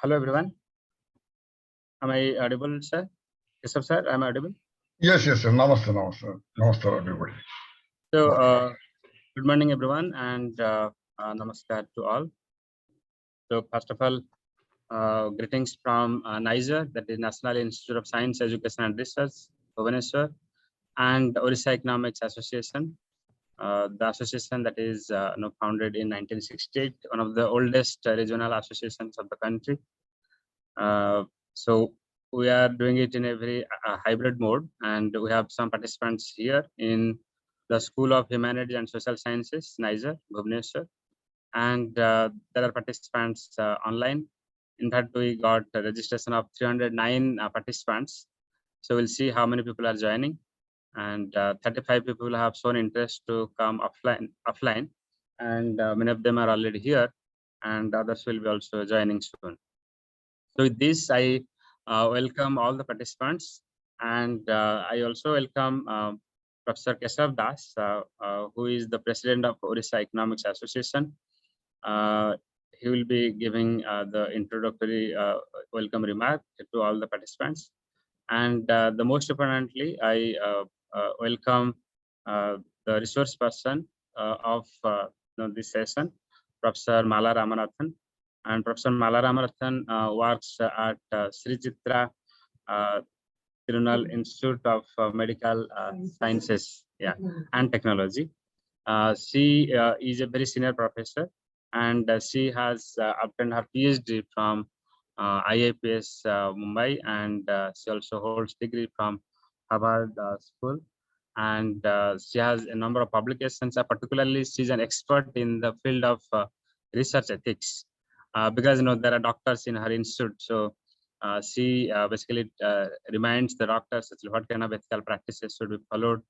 Hello everyone. Am I audible, sir? Yes, sir. Am I audible? Yes. Namaste, everybody. So, good morning, everyone, and namaskar to all. So, first of all, greetings from NISER, that is National Institute of Science, Education and Research, Bhubaneswar, and Orissa Economics Association, the association that is founded in 1968, one of the oldest regional associations of the country. So we are doing it in a very hybrid mode, and we have some participants here in the School of Humanities and Social Sciences, NISER, Bhubaneswar, and there are participants online. In fact, we got a registration of 309 participants. So we'll see how many people are joining, and 35 people have shown interest to come offline, and many of them are already here, and others will be also joining soon. So with this, I welcome all the participants, and I also welcome Professor Keshav Das, who is the president of Orissa Economics Association. He will be giving the introductory welcome remark to all the participants. And the most importantly, I welcome the resource person of this session, Professor Mala Ramanathan. And Professor Mala Ramanathan works at Sri Chitra Tirunal Institute of Medical Sciences and Technology. She is a very senior professor, and she has obtained her PhD from IIPS Mumbai, and she also holds degree from Harvard School. And she has a number of publications. Particularly, she's an expert in the field of research ethics, because there are doctors in her institute. So she basically reminds the doctors what kind of ethical practices should be followed,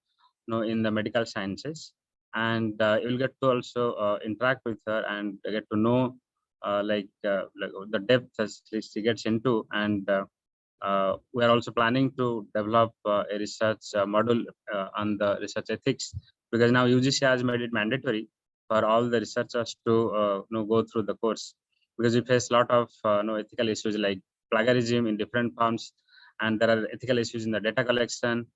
in the medical sciences. And you will get to also interact with her and get to know like the depth as she gets into. And we are also planning to develop a research module on the research ethics, because now UGC has made it mandatory for all the researchers to go through the course, because we face a lot of ethical issues like plagiarism in different forms, and there are ethical issues in the data collection.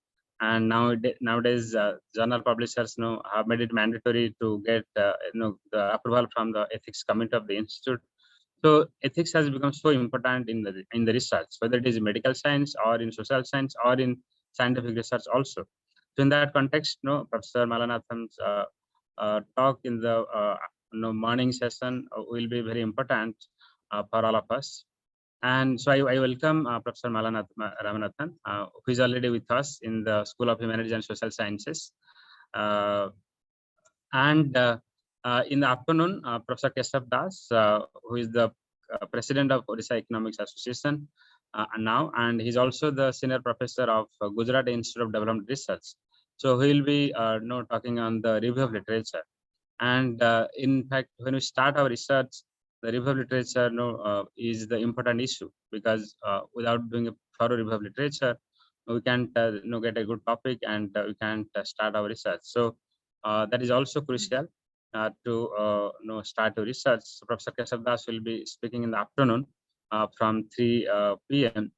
And nowadays journal publishers have made it mandatory to get the approval from the ethics committee of the institute. So ethics has become so important in the research, whether it is in medical science or in social science or in scientific research also. So in that context, Professor Malanathan's talk in the morning session will be very important for all of us. And so I welcome Professor Ramanathan, who is already with us in the School of Humanities and Social Sciences. And in the afternoon, Professor Keshav Das, who is the president of Orissa Economics Association now, and he's also the senior professor of Gujarat Institute of Development Research. So he will be talking on the review of literature. And in fact, when we start our research, the review of literature is the important issue, because without doing a thorough review of literature, we can't get a good topic, and we can't start our research. So that is also crucial to start your research. So Professor Keshav Das will be speaking in the afternoon from 3 p.m.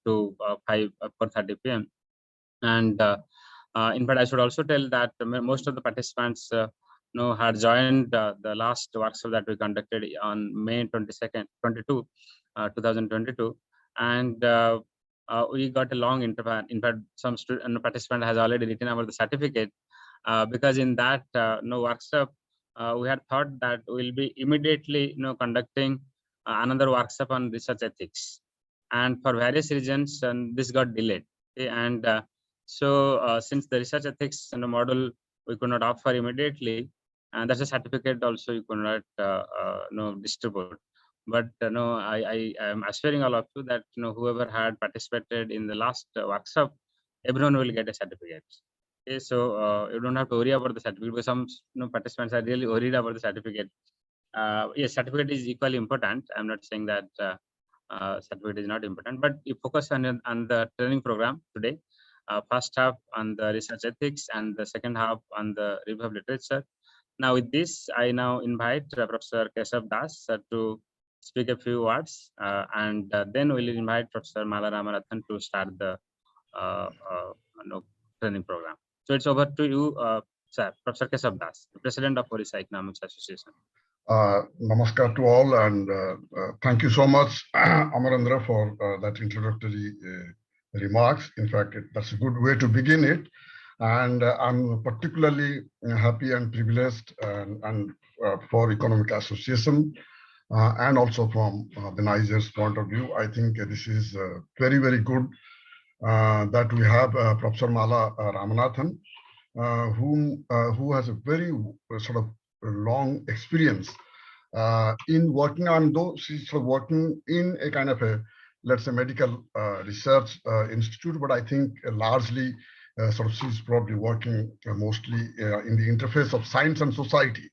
To 4:30 p.m. And in fact, I should also tell that most of the participants had joined the last workshop that we conducted on May 22nd, 2022, and we got a long interview. In fact, some participant has already written about the certificate, because in that workshop, we had thought that we'll be immediately conducting another workshop on research ethics, and for various reasons, this got delayed. Okay? And so since the research ethics model we could not offer immediately, and that's a certificate also you could not distribute. But I am assuring all of you that whoever had participated in the last workshop, everyone will get a certificate. Okay, so you don't have to worry about the certificate, because some participants are really worried about the certificate. Yes, certificate is equally important. I'm not saying that certificate is not important, but you focus on the training program today. First half on the research ethics, and the second half on the review of literature. Now with this, I now invite Professor Keshav Das to speak a few words, and then we'll invite Professor Mala Ramanathan to start the training program. So it's over to you, sir. Professor Keshav Das, the President of Orissa Economics Association. Namaskar to all, and thank you so much, Amarendra, for that introductory remarks. In fact, that's a good way to begin it. And I'm particularly happy and privileged and for Economic Association and also from the NISER's point of view. I think this is very, very good that we have Professor Mala Ramanathan, who has a very sort of long experience in working on, though she's sort of working in a kind of a, let's say, medical research institute, but I think largely sort of she's probably working mostly in the interface of science and society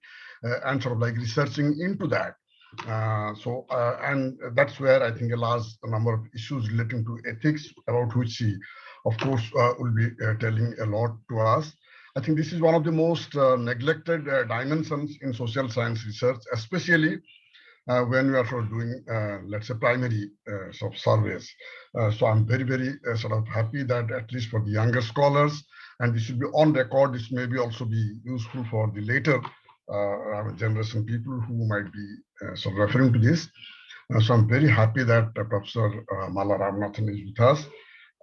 and sort of like researching into that. And that's where I think a large number of issues relating to ethics, about which she, of course, will be telling a lot to us. I think this is one of the most neglected dimensions in social science research, especially when we are sort of doing, let's say, primary sort of surveys. So I'm very, very sort of happy that at least for the younger scholars, and this should be on record, this may be also be useful for the later generation people who might be sort of referring to this. So I'm very happy that Professor Mala Ramanathan is with us.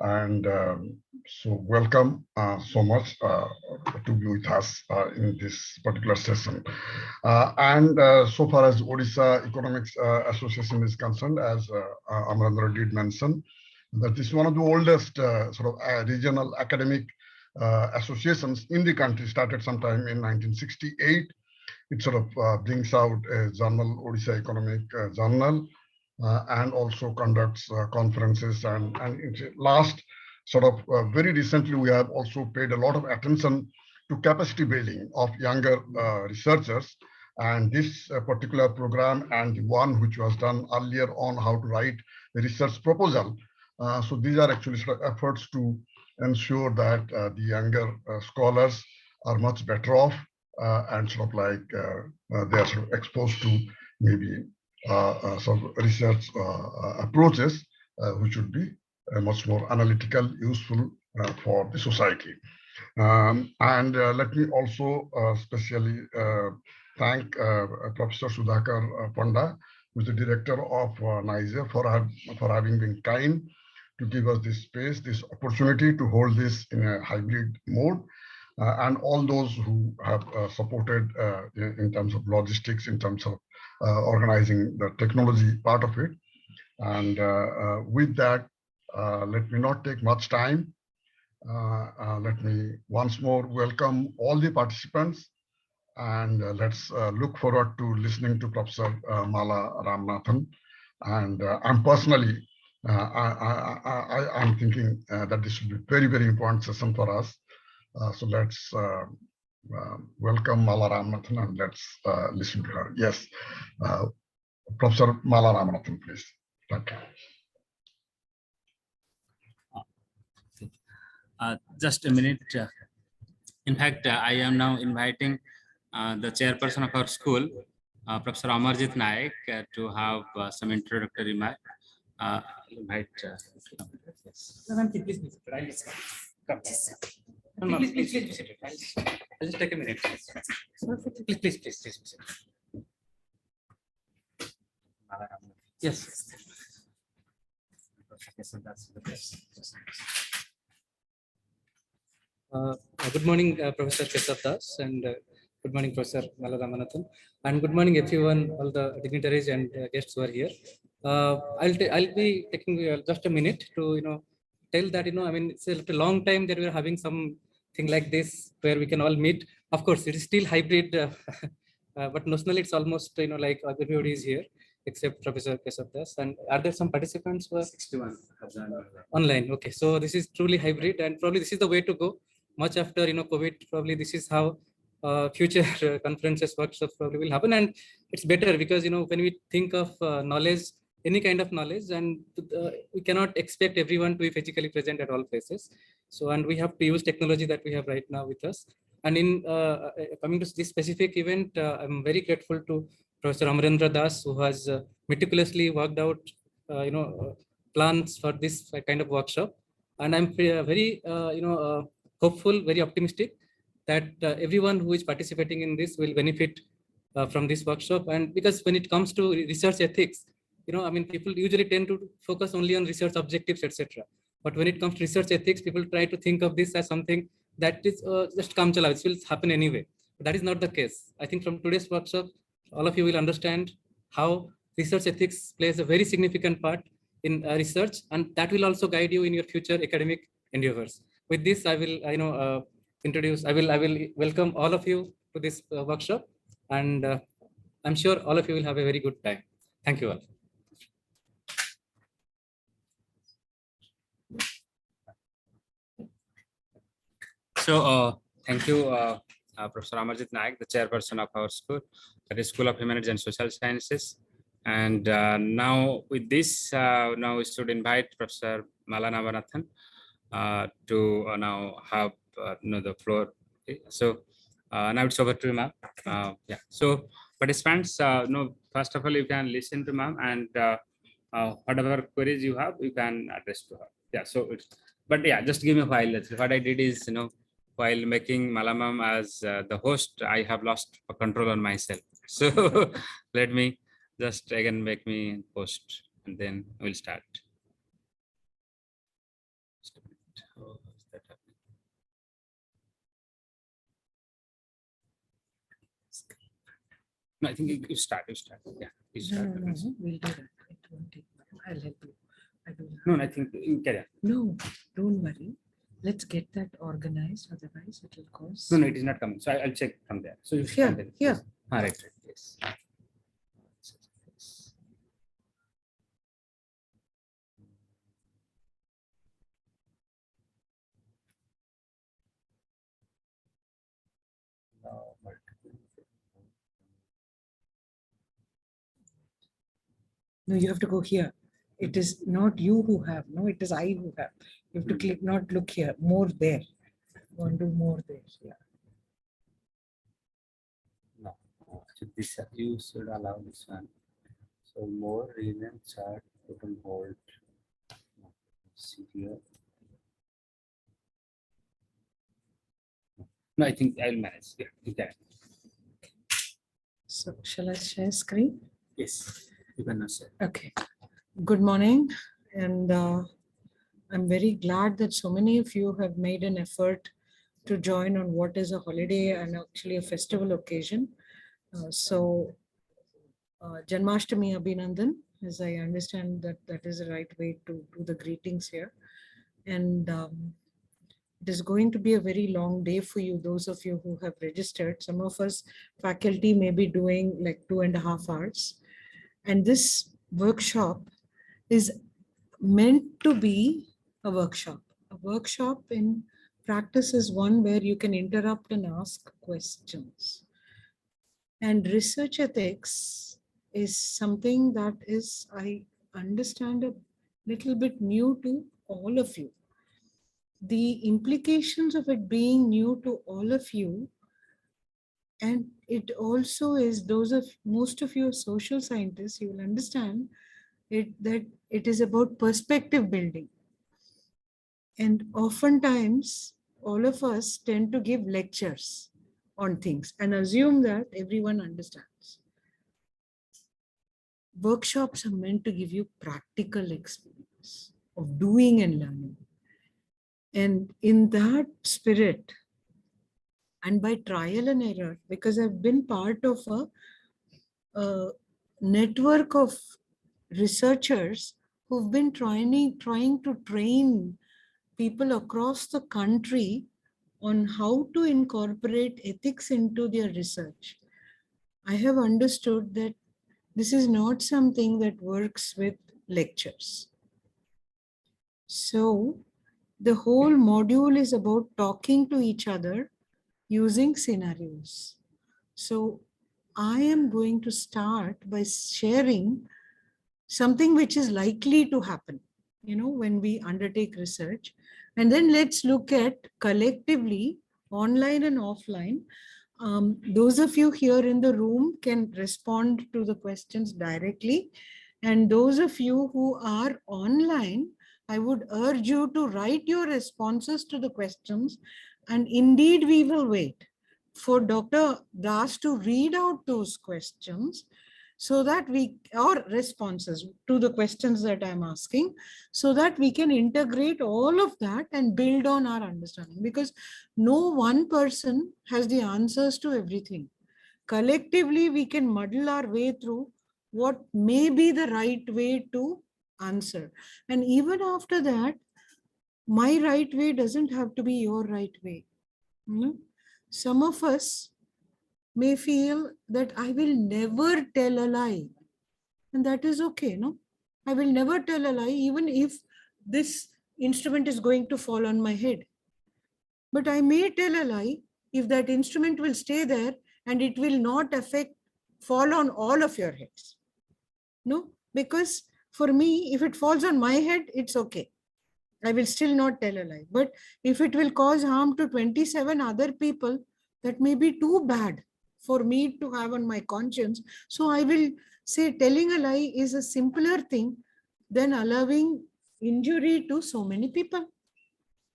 And so welcome so much to be with us in this particular session. And so far as Orissa Economics Association is concerned, as Amarendra did mention, that this is one of the oldest sort of regional academic associations in the country, started sometime in 1968. It sort of brings out a journal, Orissa Economic Journal, and also conducts conferences. And last sort of very recently, we have also paid a lot of attention to capacity building of younger researchers. And this particular program and the one which was done earlier on how to write a research proposal. So these are actually sort of efforts to ensure that the younger scholars are much better off and sort of like they are sort of exposed to maybe sort of research approaches which would be much more analytical, useful for the society. And let me also specially thank Professor Sudhakar Panda, who is the director of NISER, for having been kind to give us this space, this opportunity to hold this in a hybrid mode. And all those who have supported in terms of logistics, in terms of organizing the technology part of it. And with that, let me not take much time. Let me once more welcome all the participants, and let's look forward to listening to Professor Mala Ramanathan. And I'm personally, I'm thinking that this will be a very, very important session for us. So let's welcome Mala Ramanathan and let's listen to her. Yes, Professor Mala Ramanathan, please. Thank you. Just a minute. In fact, I am now inviting the chairperson of our school, Professor Amarjit Naik, to have some introductory remarks. Invite. Yes. Come. Please be seated. I'll just take a minute. Please. Yes. Good morning, Professor Keshav Das, and good morning, Professor Mala Ramanathan, and good morning, everyone, all the dignitaries and guests who are here. I'll be taking just a minute to tell that I mean it's a long time that we're having something like this where we can all meet. Of course, it is still hybrid, but notionally it's almost like everybody is here except Professor Keshav Das. And are there some participants who are 61 online? Okay, so this is truly hybrid, and probably this is the way to go. Much after COVID, probably this is how future conferences, workshops probably will happen. And it's better because when we think of knowledge, any kind of knowledge, and we cannot expect everyone to be physically present at all places. So, and we have to use technology that we have right now with us. And in coming to this specific event, I'm very grateful to Professor Amarendra Das, who has meticulously worked out, plans for this kind of workshop. And I'm very, hopeful, very optimistic that everyone who is participating in this will benefit from this workshop. And because when it comes to research ethics, people usually tend to focus only on research objectives, etc. But when it comes to research ethics, people try to think of this as something that is just kam chala, it will happen anyway. But that is not the case. I think from today's workshop, all of you will understand how research ethics plays a very significant part in research, and that will also guide you in your future academic endeavors. With this, I will, I will welcome all of you to this workshop, and I'm sure all of you will have a very good time. Thank you all. So thank you, Professor Amarjit Naik, the chairperson of our school, that is School of Humanities and Social Sciences. And now with this, now we should invite Professor Ramanathan to now have the floor. So now it's over to you, ma'am. Yeah. So participants, first of all, you can listen to ma'am, and whatever queries you have, you can address to her. Yeah. So it's, but yeah, just give me a while. What I did is, while making Malamam as the host, I have lost control on myself. So let me just again make me host, and then we'll start. Oh, is that happening? No, I think you start. You start. Yeah, you start. No, we'll do that. It won't take long. I'll help you. I don't No, I think you carry on. No, don't worry. Let's get that organized. Otherwise, it will cause. No, it is not coming. So I'll check from there. So you Here, continue. here. All right. Yes. No, you have to go here. It is not you who have. No, it is I who have. You have to click, not look here. More there. Want to do more there. Yeah. No, this you should allow this one. So more rename chart, put on hold. See here. No, I think I'll manage. Yeah, you can. So shall I share screen? Yes, you can now share. Okay. Good morning. And I'm very glad that so many of you have made an effort to join on what is a holiday and actually a festival occasion. Janmashtami Abhinandan, as I understand that is the right way to do the greetings here. And it is going to be a very long day for you, those of you who have registered. Some of us faculty may be doing like 2.5 hours. And this workshop is meant to be a workshop. A workshop in practice is one where you can interrupt and ask questions. And research ethics is something that is, I understand, a little bit new to all of you. The implications of it being new to all of you, and it also is most of you are social scientists, you will understand that it is about perspective building. And oftentimes, all of us tend to give lectures on things and assume that everyone understands. Workshops are meant to give you practical experience of doing and learning. And in that spirit, and by trial and error, because I've been part of a network of researchers who've been trying to train people across the country on how to incorporate ethics into their research, I have understood that this is not something that works with lectures. So the whole module is about talking to each other using scenarios. So I am going to start by sharing something which is likely to happen, when we undertake research. And then let's look at collectively, online and offline, Those of you here in the room can respond to the questions directly. And those of you who are online, I would urge you to write your responses to the questions. And indeed, we will wait for Dr. Das to read out those questions so that or responses to the questions that I'm asking, so that we can integrate all of that and build on our understanding, because no one person has the answers to everything. Collectively, we can muddle our way through what may be the right way to answer. And even after that, my right way doesn't have to be your right way. Some of us may feel that I will never tell a lie. And that is okay, no? I will never tell a lie, even if this instrument is going to fall on my head. But I may tell a lie if that instrument will stay there and it will not fall on all of your heads. No, because for me, if it falls on my head, it's okay. I will still not tell a lie. But if it will cause harm to 27 other people, that may be too bad for me to have on my conscience. So I will say telling a lie is a simpler thing than allowing injury to so many people.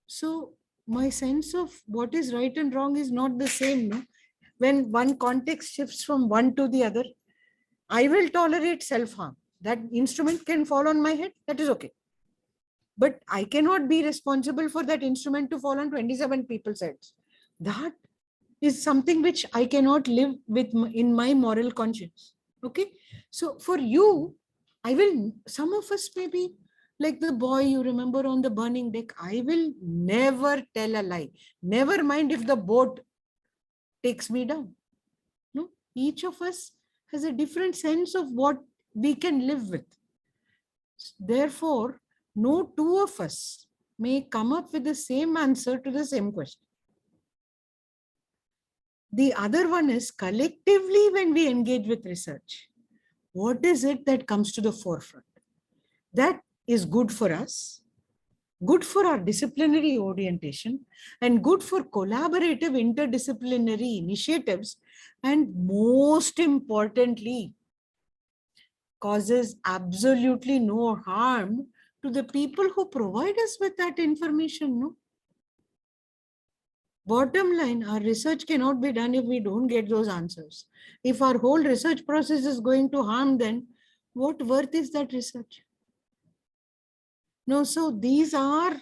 So my sense of what is right and wrong is not the same. No? When one context shifts from one to the other, I will tolerate self-harm. That instrument can fall on my head, that is okay. But I cannot be responsible for that instrument to fall on 27 people's heads. That is something which I cannot live with in my moral conscience. Okay. So for you, some of us may be like the boy you remember on the burning deck. I will never tell a lie. Never mind if the boat takes me down. No, each of us has a different sense of what we can live with. Therefore, no two of us may come up with the same answer to the same question. The other one is collectively when we engage with research, what is it that comes to the forefront? That is good for us, good for our disciplinary orientation, and good for collaborative interdisciplinary initiatives, and most importantly, causes absolutely no harm to the people who provide us with that information. No? Bottom line, our research cannot be done if we don't get those answers. If our whole research process is going to harm, then what worth is that research? No, so these are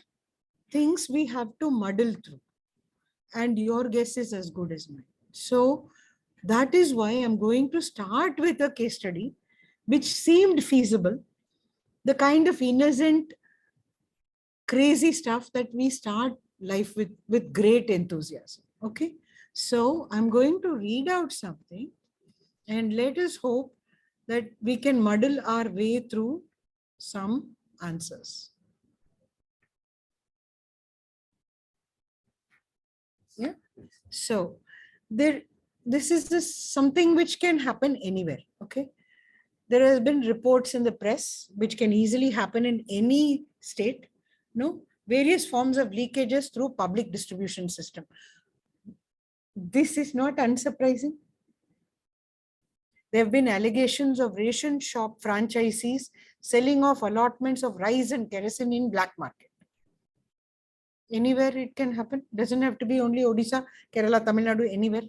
things we have to muddle through. And your guess is as good as mine. So that is why I'm going to start with a case study which seemed feasible, the kind of innocent, crazy stuff that we start life with great enthusiasm. Okay, so I'm going to read out something and let us hope that we can muddle our way through some answers. Yeah, so this is something which can happen anywhere. Okay, there has been reports in the press which can easily happen in any state. No, various forms of leakages through public distribution system. This is not unsurprising. There have been allegations of ration shop franchisees selling off allotments of rice and kerosene in black market. Anywhere it can happen. Doesn't have to be only Odisha, Kerala, Tamil Nadu, anywhere.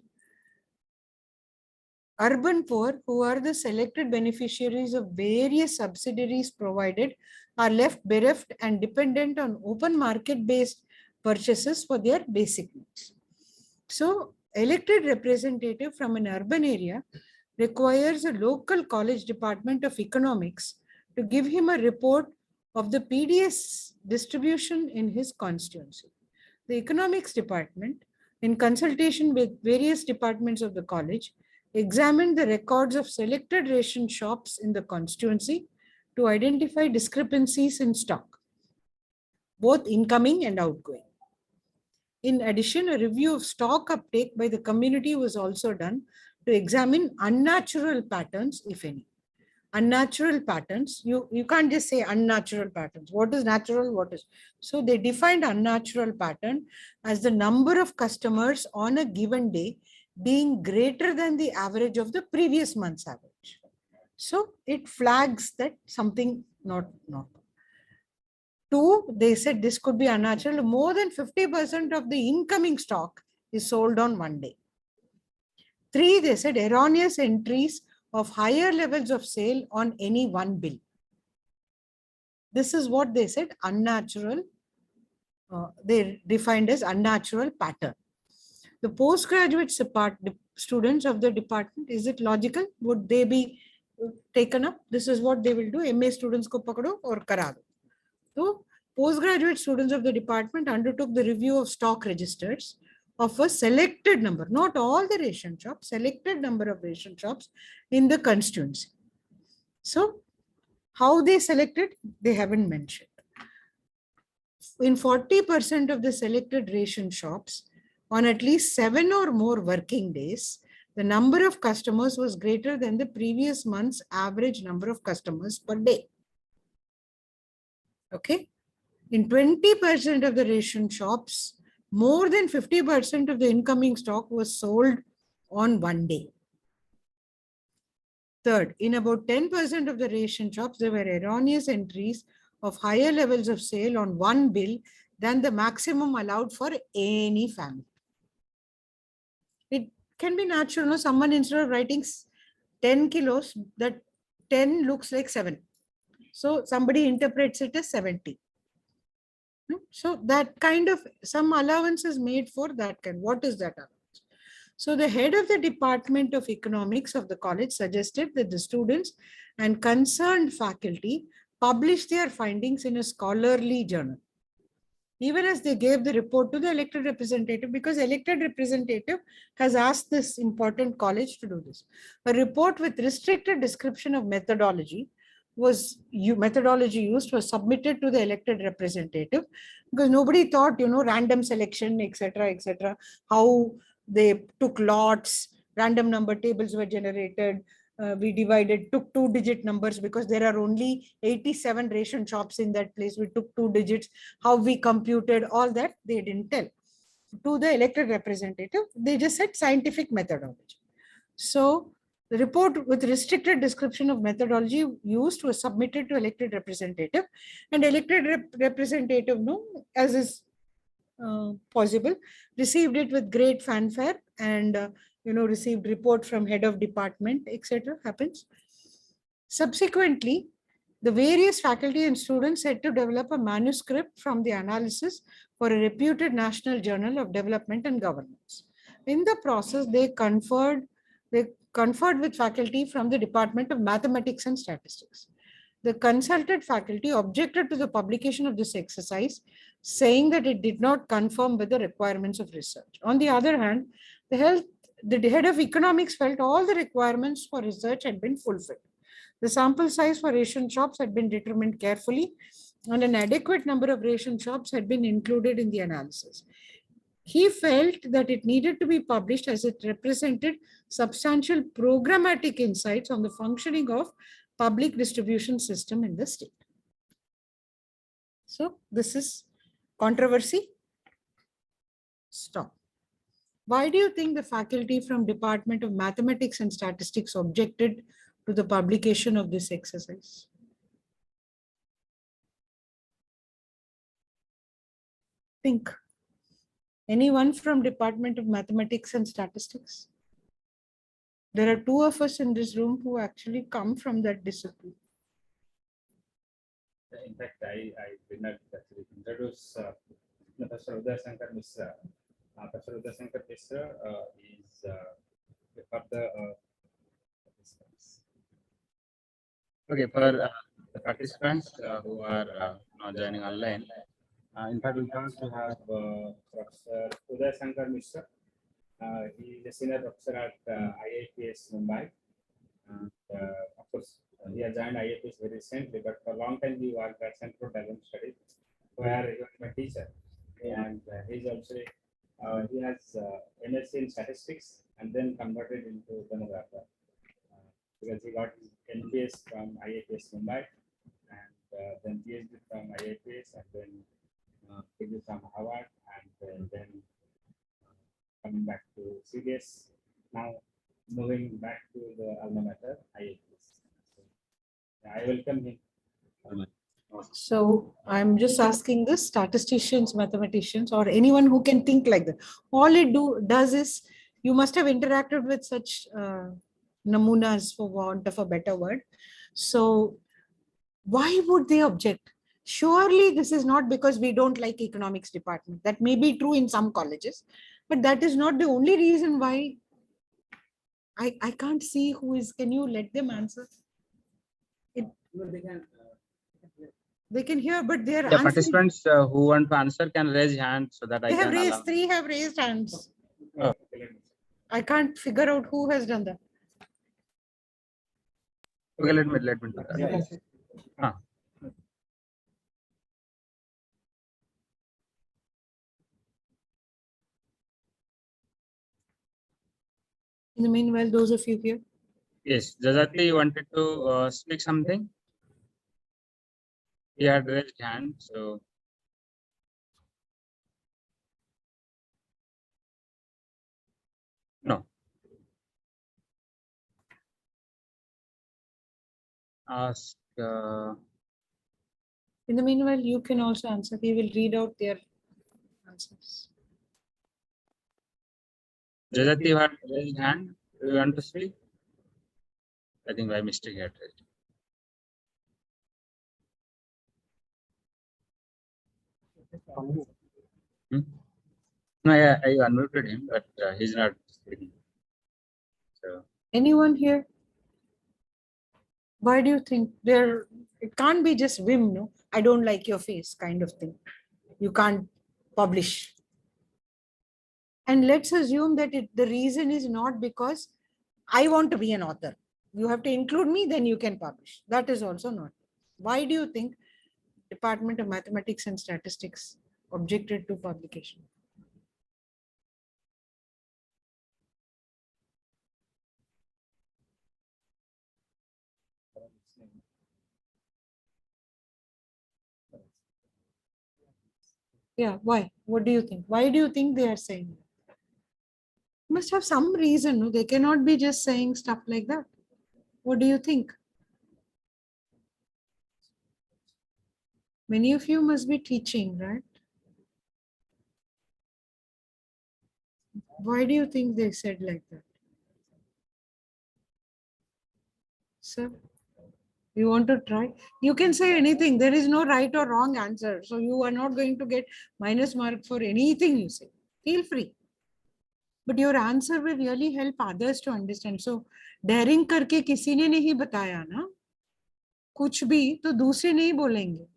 Urban poor, who are the selected beneficiaries of various subsidiaries provided, are left bereft and dependent on open market-based purchases for their basic needs. So, elected representative from an urban area requires a local college department of economics to give him a report of the PDS distribution in his constituency. The economics department, in consultation with various departments of the college, examined the records of selected ration shops in the constituency to identify discrepancies in stock, both incoming and outgoing. In addition, a review of stock uptake by the community was also done to examine unnatural patterns, if any. Unnatural patterns, you can't just say unnatural patterns. What is natural? What is? So they defined unnatural pattern as the number of customers on a given day being greater than the average of the previous month's average. So it flags that something not. Two, they said this could be unnatural. More than 50% of the incoming stock is sold on one day. Three, they said erroneous entries of higher levels of sale on any one bill. This is what they said, unnatural. They defined as unnatural pattern. The postgraduate students of the department, is it logical? Would they be taken up? This is what they will do. MA students ko pakado or kara do. So postgraduate students of the department undertook the review of stock registers of a selected number, not all the ration shops, selected number of ration shops in the constituency. So how they selected, they haven't mentioned. In 40% of the selected ration shops, on at least 7 or more working days, the number of customers was greater than the previous month's average number of customers per day. Okay. In 20% of the ration shops, more than 50% of the incoming stock was sold on one day. Third, in about 10% of the ration shops, there were erroneous entries of higher levels of sale on one bill than the maximum allowed for any family. It can be natural, no? Someone instead of writing 10 kilos, that 10 looks like 7. So somebody interprets it as 70. So that kind of, some allowance is made for that kind. What is that allowance? So the head of the Department of Economics of the college suggested that the students and concerned faculty publish their findings in a scholarly journal, even as they gave the report to the elected representative, because elected representative has asked this important college to do this. A report with restricted description of methodology used was submitted to the elected representative, because nobody thought, random selection, etc., how they took lots, random number tables were generated. We took 2-digit numbers because there are only 87 ration shops in that place. We took 2 digits, how we computed all that, they didn't tell to the elected representative. They just said scientific methodology. So the report with restricted description of methodology used was submitted to elected representative, and elected representative, as is possible, received it with great fanfare and received report from head of department, etc. happens. Subsequently, the various faculty and students had to develop a manuscript from the analysis for a reputed national journal of development and governance. In the process, they conferred with faculty from the Department of Mathematics and Statistics. The consulted faculty objected to the publication of this exercise, saying that it did not conform with the requirements of research. On the other hand, the head of economics felt all the requirements for research had been fulfilled. The sample size for ration shops had been determined carefully, and an adequate number of ration shops had been included in the analysis. He felt that it needed to be published as it represented substantial programmatic insights on the functioning of public distribution system in the state. So this is controversy. Stop. Why do you think the faculty from Department of Mathematics and Statistics objected to the publication of this exercise? Think. Anyone from Department of Mathematics and Statistics? There are 2 of us in this room who actually come from that discipline. In fact, I did not actually introduce Professor Udayasankar Misra. Professor Udayasankar Misra is for the for the participants who are not joining online. In fact, we also have Professor Udayasankar Misra. He is a senior professor at IITS Mumbai. And of course, he has joined IITS very recently, but for a long time he worked at Center for Development Studies, where he was my teacher. And he's also he has MSc in statistics and then converted into demographer because he got his MBS from IITS Mumbai and then PhD from IITS and then PhD from Harvard and then coming back to CBS Now, moving back to the alma mater, I welcome him. So I'm just asking the statisticians, mathematicians, or anyone who can think like that. All it does is you must have interacted with such namunas, for want of a better word. So why would they object? Surely this is not because we don't like economics department. That may be true in some colleges, but that is not the only reason why. I can't see who is. Can you let them answer? They can hear, but they are The answering. participants who want to answer can raise hand so that I They have can raised, allow. 3 have raised hands. Oh. I can't figure out who has done that. Okay, let me do that. In the meanwhile, those of you here. Yes, Jajati, you wanted to speak something? He had raised hand, so. No. Ask. In the meanwhile, you can also answer. We will read out their answers. Jajati, you had raised hand. Do you want to speak? I think by mistake he had raised. No, yeah, I unmuted him, but he's not speaking. So. Anyone here? Why do you think there? It can't be just whim, no? I don't like your face kind of thing. You can't publish. And let's assume that the reason is not because I want to be an author. You have to include me, then you can publish. That is also not. Why do you think Department of Mathematics and Statistics objected to publication? Yeah, why? What do you think? Why do you think they are saying that? Must have some reason. No? They cannot be just saying stuff like that. What do you think? Many of you must be teaching, right? Why do you think they said like that? Sir, you want to try? You can say anything. There is no right or wrong answer. So you are not going to get minus mark for anything you say. Feel free. But your answer will really help others to understand. So daring करके किसी ने नहीं बताया ना, कुछ भी तो दूसरे नहीं बोलेंगे.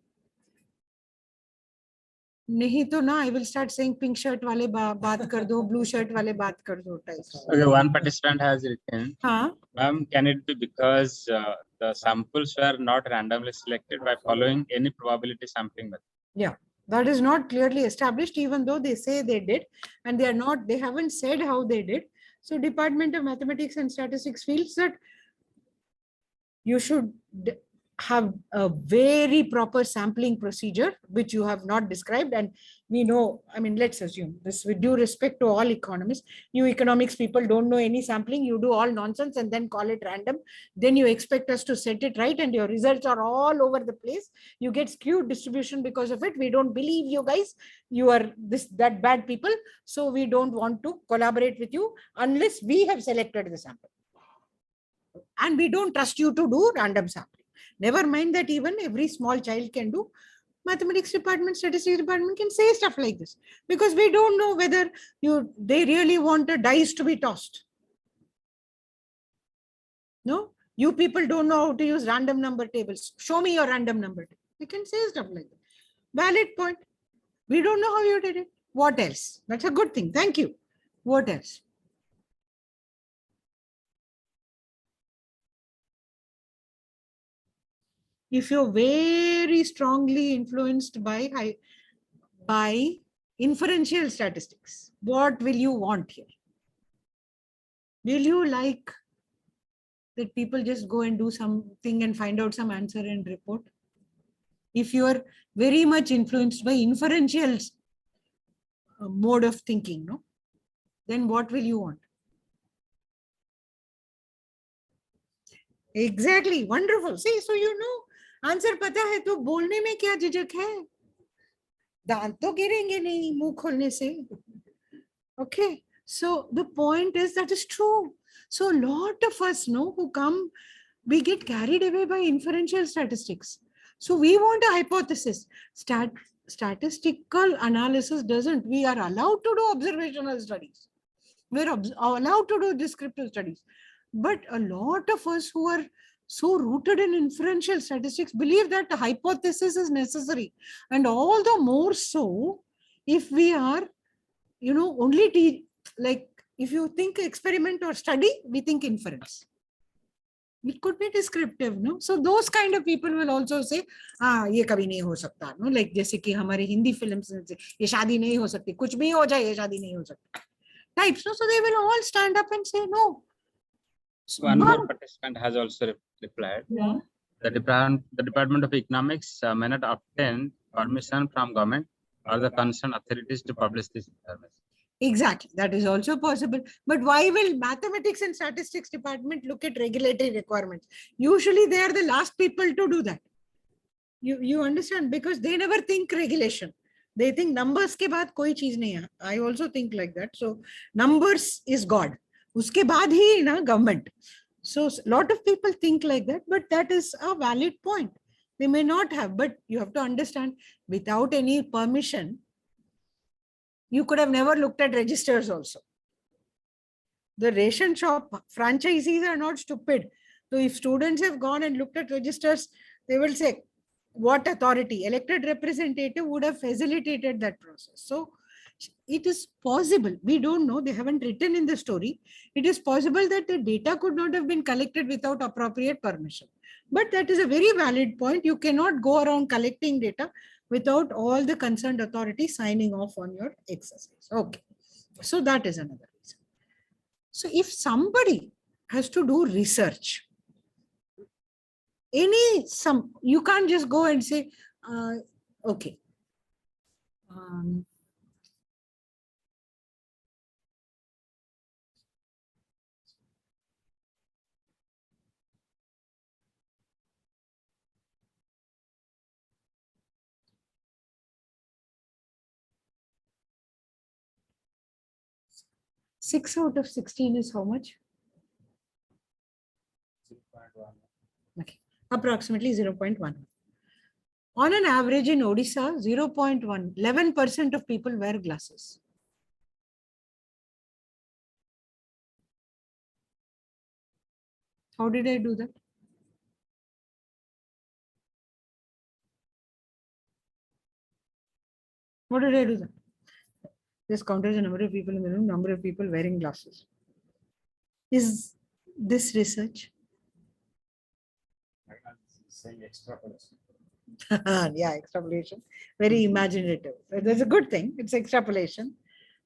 नहीं तो ना, I will start saying pink shirt वाले बात कर दो, blue shirt वाले बात कर दो types. Okay, one participant has written. हाँ. Can it be because the samples were not randomly selected by following any probability sampling method? Yeah, that is not clearly established, even though they say they did, and they haven't said how they did. So Department of Mathematics and Statistics feels that you should have a very proper sampling procedure, which you have not described. And we know, I mean, let's assume this with due respect to all economists, you economics people don't know any sampling, you do all nonsense and then call it random. Then you expect us to set it right and your results are all over the place. You get skewed distribution because of it. We don't believe you guys, you are that bad people. So we don't want to collaborate with you unless we have selected the sample. And we don't trust you to do random sampling. Never mind that even every small child can do. Mathematics department, statistics department can say stuff like this because we don't know whether they really want the dice to be tossed. No, you people don't know how to use random number tables. Show me your random number table. We can say stuff like that. Valid point. We don't know how you did it. What else? That's a good thing. Thank you. What else? If you're very strongly influenced by inferential statistics, what will you want here? Will you like that people just go and do something and find out some answer and report? If you are very much influenced by inferential mode of thinking, no, then what will you want? Exactly. Wonderful. See, so you know, answer पता है तो बोलने में क्या झिझक है? दांत तो गिरेंगे नहीं मुंह खोलने से. Okay. So the point is that is true. So a lot of us know who come, we get carried away by inferential statistics. So we want a hypothesis. Statistical analysis doesn't. We are allowed to do observational studies. We're allowed to do descriptive studies. But a lot of us who are so rooted in inferential statistics believe that a hypothesis is necessary. And all the more so if we are, you know, only like if you think experiment or study, we think inference. It could be descriptive, no? So those kind of people will also say, ah, ये कभी नहीं हो सकता, no? Like जैसे कि हमारे Hindi films में ये शादी नहीं हो सकती, कुछ भी हो जाए ये शादी नहीं हो सकती. Types, no? So they will all stand up and say no. One more participant has also replied. Yeah. The Department of Economics may not obtain permission from government or the concerned authorities to publish this information. Exactly, that is also possible. But why will mathematics and statistics department look at regulatory requirements? Usually they are the last people to do that. You understand? Because they never think regulation. They think numbers के बाद कोई चीज नहीं है. I also think like that. So numbers is God. उसके बाद ही ना government. So a lot of people think like that, but that is a valid point. They may not have, but you have to understand, without any permission, you could have never looked at registers also. The ration shop franchisees are not stupid. So if students have gone and looked at registers, they will say, what authority? Elected representative would have facilitated that process. So it is possible. We don't know. They haven't written in the story. It is possible that the data could not have been collected without appropriate permission. But that is a very valid point. You cannot go around collecting data without all the concerned authorities signing off on your exercise. Okay. So that is another reason. So if somebody has to do research, you can't just go and say, okay. 6 out of 16 is how much? 6.1. Okay, approximately 0.1. On an average in Odisha, 0.1, 11% of people wear glasses. How did I do that? What did I do that? This counted the number of people in the room, number of people wearing glasses. Is this research? Saying extrapolation. Yeah, extrapolation. Very imaginative. That's a good thing. It's extrapolation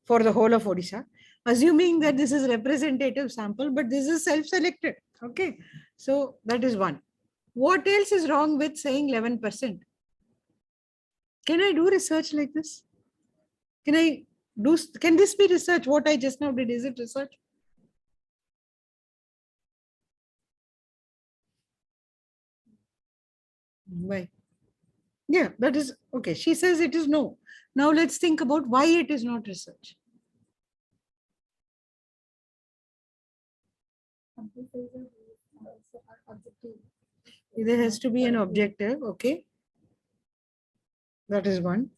for the whole of Odisha. Assuming that this is representative sample, but this is self-selected. Okay. So that is one. What else is wrong with saying 11%? Can I do research like this? Can this be research? What I just now did, is it research? Why? Yeah, that is okay. She says it is no. Now let's think about why it is not research. There has to be an objective. Okay. That is one.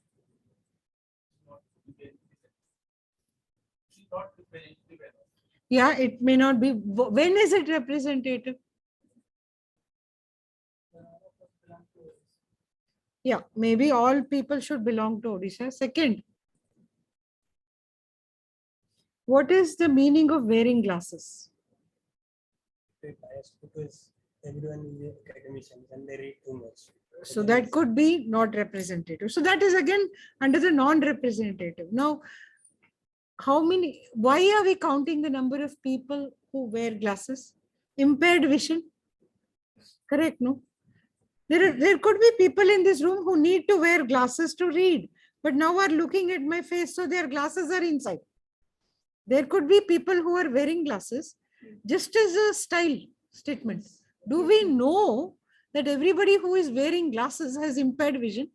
Yeah, it may not be. When is it representative? Yeah, maybe all people should belong to Odisha. Second, what is the meaning of wearing glasses? Because everyone is academician and they read too much. So that could be not representative. So that is again under the non-representative. Now, why are we counting the number of people who wear glasses? Impaired vision? Correct, no? There could be people in this room who need to wear glasses to read, but now are looking at my face, so their glasses are inside. There could be people who are wearing glasses just as a style statement, Do we know that everybody who is wearing glasses has impaired vision?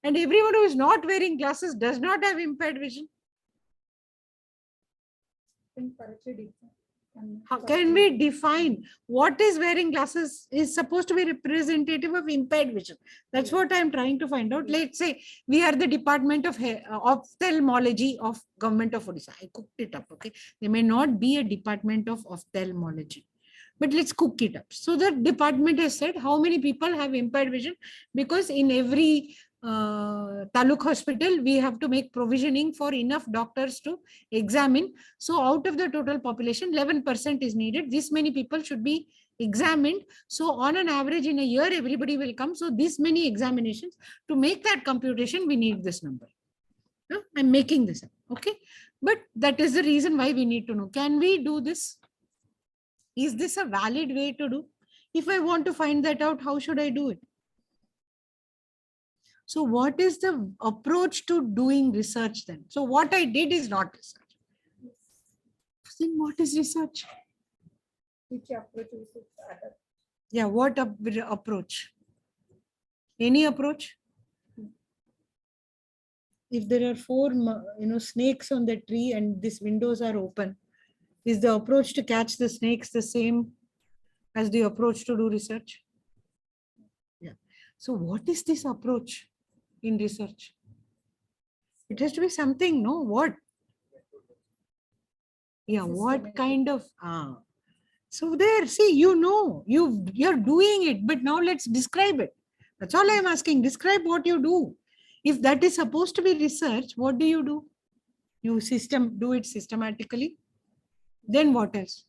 And everyone who is not wearing glasses does not have impaired vision? How can we define what is wearing glasses is supposed to be representative of impaired vision? That's what I'm trying to find out. Let's say we are the Department of Ophthalmology of Government of Orissa. I cooked it up, okay? There may not be a Department of Ophthalmology, but let's cook it up. So the department has said how many people have impaired vision, because in every taluk hospital, we have to make provisioning for enough doctors to examine. So out of the total population, 11% is needed. This many people should be examined. So on an average in a year, everybody will come. So this many examinations, to make that computation, we need this number. I'm making this up, okay? But that is the reason why we need to know. Can we do this? Is this a valid way to do? If I want to find that out, how should I do it? So what is the approach to doing research then? So what I did is not research. Then what is research? Which approach we should adopt? Yeah, what approach? Any approach? If there are 4 snakes on the tree and these windows are open, is the approach to catch the snakes the same as the approach to do research? Yeah. So what is this approach in research? It has to be something, no? What? Yeah, what kind of? So there, see, you're doing it, but now let's describe it. That's all I'm asking. Describe what you do. If that is supposed to be research, what do? You do it systematically. Then what else?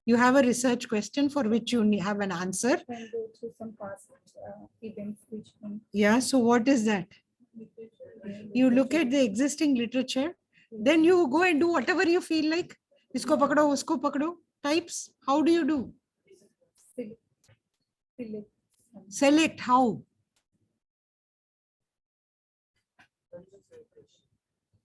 You have a research question for which you have an answer. And go through some past events which Yeah, so what is that? You look at the existing literature, then you go and do whatever you feel like. Isko pakdo, usko pakdo types. How do you do? Select how?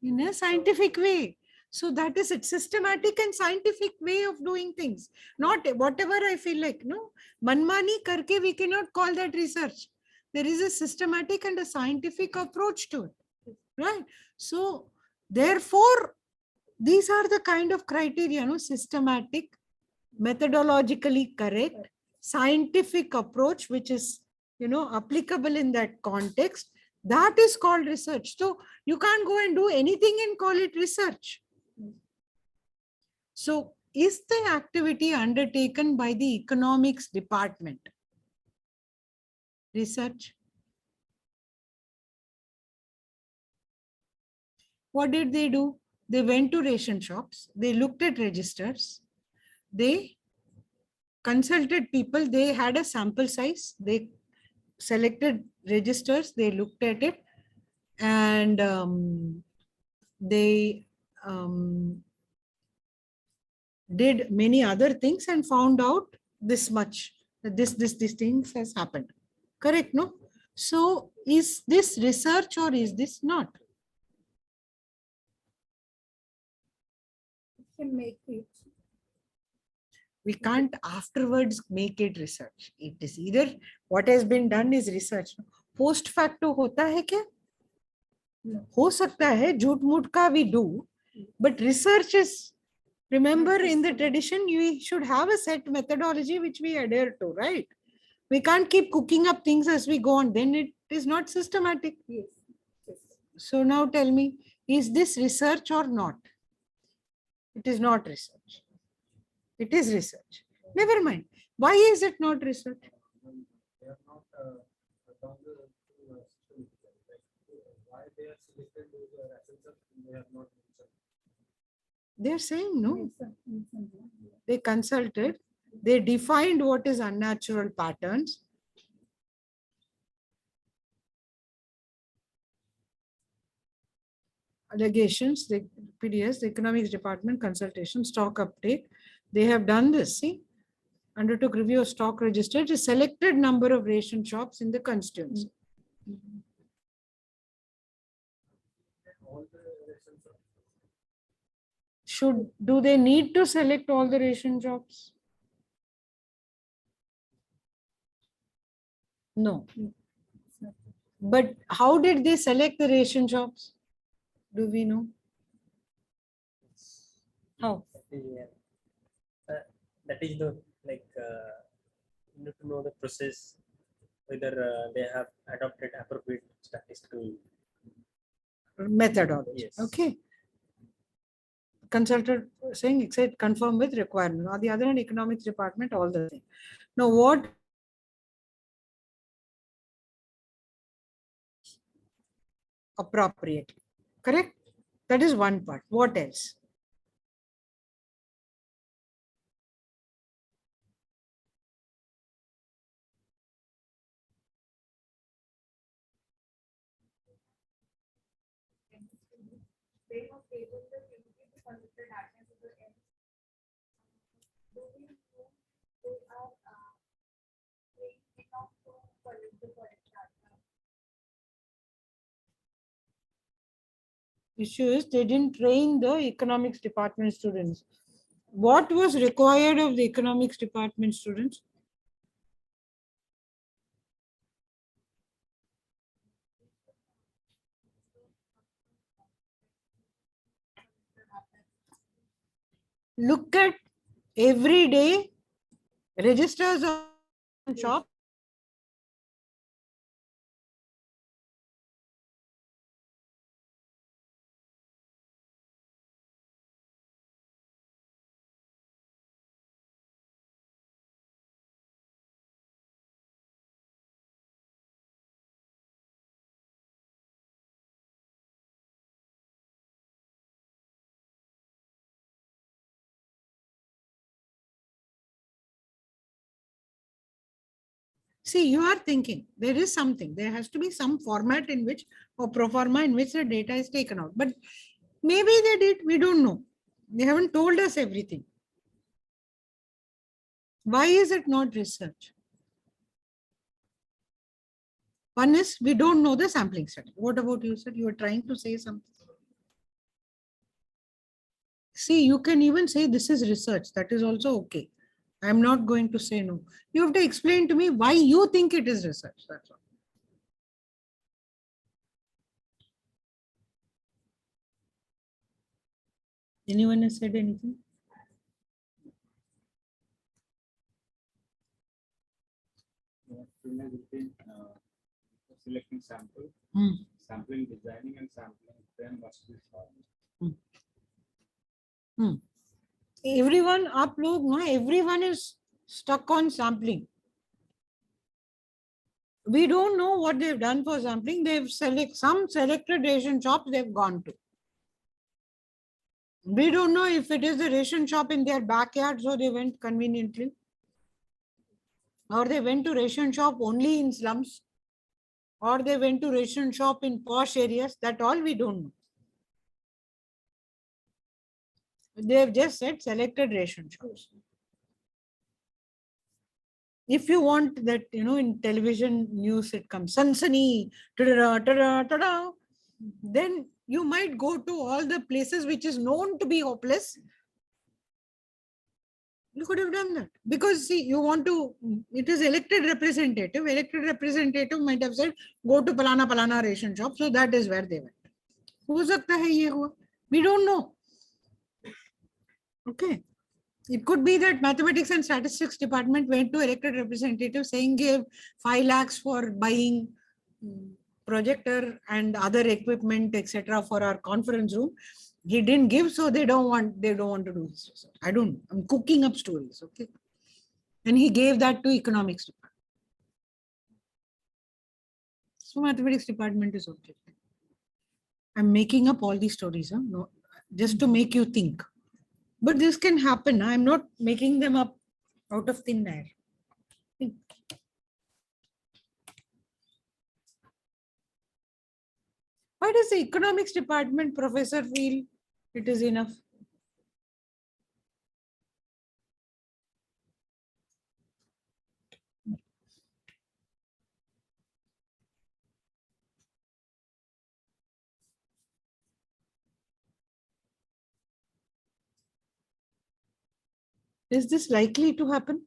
In a scientific way. So that is it, systematic and scientific way of doing things. Not whatever I feel like. No, manmani karke, we cannot call that research. There is a systematic and a scientific approach to it. Right? So therefore, these are the kind of criteria, no? Systematic, methodologically correct, scientific approach, which is, applicable in that context. That is called research. So you can't go and do anything and call it research. So is the activity undertaken by the economics department research? What did they do? They went to ration shops. They looked at registers. They consulted people. They had a sample size. They selected registers. They looked at it. And they did many other things and found out this much. This things has happened. Correct, no? So is this research or is this not? can make it. We can't afterwards make it research. It is either what has been done is research. Post facto होता है क्या? हो सकता है, झूठ मूठ का we do, but research is, remember in the tradition, we should have a set methodology which we adhere to, right? We can't keep cooking up things as we go on, then it is not systematic. Yes. So now tell me, is this research or not? It is not research. It is research. Never mind. Why is it not research? They are not why they are selected those references they have not mentioned. They are saying no. They consulted. They defined what is unnatural patterns. Allegations, the PDS, the economics department consultation, stock uptake. They have done this, see, undertook review of stock register, a selected number of ration shops in the constituency. do they need to select all the ration jobs? No. But how did they select the ration jobs? Do we know? How? Yeah. That is the you need to know the process, whether they have adopted appropriate statistical Methodology. Yes. Okay. Consultant saying except confirm with requirement. On the other hand, economics department, all the same. Now what appropriately? Correct? That is one part. What else? They must be able to immediately conduct the actions of the end. Do we know they are trained enough to collect the correct data? Issue is they didn't train the economics department students. What was required of the economics department students? Look at every day registers of shop. See, you are thinking there is something, there has to be some format in which or pro forma in which the data is taken out. But maybe they did, we don't know. They haven't told us everything. Why is it not research? One is we don't know the sampling study. What about you, sir? You were trying to say something. See, you can even say this is research. That is also okay. I'm not going to say no. You have to explain to me why you think it is research. That's all. Anyone has said anything? Selecting sample, sampling designing and sampling then must be solved. Everyone, आप लोग ना, everyone is stuck on sampling. We don't know what they've done for sampling. They've some selected ration shops they've gone to. We don't know if it is the ration shop in their backyard, so they went conveniently. Or they went to ration shop only in slums. Or they went to ration shop in posh areas. That all we don't know. They have just said selected ration shops. If you want that, in television news, it comes Sansani, tada, tada, tada, then you might go to all the places which is known to be hopeless. You could have done that because see, you want to, it is elected representative. Elected representative might have said, go to Palana ration shop. So that is where they went. हो सकता है ये हुआ? We don't know. Okay. It could be that mathematics and statistics department went to elected representative saying give 5 lakhs for buying projector and other equipment, etc. for our conference room. He didn't give, so they don't want to do this research. I don't know. I'm cooking up stories, okay? And he gave that to economics department. So mathematics department is okay. I'm making up all these stories, huh? No, just to make you think. But this can happen. I'm not making them up out of thin air. Think. Why does the economics department professor feel it is enough? Is this likely to happen?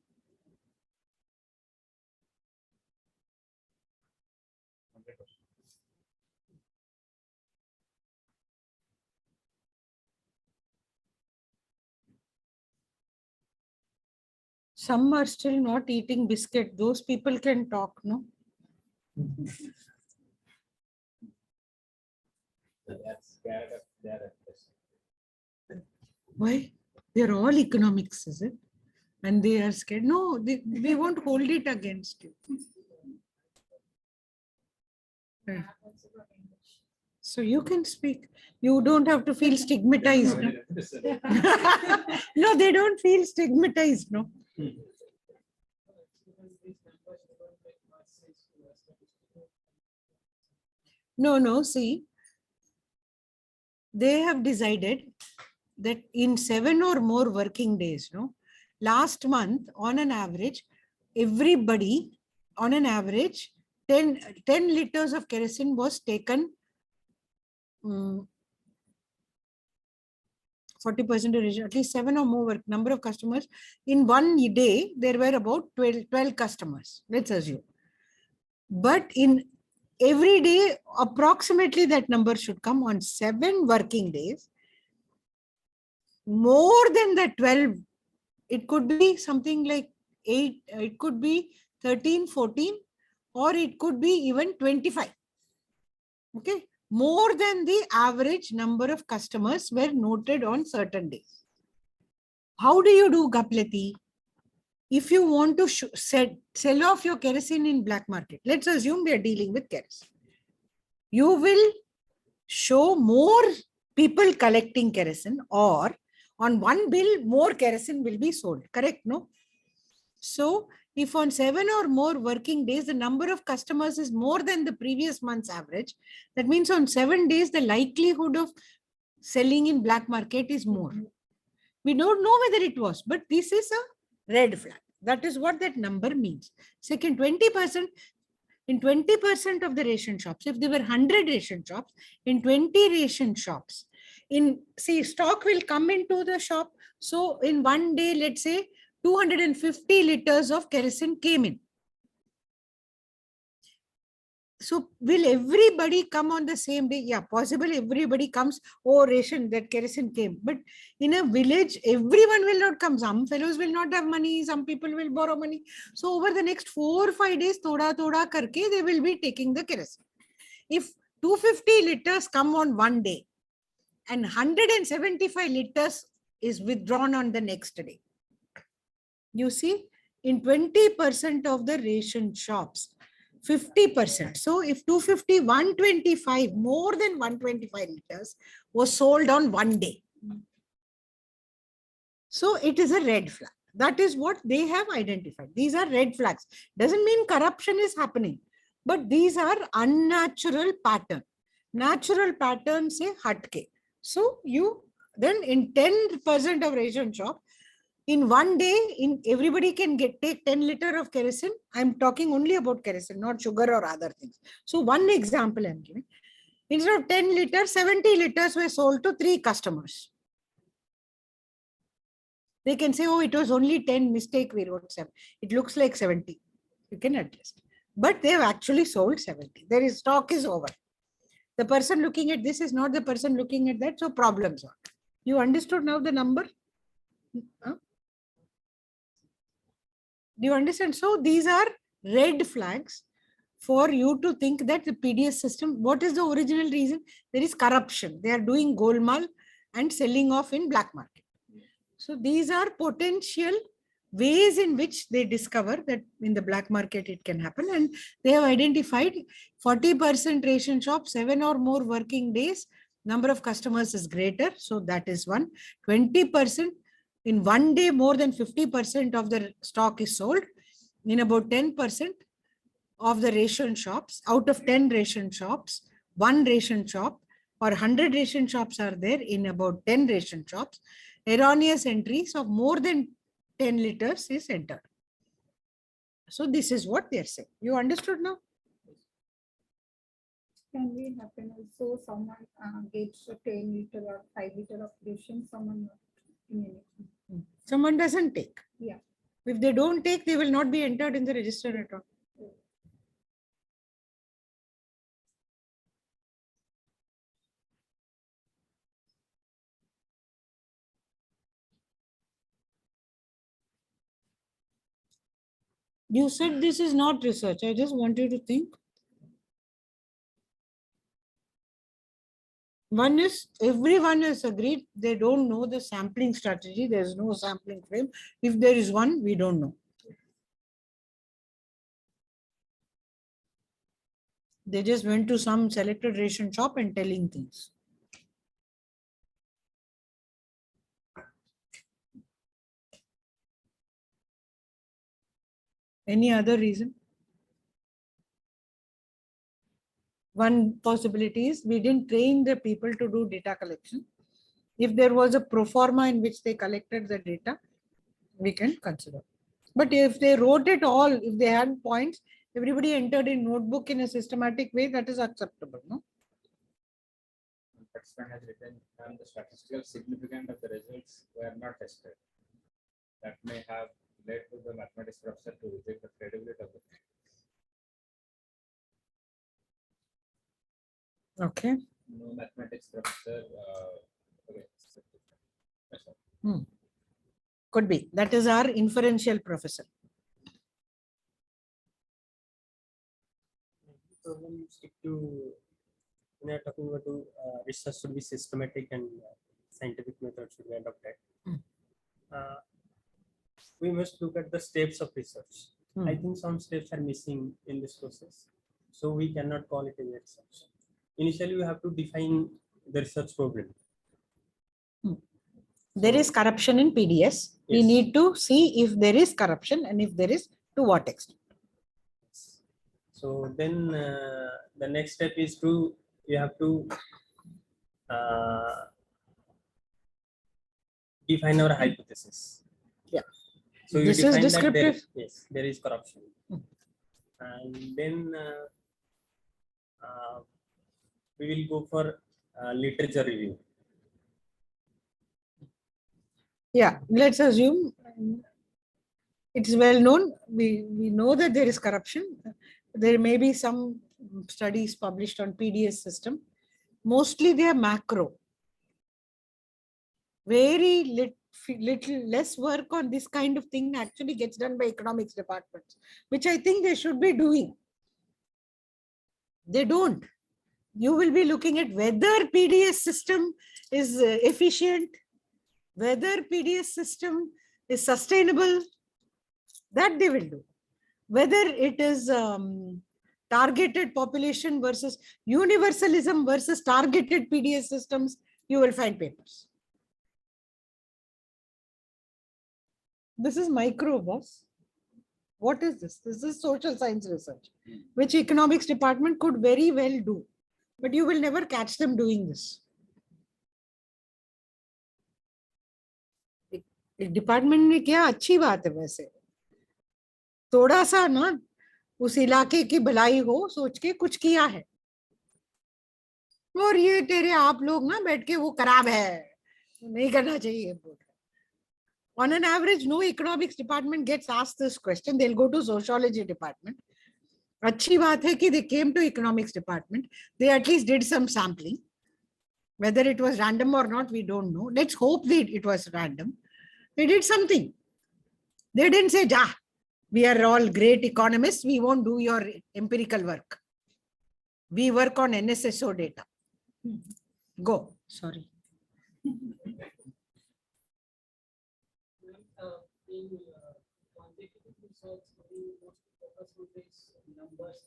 Some are still not eating biscuit. Those people can talk, no? Why? They're all economics, is it? And they are scared. No, they won't hold it against you. Right. So you can speak. You don't have to feel stigmatized. No, no, they don't feel stigmatized. No. No, see, they have decided that in 7 or more working days, no, last month on an average, everybody on an average 10 liters of kerosene was taken. 40% at least 7 or more number of customers in one day. There were about 12 customers, let's assume, but in every day approximately that number should come on 7 working days. More than the 12, it could be something like 8, it could be 13, 14, or it could be even 25. Okay, more than the average number of customers were noted on certain days. How do you do, Gaplati? If you want to sell off your kerosene in black market, let's assume we are dealing with kerosene. You will show more people collecting kerosene, or on one bill, more kerosene will be sold. Correct, no? So if on 7 or more working days, the number of customers is more than the previous month's average, that means on 7 days, the likelihood of selling in black market is more. We don't know whether it was, but this is a red flag. That is what that number means. Second, 20%, in 20% of the ration shops, if there were 100 ration shops, in 20 ration shops, stock will come into the shop. So in one day, let's say 250 liters of kerosene came in. So will everybody come on the same day? Yeah, possible everybody comes, oh, ration, that kerosene came. But in a village, everyone will not come. Some fellows will not have money. Some people will borrow money. So over the next 4 or 5 days, thoda karke, they will be taking the kerosene. If 250 liters come on one day and 175 liters is withdrawn on the next day, you see, in 20% of the ration shops, 50%. So if 250, 125, more than 125 liters was sold on one day. So it is a red flag. That is what they have identified. These are red flags. Doesn't mean corruption is happening, but these are unnatural pattern. Natural pattern say hatke. So you then in 10% of ration shop, in one day, everybody can take 10 liters of kerosene. I'm talking only about kerosene, not sugar or other things. So one example I'm giving. Instead of 10 liters, 70 liters were sold to 3 customers. They can say, oh, it was only 10, mistake, we wrote 7. It looks like 70. You can adjust. But they have actually sold 70. There is stock is over. The person looking at this is not the person looking at that. So problems are. You understood now the number? Huh? Do you understand? So these are red flags for you to think that the PDS system, what is the original reason? There is corruption. They are doing golmaal and selling off in black market. So these are potential ways in which they discover that in the black market it can happen. And they have identified 40% ration shop, 7 or more working days, number of customers is greater. So that is one. 20%. In one day, more than 50% of the stock is sold. In about 10% of the ration shops, out of 10 ration shops, 1 ration shop or 100 ration shops are there in about 10 ration shops. Erroneous entries of more than 10 liters is entered. So this is what they are saying. You understood now? Can we happen also someone gets a 10 liter or 5 liter of pollution, someone not in anything? Someone doesn't take. Yeah. If they don't take, they will not be entered in the register at all. You said this is not research. I just want you to think. One is, everyone has agreed they don't know the sampling strategy. There's no sampling frame. If there is one, we don't know. They just went to some selected ration shop and telling things. Any other reason? One possibility is we didn't train the people to do data collection. If there was a pro forma in which they collected the data, we can consider. But if they wrote it all, if they had points, everybody entered in notebook in a systematic way, that is acceptable, no? Participant has written the statistical significance of the results were not tested. That may have led to the mathematics professor to reject the credibility of the Okay. no mathematics professor. Okay. That's all. Could be. That is our inferential professor. So when you stick to, when you're talking about research should be systematic and scientific method should be adopted. We must look at the steps of research. I think some steps are missing in this process. So we cannot call it a research. Initially, we have to define the research problem. There is corruption in PDS. We Yes. need to see if there is corruption and if there is, to what extent. So then the next step is to, you have to define our hypothesis. Yeah. So you This is define that descriptive. there is corruption. And then we will go for literature review. Yeah, let's assume it is well known. We know that there is corruption. There may be some studies published on PDS system. Mostly they are macro. Very little less work on this kind of thing actually gets done by economics departments, which I think they should be doing. They don't. You will be looking at whether PDS system is efficient, whether PDS system is sustainable, that they will do. Whether it is targeted population versus universalism versus targeted PDS systems, you will find papers. This is micro, boss. What is this? This is social science research, which economics department could very well do. But you will never catch them doing this. Department ने किया अच्छी बात है वैसे थोड़ा सा ना उस इलाके की भलाई हो सोच के कुछ किया है और ये तेरे आप लोग ना बैठ के वो खराब है नहीं करना चाहिए बोल on an average no economics department gets asked this question they'll go to sociology department अच्छी बात है कि they came to economics department they at least did some sampling whether it was random or not we don't know let's hope that it was random. They did something. They didn't say, "Ja, we are all great economists. We won't do your empirical work. We work on NSSO data." Go. Sorry. In quantitative research, we mostly focus on these numbers,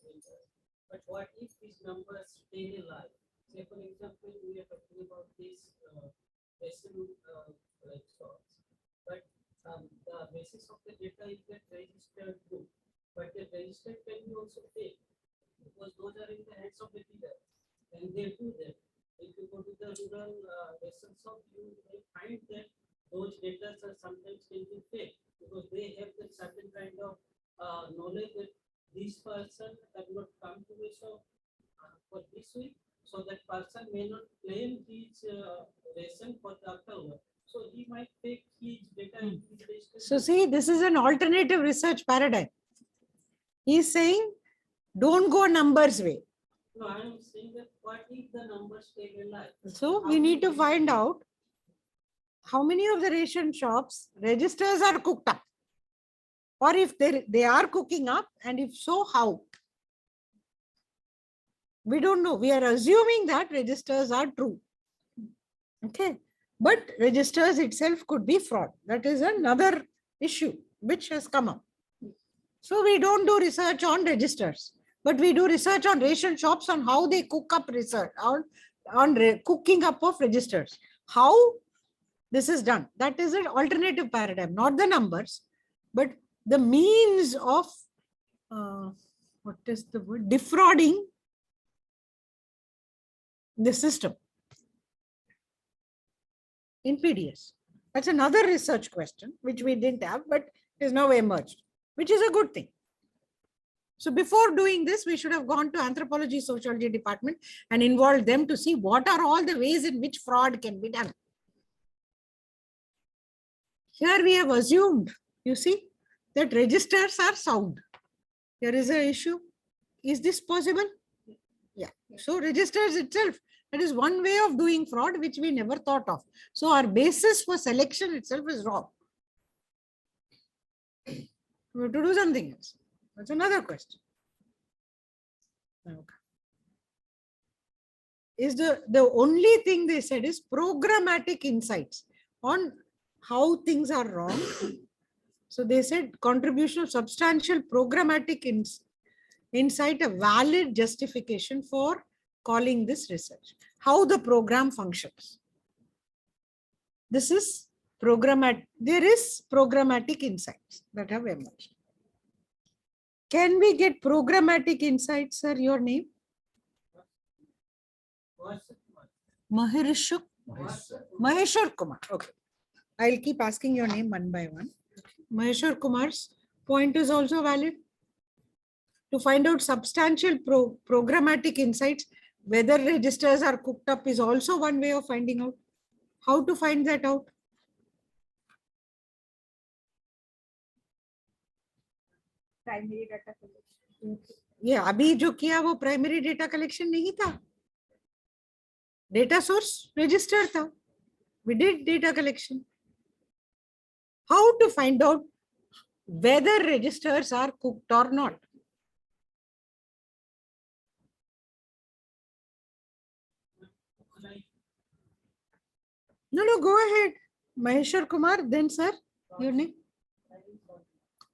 but what if these numbers stay alive? Say, for example, we are talking about this decimal like sorts, but the basis of the data is that registered book, but the registered can be also fake because those are in the hands of the dealer and they do that. If you go to the rural ration shop, you may find that those data are sometimes can be fake because they have the certain kind of knowledge that this person has not come to the shop for this week, so that person may not claim his ration for the afterward. So he might take his data into the registry. So see, this is an alternative research paradigm. He's saying, don't go numbers way. No, I am saying that what if the numbers stay alive? So we need to find out how many of the ration shops registers are cooked up, or if they are cooking up, and if so, how. We don't know. We are assuming that registers are true. Okay. But registers itself could be fraud. That is another issue which has come up. So we don't do research on registers, but we do research on ration shops on how they cook up research on cooking up of registers. How this is done. That is an alternative paradigm, not the numbers, but the means of what is the word? Defrauding the system in PDS. That's another research question which we didn't have, but is now emerged, which is a good thing. So before doing this, we should have gone to anthropology, sociology department and involved them to see what are all the ways in which fraud can be done. Here we have assumed, you see, that registers are sound. Here is an issue. Is this possible? Yeah. So registers itself, that is one way of doing fraud which we never thought of. So our basis for selection itself is wrong. We have to do something else. That's another question. Okay. Is the only thing they said is programmatic insights on how things are wrong. So they said contribution of substantial programmatic insight, a valid justification for calling this research. How the program functions. This is programmatic. There is programmatic insights that have emerged. Can we get programmatic insights, sir? Your name? Maheshwar Kumar. Okay. I'll keep asking your name one by one. Maheshwar Kumar's point is also valid. To find out substantial programmatic insights, whether registers are cooked up is also one way of finding out. How to find that out? Primary data collection. Yeah, अभी जो किया वो primary data collection नहीं था. Data source register था. We did data collection. How to find out whether registers are cooked or not? No, go ahead. Maheshwar Kumar, then sir, your name?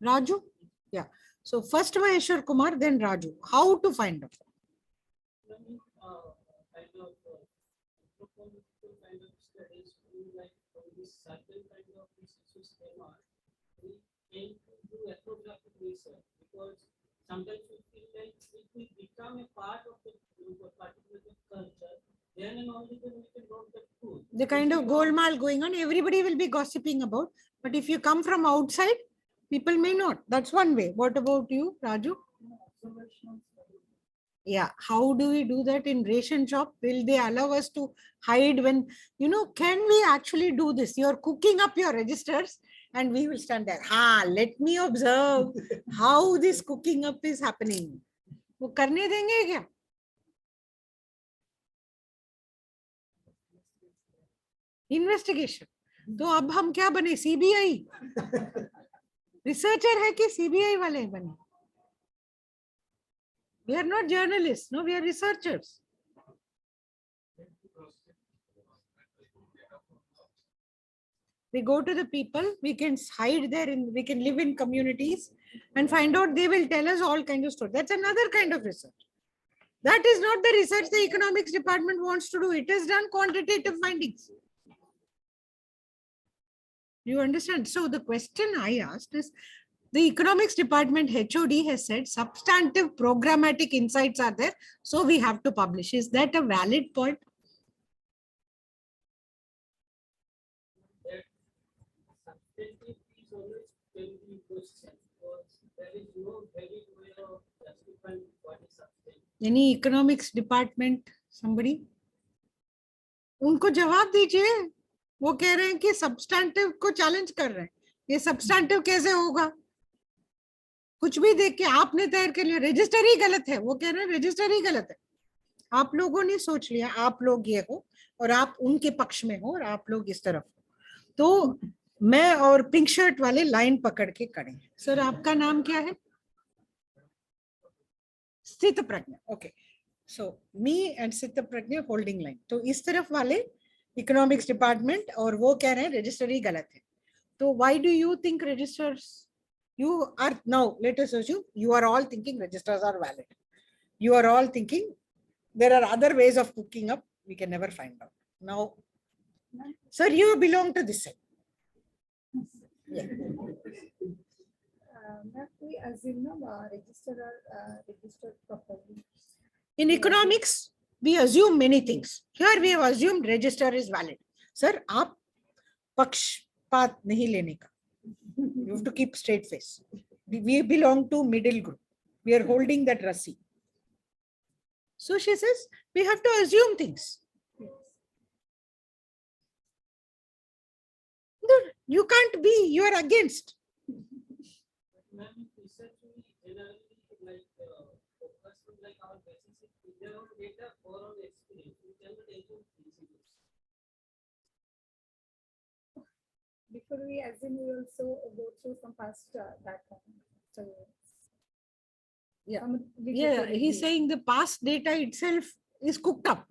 Raju? Yeah. So first Maheshwar Kumar, then Raju. How to find out? Certain kind of research we aim to do ethnographic research because sometimes we feel like if we become a part of the particular culture, then and only then we can know the truth. The kind of golmaal going on, everybody will be gossiping about. But if you come from outside, people may not. That's one way. What about you, Raju? Yeah, how do we do that in ration shop? Will they allow us to hide when, can we actually do this? You're cooking up your registers and we will stand there. Let me observe how this cooking up is happening. वो करने देंगे क्या? Investigation. तो अब हम क्या बने? CBI? Researcher है कि CBI वाले बने? We are not journalists, no, we are researchers. We go to the people, we can hide there, we can live in communities and find out, they will tell us all kinds of stories. That's another kind of research. That is not the research the economics department wants to do. It has done quantitative findings. You understand? So the question I asked is, the economics department HOD has said substantive programmatic insights are there, so we have to publish. Is that a valid point? Substantive is always can be questioned because there is no valid way of justifying what is substantive. Any economics department, somebody? उनको जवाब दीजिए. वो कह रहे हैं कि substantive को challenge कर रहे हैं, ये सब्सटैंटिव कैसे होगा? कुछ भी देख के आपने तैयार कर लिया, रजिस्टर ही गलत है, वो कह रहे हैं रजिस्टर ही गलत है। आप लोगों ने सोच लिया, आप लोग ये हो और आप उनके पक्ष में हो और आप लोग इस तरफ। तो मैं और पिंक शर्ट वाले लाइन पकड़ के खड़े हैं। सर आपका नाम क्या है? स्थित प्रज्ञा। ओके, सो मी एंड स्थित प्रज्ञा होल्डिंग लाइन। तो इस तरफ वाले इकोनॉमिक्स डिपार्टमेंट और वो कह रहे हैं रजिस्टर ही गलत है। तो why do you think registers, you are now, let us assume you are all thinking registers are valid. You are all thinking there are other ways of cooking up, we can never find out. Now, sir, you belong to this side. Yeah. We assume register are registered properly. In economics, we assume many things. Here we have assumed register is valid. Sir, आप पक्षपात नहीं लेने का. You have to keep straight face. We belong to middle group. We are holding that Rassi. So she says, we have to assume things. No, you can't be, you are against. Ma'am, research we generally focus on our basis either on data or on experience. We cannot assume things. Before we assume, we also go through some past data. So, Yeah, he's saying the past data itself is cooked up.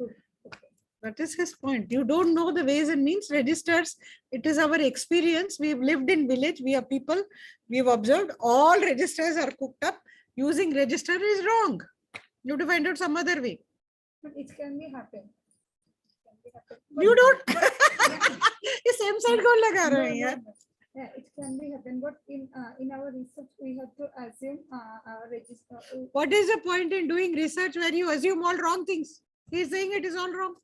That is his point. You don't know the ways and means. Registers, it is our experience. We've lived in village, we are people, we've observed all registers are cooked up. Using register is wrong. You have to find out some other way. but it can be happen. You don't. ये same side कौन लगा रहा है यार? Yeah, it can be happen, but in our research we have to assume register. What is the point in doing research where you assume all wrong things? He's saying it is all wrong.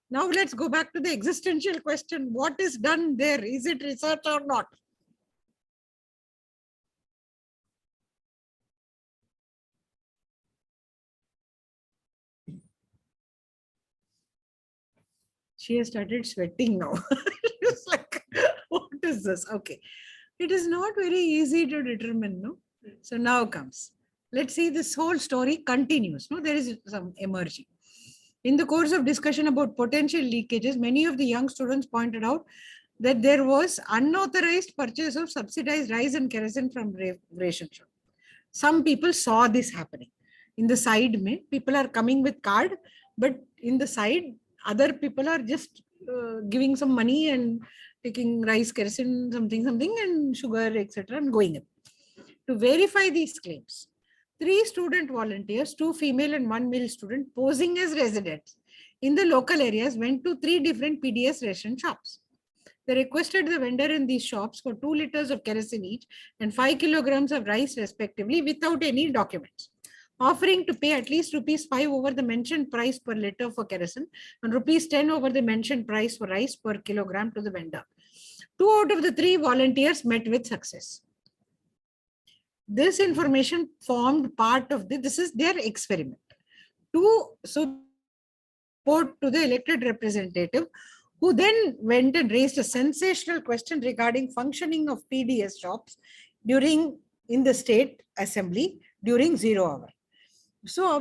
Now let's go back to the existential question. What is done there? Is it research or not? She has started sweating now. It's like, what is this? Okay. It is not very easy to determine, no? So now comes. Let's see, this whole story continues. No, there is some emerging. In the course of discussion about potential leakages, many of the young students pointed out that there was unauthorized purchase of subsidized rice and kerosene from ration shop. Some people saw this happening. In the side, people are coming with card, but in the side, other people are just giving some money and taking rice, kerosene, something, and sugar, etc., and going up. To verify these claims, 3 student volunteers, 2 female and 1 male student, posing as residents in the local areas, went to 3 different PDS ration shops. They requested the vendor in these shops for 2 liters of kerosene each and 5 kilograms of rice respectively without any documents, offering to pay at least ₹5 over the mentioned price per liter for kerosene and ₹10 over the mentioned price for rice per kilogram to the vendor. 2 out of the 3 volunteers met with success. This information formed part of this is their experiment. So report to the elected representative, who then went and raised a sensational question regarding functioning of PDS shops in the state assembly during 0 hour. So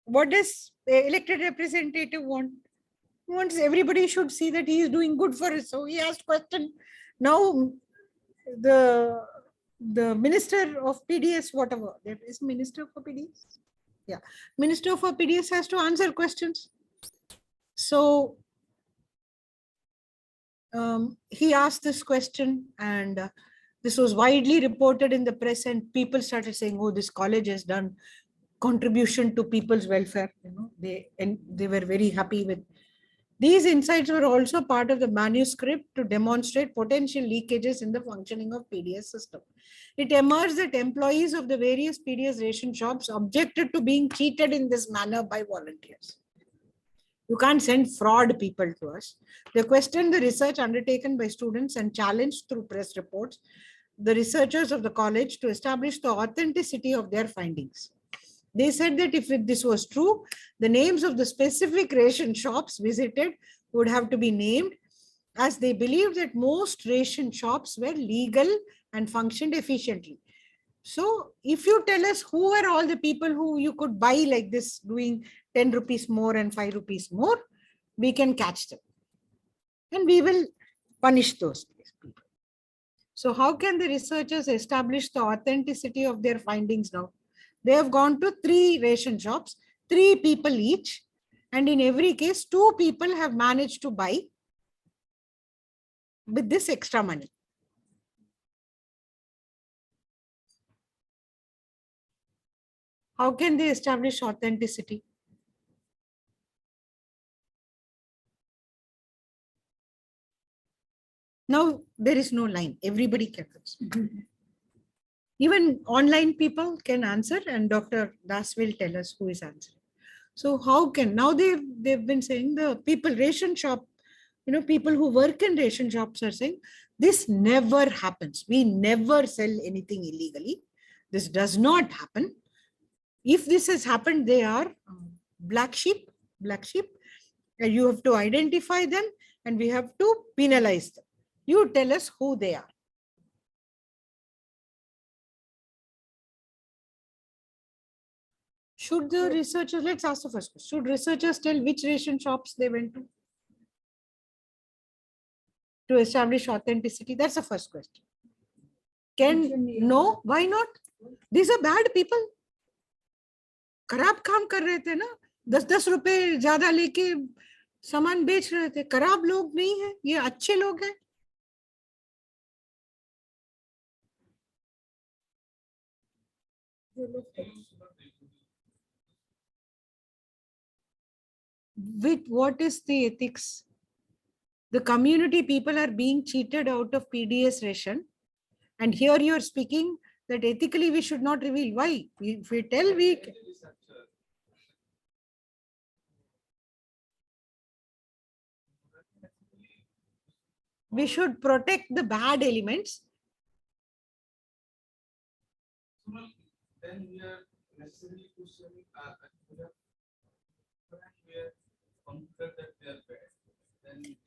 what does the elected representative want? He wants everybody should see that he is doing good for us. So he asked question. Now the minister of PDS, whatever, there is minister for PDS. Yeah, minister for PDS has to answer questions. So he asked this question, and this was widely reported in the press, and people started saying, oh, this college has done contribution to people's welfare. They were very happy with. These insights were also part of the manuscript to demonstrate potential leakages in the functioning of PDS system. It emerged that employees of the various PDS ration shops objected to being cheated in this manner by volunteers. You can't send fraud people to us. They questioned the research undertaken by students and challenged through press reports the researchers of the college to establish the authenticity of their findings. They said that if this was true, the names of the specific ration shops visited would have to be named, as they believed that most ration shops were legal and functioned efficiently. So if you tell us who were all the people who you could buy like this, doing 10 rupees more and 5 rupees more, we can catch them. And we will punish those people. So how can the researchers establish the authenticity of their findings now? They have gone to 3 ration shops, 3 people each. And in every case, 2 people have managed to buy with this extra money. How can they establish authenticity? Now there is no line. Everybody can answer. Even online people can answer, and Dr. Das will tell us who is answering. So how can, now they've been saying the people ration shop, people who work in ration shops are saying this never happens. We never sell anything illegally. This does not happen. If this has happened, they are black sheep. And you have to identify them and we have to penalize them. You tell us who they are. Should the researchers, let's ask the first question. Should researchers tell which ration shops they went to establish authenticity? That's the first question. No, why not? These are bad people. खराब काम कर रहे थे ना, 10-10 रुपए ज्यादा लेके सामान बेच रहे थे. खराब लोग नहीं है, ये अच्छे लोग हैं. With what is the ethics? The community people are being cheated out of PDS ration, and here you are speaking that ethically we should not reveal. Why? If we tell, we should protect the bad elements. Then we are necessarily questioning that they are bad.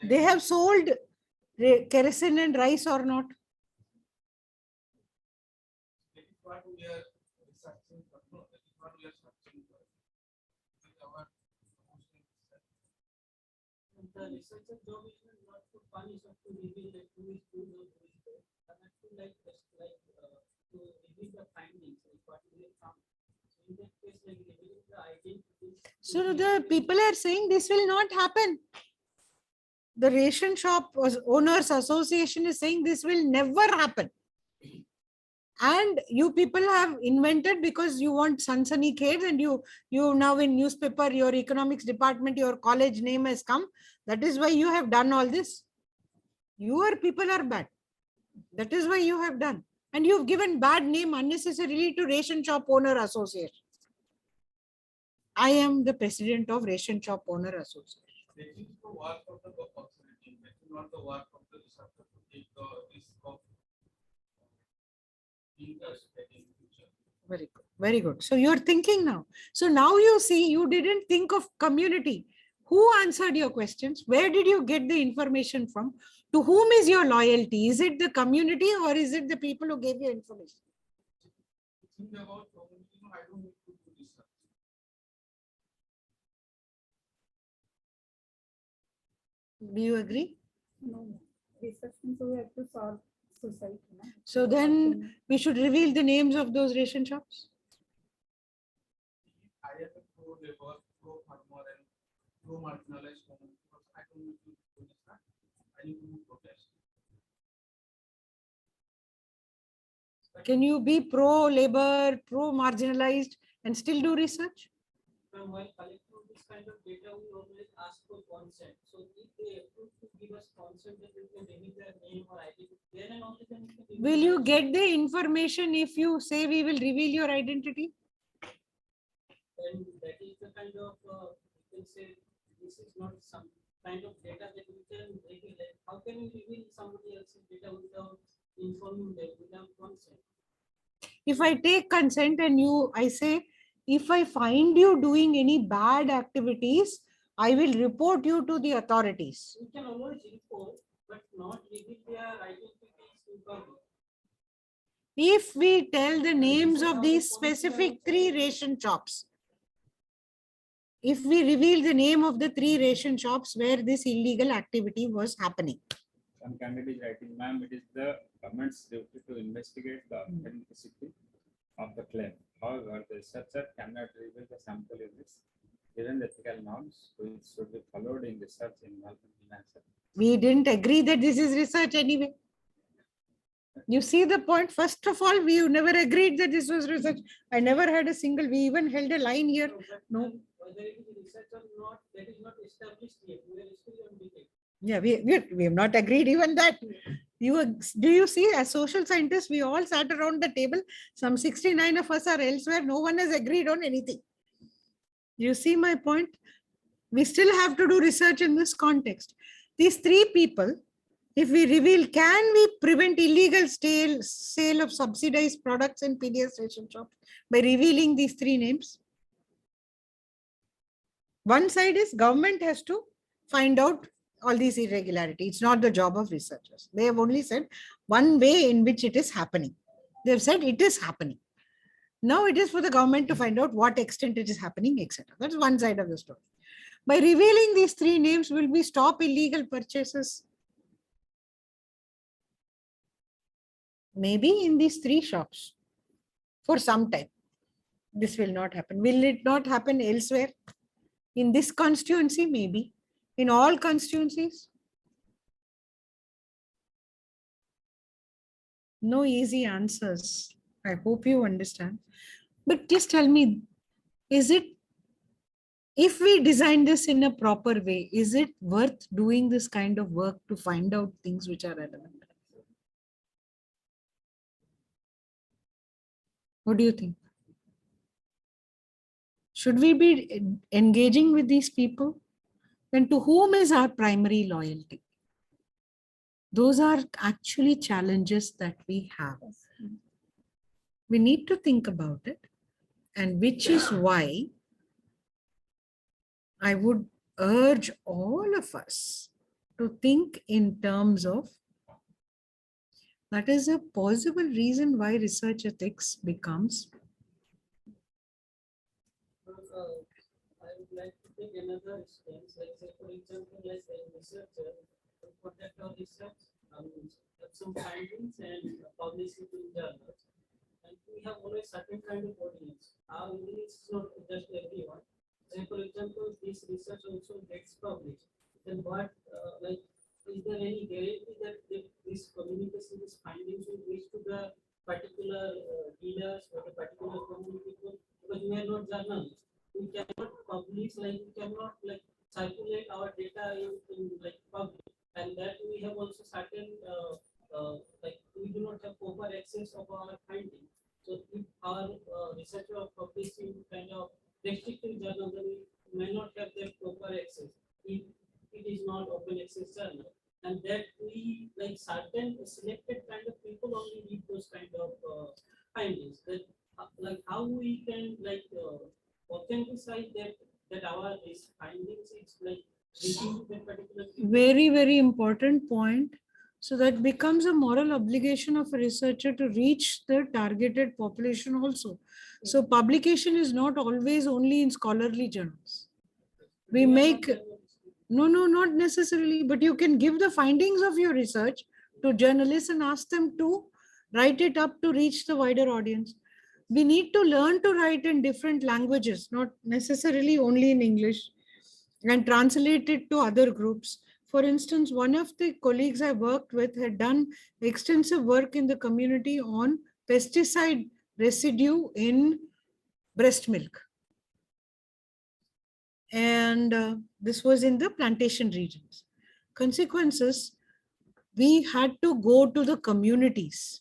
They have sold kerosene and rice or not? That is what we are researching for. No, that is what we are searching for. The researcher job is not to punish or to reveal that who is good or who is bad, but to to reveal the findings, like what we have found. So in that case, like revealing the identity. So the people are saying this will not happen. The ration shop owners association is saying this will never happen. And you people have invented because you want Sansani and you now in newspaper, your economics department, your college name has come. That is why you have done all this. Your people are bad. That is why you have done. And you've given bad name unnecessarily to Ration Shop Owner Association. I am the president of Ration Shop Owner Association. This is the work of the authority, not the work of the researcher to take the risk of being in future. Very good. Very good. So you're thinking now. So now you see, you didn't think of community. Who answered your questions? Where did you get the information from? To whom is your loyalty? Is it the community or is it the people who gave you information? Think about community, I don't need to do research. Do you agree? No, research means we have to solve society. No? So then we should reveal the names of those ration shops. I am a pro-labor, pro-farmer, and pro-marginalized woman because I don't need to do research. I need to protest. Can you be pro-labor, pro-marginalized and still do research? From while collecting this kind of data, we always ask for consent. So if they approve to give us consent, that we can reveal their name or identity, then and only then we can reveal. Will you get the information if you say we will reveal your identity? And that is the kind of, you can say, this is not some kind of data that we can reveal. How can we reveal somebody else's data without informing them, without consent? If I take consent and I say, If I find you doing any bad activities, I will report you to the authorities. We can always report, but not reveal their identities to public. If we tell the names of these specific 3 ration shops, if we reveal the name of the 3 ration shops where this illegal activity was happening. Some candidate is writing, ma'am, it is the government's duty to investigate the authenticity of the claim. However, the researcher cannot reveal the sample units given the ethical norms which should be followed in research involving NISER. We didn't agree that this is research anyway. You see the point? First of all, we never agreed that this was research. I never had a single, we even held a line here. No. Whether it is research or not, that is not established yet. We are still on debate. Yeah, we have not agreed even that. Do you see, as social scientists, we all sat around the table. Some 69 of us are elsewhere. No one has agreed on anything. You see my point? We still have to do research in this context. These 3 people, if we reveal, can we prevent illegal sale of subsidized products in PDS ration shops by revealing these 3 names? One side is government has to find out all these irregularities. It's not the job of researchers. They have only said one way in which it is happening. They have said it is happening. Now it is for the government to find out what extent it is happening, etc. That's one side of the story. By revealing these 3 names, will we stop illegal purchases? Maybe in these 3 shops for some time. This will not happen. Will it not happen elsewhere? In this constituency, maybe. In all constituencies? No easy answers. I hope you understand. But just tell me, is it, if we design this in a proper way, is it worth doing this kind of work to find out things which are relevant? What do you think? Should we be engaging with these people? Then to whom is our primary loyalty? Those are actually challenges that we have. We need to think about it, and which is why I would urge all of us to think in terms of, that is a possible reason why research ethics becomes. I would like to take another instance, like say for example, like a researcher who conduct our research, have some findings and publish it in journals. And we have always certain kind of audience. Our audience is not just everyone. Say for example, this research also gets published. Then what, like, is there any guarantee that this communication, this findings will reach to the particular dealers or the particular community people? Because we are not journalists. We cannot publish, like we cannot like circulate our data in like public, and that we have also certain like we do not have proper access of our findings. So if our researcher are publishing kind of restricted journal, then we may not have that proper access if it is not open access journal, and that we like certain selected kind of people only read those kind of findings. That like how we can like authenticate that our findings is like reaching that particular people. Very, very important point. So that becomes a moral obligation of a researcher to reach the targeted population also. So publication is not always only in scholarly journals. We make, no, not necessarily, but you can give the findings of your research to journalists and ask them to write it up to reach the wider audience. We need to learn to write in different languages, not necessarily only in English, and translate it to other groups. For instance, one of the colleagues I worked with had done extensive work in the community on pesticide residue in breast milk. And this was in the plantation regions. Consequences, we had to go to the communities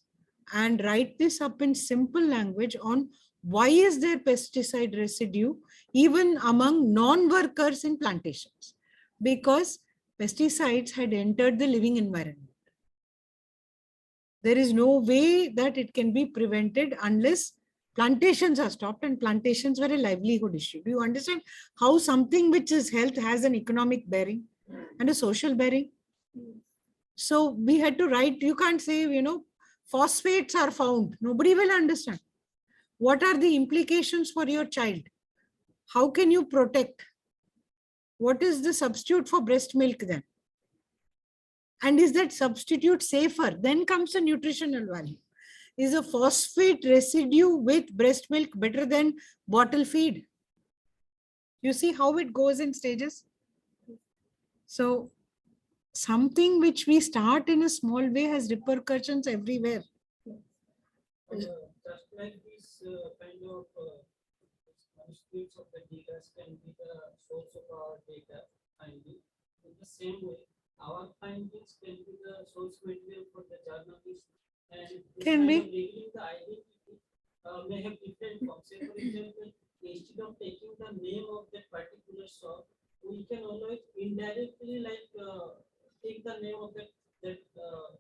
and write this up in simple language on why is there pesticide residue even among non-workers in plantations, because pesticides had entered the living environment. There is no way that it can be prevented unless Plantations are stopped, and plantations were a livelihood issue. Do you understand how something which is health has an economic bearing and a social bearing? So we had to write, you can't say, phosphates are found. Nobody will understand. What are the implications for your child? How can you protect? What is the substitute for breast milk then? And is that substitute safer? Then comes the nutritional value. Is a phosphate residue with breast milk better than bottle feed? You see how it goes in stages? So something which we start in a small way has repercussions everywhere. Just like this kind of manuscripts of the dealers can be the source of our data finding. In the same way, our findings can be the source material for the journalists, and this Can kind be. of revealing the identity may have different forms. Say, for example, instead of taking the name of that particular shop, we can always indirectly take the name of that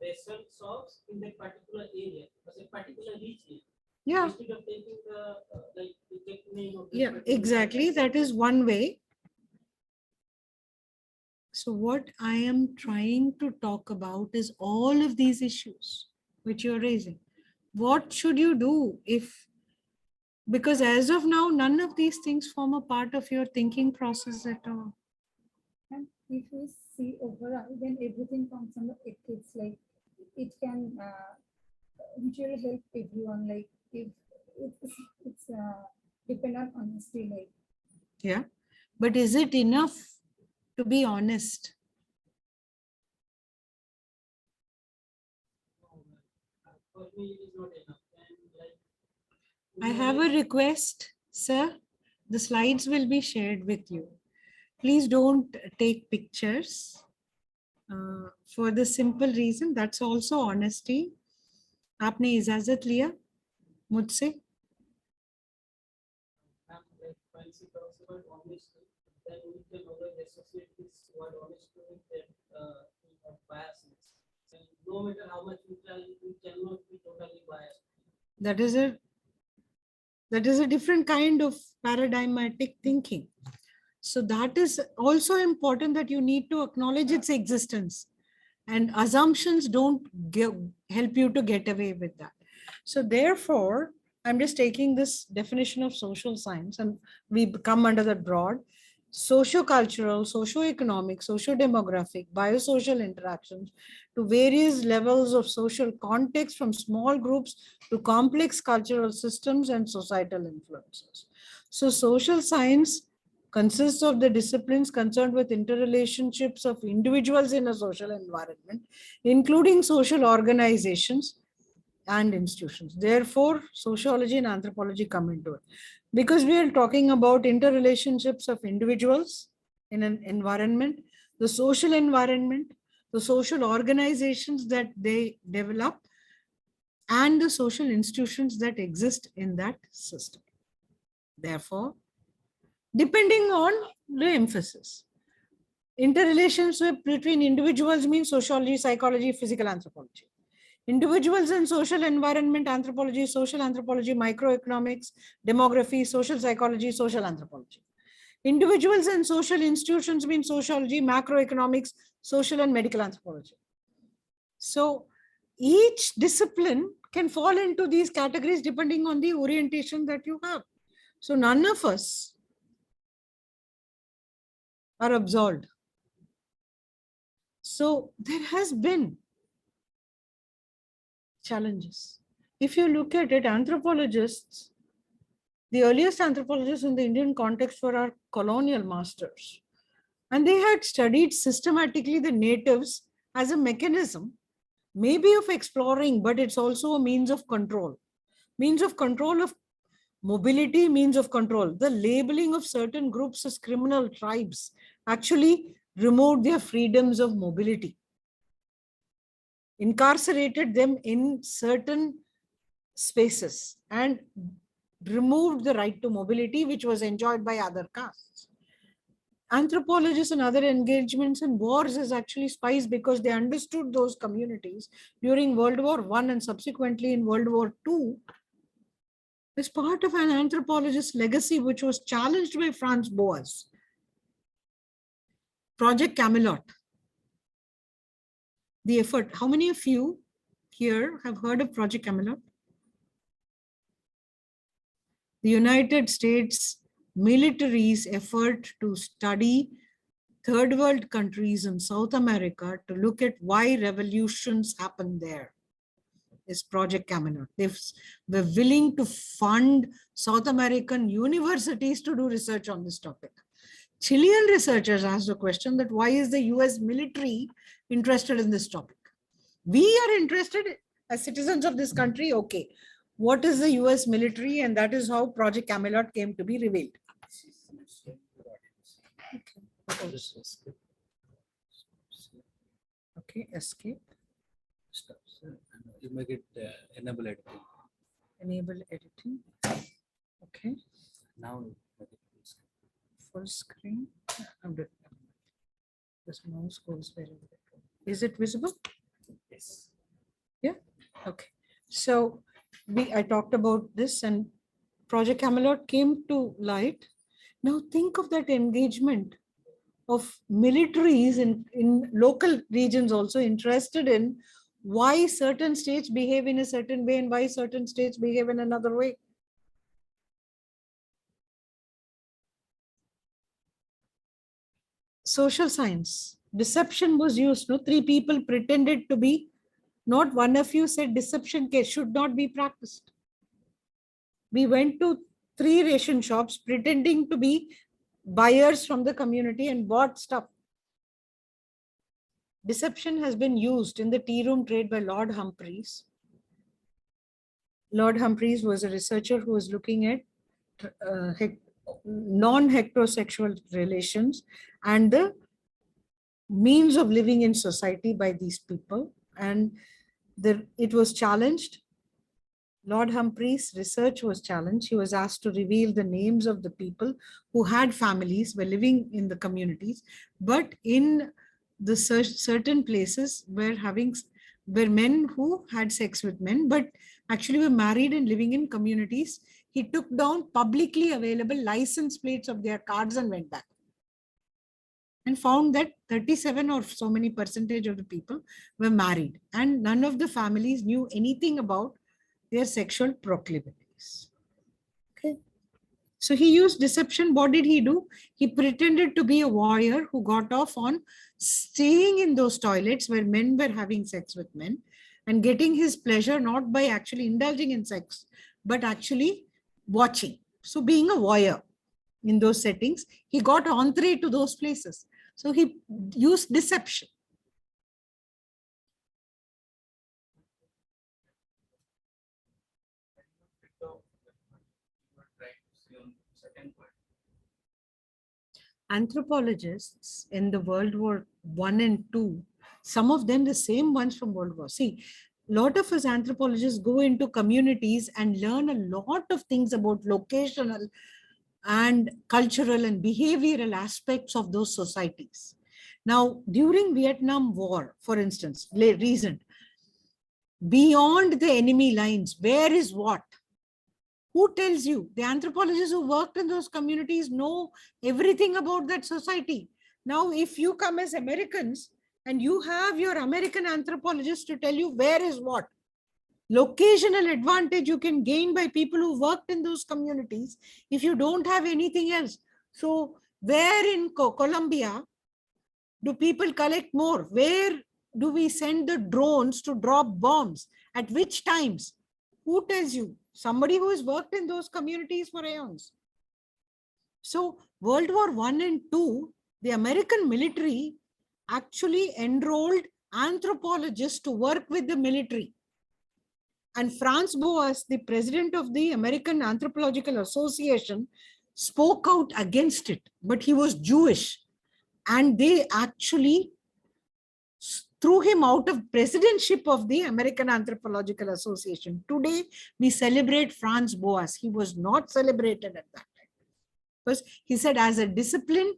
restaurant shops in that particular area, or a particular region. Yeah. Instead of taking the the name of that Yeah, particular exactly. That is one way. So what I am trying to talk about is all of these issues which you're raising. What should you do if, because as of now, none of these things form a part of your thinking process at all. And if we see overall, then everything comes under ethics. Like it can mutually help everyone. Like if it's depend on honesty. Like Yeah. But is it enough to be honest? For me, it is not enough. And like I have a request, sir. The slides will be shared with you. Please don't take pictures for the simple reason that's also honesty. आपने इजाजत लिया मुझसे? like fancy talks about honesty, then we can always associate this word honesty with that thing of biasness. And no matter how much we try, we cannot be totally biased. That is a different kind of paradigmatic thinking. So that is also important, that you need to acknowledge its existence, and assumptions don't help you to get away with that. So therefore, I'm just taking this definition of social science, and we come under that broad socio-cultural, socio-economic, socio-demographic, biosocial interactions to various levels of social context, from small groups to complex cultural systems and societal influences. So social science consists of the disciplines concerned with interrelationships of individuals in a social environment, including social organizations and institutions. Therefore, sociology and anthropology come into it. Because we are talking about interrelationships of individuals in an environment, the social environment, the social organizations that they develop, and the social institutions that exist in that system. Therefore, depending on the emphasis, interrelationship between individuals means sociology, psychology, physical anthropology. Individuals in social environment anthropology, social anthropology, microeconomics, demography, social psychology, social anthropology. Individuals in social institutions mean sociology, macroeconomics, social and medical anthropology. So each discipline can fall into these categories depending on the orientation that you have. So none of us are absolved. So there has been challenges. If you look at it, anthropologists, the earliest anthropologists in the Indian context were our colonial masters. And they had studied systematically the natives as a mechanism, maybe of exploring, but it's also a means of control. Means of control of mobility, means of control. The labeling of certain groups as criminal tribes actually removed their freedoms of mobility, incarcerated them in certain spaces, and removed the right to mobility, which was enjoyed by other castes. Anthropologists and other engagements in wars is actually spies, because they understood those communities during World War I and subsequently in World War II as part of an anthropologist's legacy, which was challenged by Franz Boas. Project Camelot. The effort. How many of you here have heard of Project Camelot? The United States military's effort to study third world countries in South America to look at why revolutions happen there is Project Camelot. They were willing to fund South American universities to do research on this topic. Chilean researchers asked the question that why is the US military interested in this topic? We are interested as citizens of this country, okay. What is the US military? And that is how Project Camelot came to be revealed. Okay, escape. Stop, sir. You make it enable editing. Enable editing. Okay. Now Full screen. This mouse goes very well. Is it visible? yes. Yeah. Okay. So I talked about this and Project Camelot came to light. Now think of that engagement of militaries in local regions also interested in why certain states behave in a certain way and why certain states behave in another way. Social science. Deception was used. No, 3 people pretended to be. Not one of you said deception should not be practiced. We went to 3 ration shops pretending to be buyers from the community and bought stuff. Deception has been used in the tea room trade by Lord Humphreys. Lord Humphreys was a researcher who was looking at non-heterosexual relations and the means of living in society by these people. And it was challenged. Lord Humphreys' research was challenged. He was asked to reveal the names of the people who had families, were living in the communities, but in the certain places were men who had sex with men, but actually were married and living in communities. He took down publicly available license plates of their cars and went back and found that 37 or so many percentage of the people were married and none of the families knew anything about their sexual proclivities. Okay. So he used deception. What did he do? He pretended to be a voyeur who got off on staying in those toilets where men were having sex with men and getting his pleasure not by actually indulging in sex, but actually watching. So being a voyeur in those settings, he got entree to those places. So he used deception. Anthropologists in the World War I and II, some of them the same ones from World War. See, a lot of us anthropologists go into communities and learn a lot of things about locational and cultural and behavioral aspects of those societies. Now, during Vietnam War, for instance, recent, beyond the enemy lines, where is what? Who tells you? The anthropologists who worked in those communities know everything about that society. Now, if you come as Americans and you have your American anthropologists to tell you where is what, locational advantage you can gain by people who worked in those communities if you don't have anything else. So where in Colombia do people collect more? Where do we send the drones to drop bombs? At which times? Who tells you? Somebody who has worked in those communities for aeons. So World War I and II, the American military actually enrolled anthropologists to work with the military. And Franz Boas, the president of the American Anthropological Association, spoke out against it, but he was Jewish. And they actually threw him out of presidentship of the American Anthropological Association. Today, we celebrate Franz Boas. He was not celebrated at that time. Because he said, as a discipline,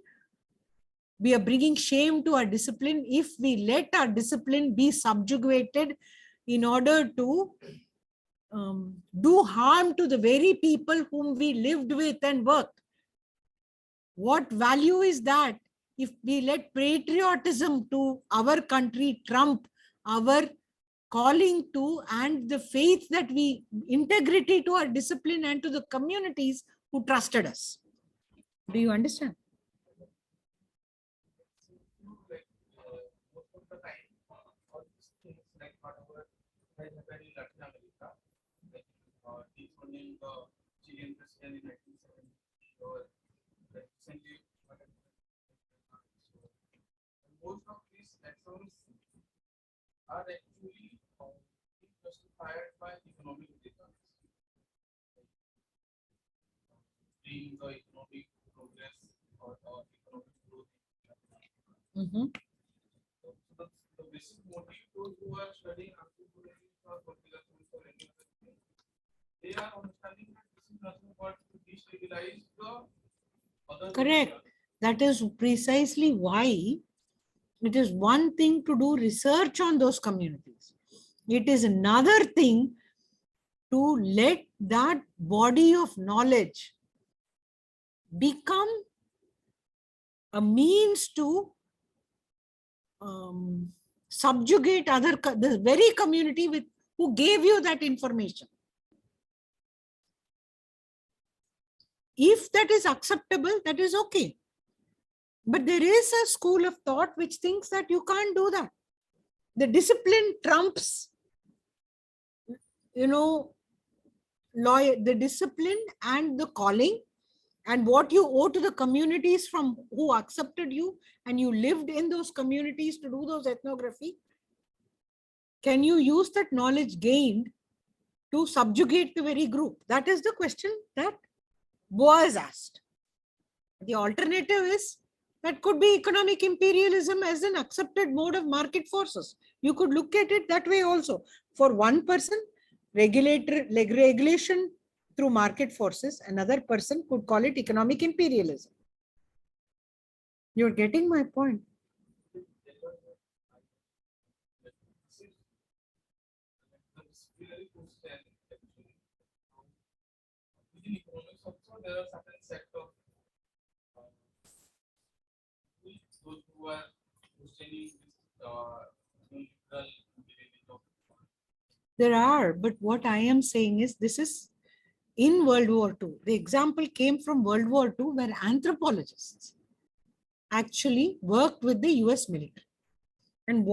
we are bringing shame to our discipline if we let our discipline be subjugated in order to do harm to the very people whom we lived with and worked. What value is that if we let patriotism to our country trump our calling to and the faith that we, integrity to our discipline and to the communities who trusted us? Do you understand? Like most of the time, all these things like whatever has happened in Latin America, like defunding the Chilean president in 1970, or like recently, most of these actions are actually justified by economic reasons, being the economic progress or economic growth. So the basic motive, those who are studying anthropology or political science or any other thing, they are understanding that this is nothing but to destabilize the other. Correct. That is precisely why it is one thing to do research on those communities. It is another thing to let that body of knowledge become a means to subjugate the very community with who gave you that information. If that is acceptable, that is okay. But there is a school of thought which thinks that you can't do that. The discipline trumps, the discipline and the calling and what you owe to the communities from who accepted you and you lived in those communities to do those ethnography. Can you use that knowledge gained to subjugate the very group? That is the question that Boaz asked. The alternative is that could be economic imperialism as an accepted mode of market forces. You could look at it that way also. For one person, regulation through market forces, another person could call it economic imperialism. You're getting my point. Within economics also, there are certain sectors those who are questioning this liberal belief of. There are, but what I am saying is this is in World War II. The example came from World War II where anthropologists actually worked with the US military. And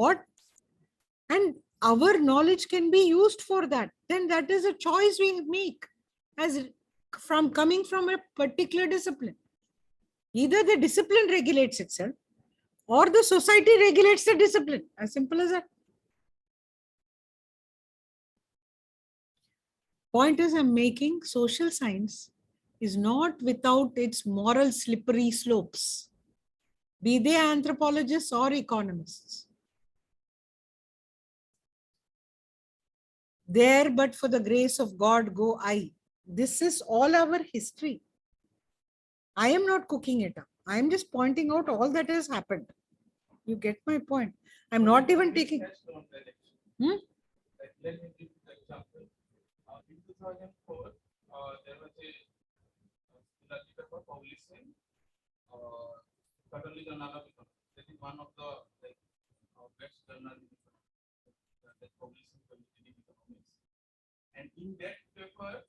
our knowledge can be used for that. Then that is a choice we make as from coming from a particular discipline. Either the discipline regulates itself or the society regulates the discipline. As simple as that. Point is I'm making, social science is not without its moral slippery slopes, be they anthropologists or economists. There, but for the grace of God, go I. This is all our history. I am not cooking it up. I am just pointing out all that has happened. You get my point. I'm not even taking. Let me give you the example. In 2004, there was a study paper published in Quarterly Journal of Economics. That is one of the best journals that publishing in economics. And in that paper,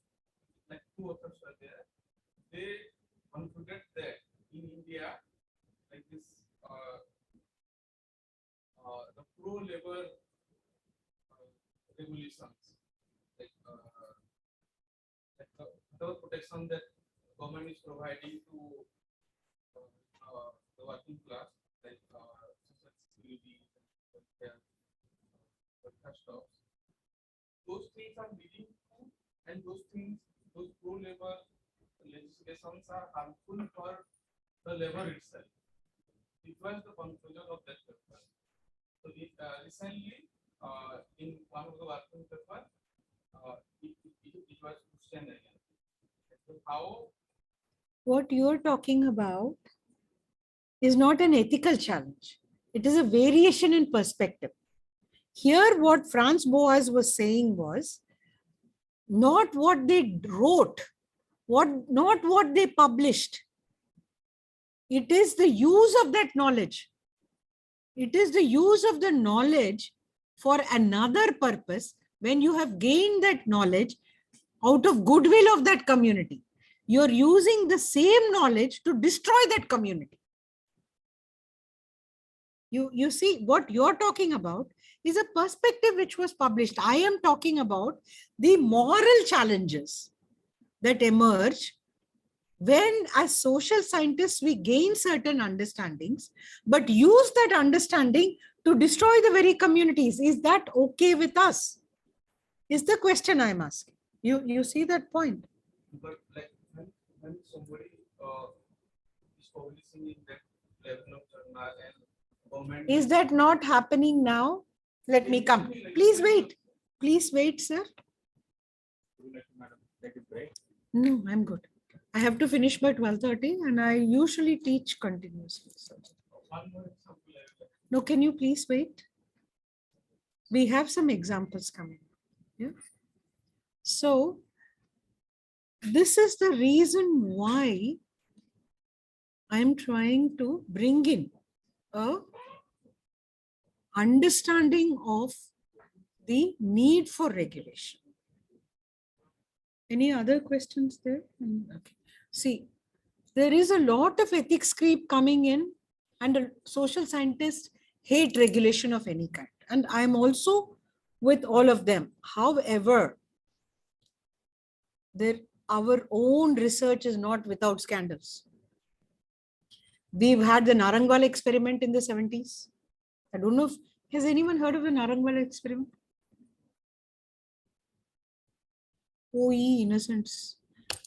like two authors were there, they concluded that in India, like this, the pro-labor regulations, like the protection that government is providing to the working class, like social security, stuff. Those things are leading to, and those pro-labor legislations are harmful for the labor itself. It was the conclusion of that paper. So recently, in one of the working paper, it was questioned again. So how? What you're talking about is not an ethical challenge. It is a variation in perspective. Here, what Franz Boas was saying was, not what they wrote, not what they published. It is the use of that knowledge. It is the use of the knowledge for another purpose when you have gained that knowledge out of goodwill of that community. You're using the same knowledge to destroy that community. You see, what you're talking about is a perspective which was published. I am talking about the moral challenges that emerge when, as social scientists, we gain certain understandings, but use that understanding to destroy the very communities. Is that okay with us? Is the question I'm asking. You see that point? But like when somebody is publishing in that level of journal and government Is that not happening now? Let me come. Please wait. Please wait, sir. Madam, take a break. No, I'm good. I have to finish by 12:30 and I usually teach continuously. So. one more example I will- No, can you please wait? We have some examples coming. Yeah. So this is the reason why I'm trying to bring in a understanding of the need for regulation. Any other questions there? Okay. See, there is a lot of ethics creep coming in, and social scientists hate regulation of any kind. And I'm also with all of them. However, our own research is not without scandals. We've had the Narangwal experiment in the 70s. I don't know if, has anyone heard of the Narangwal experiment? Oh, innocents.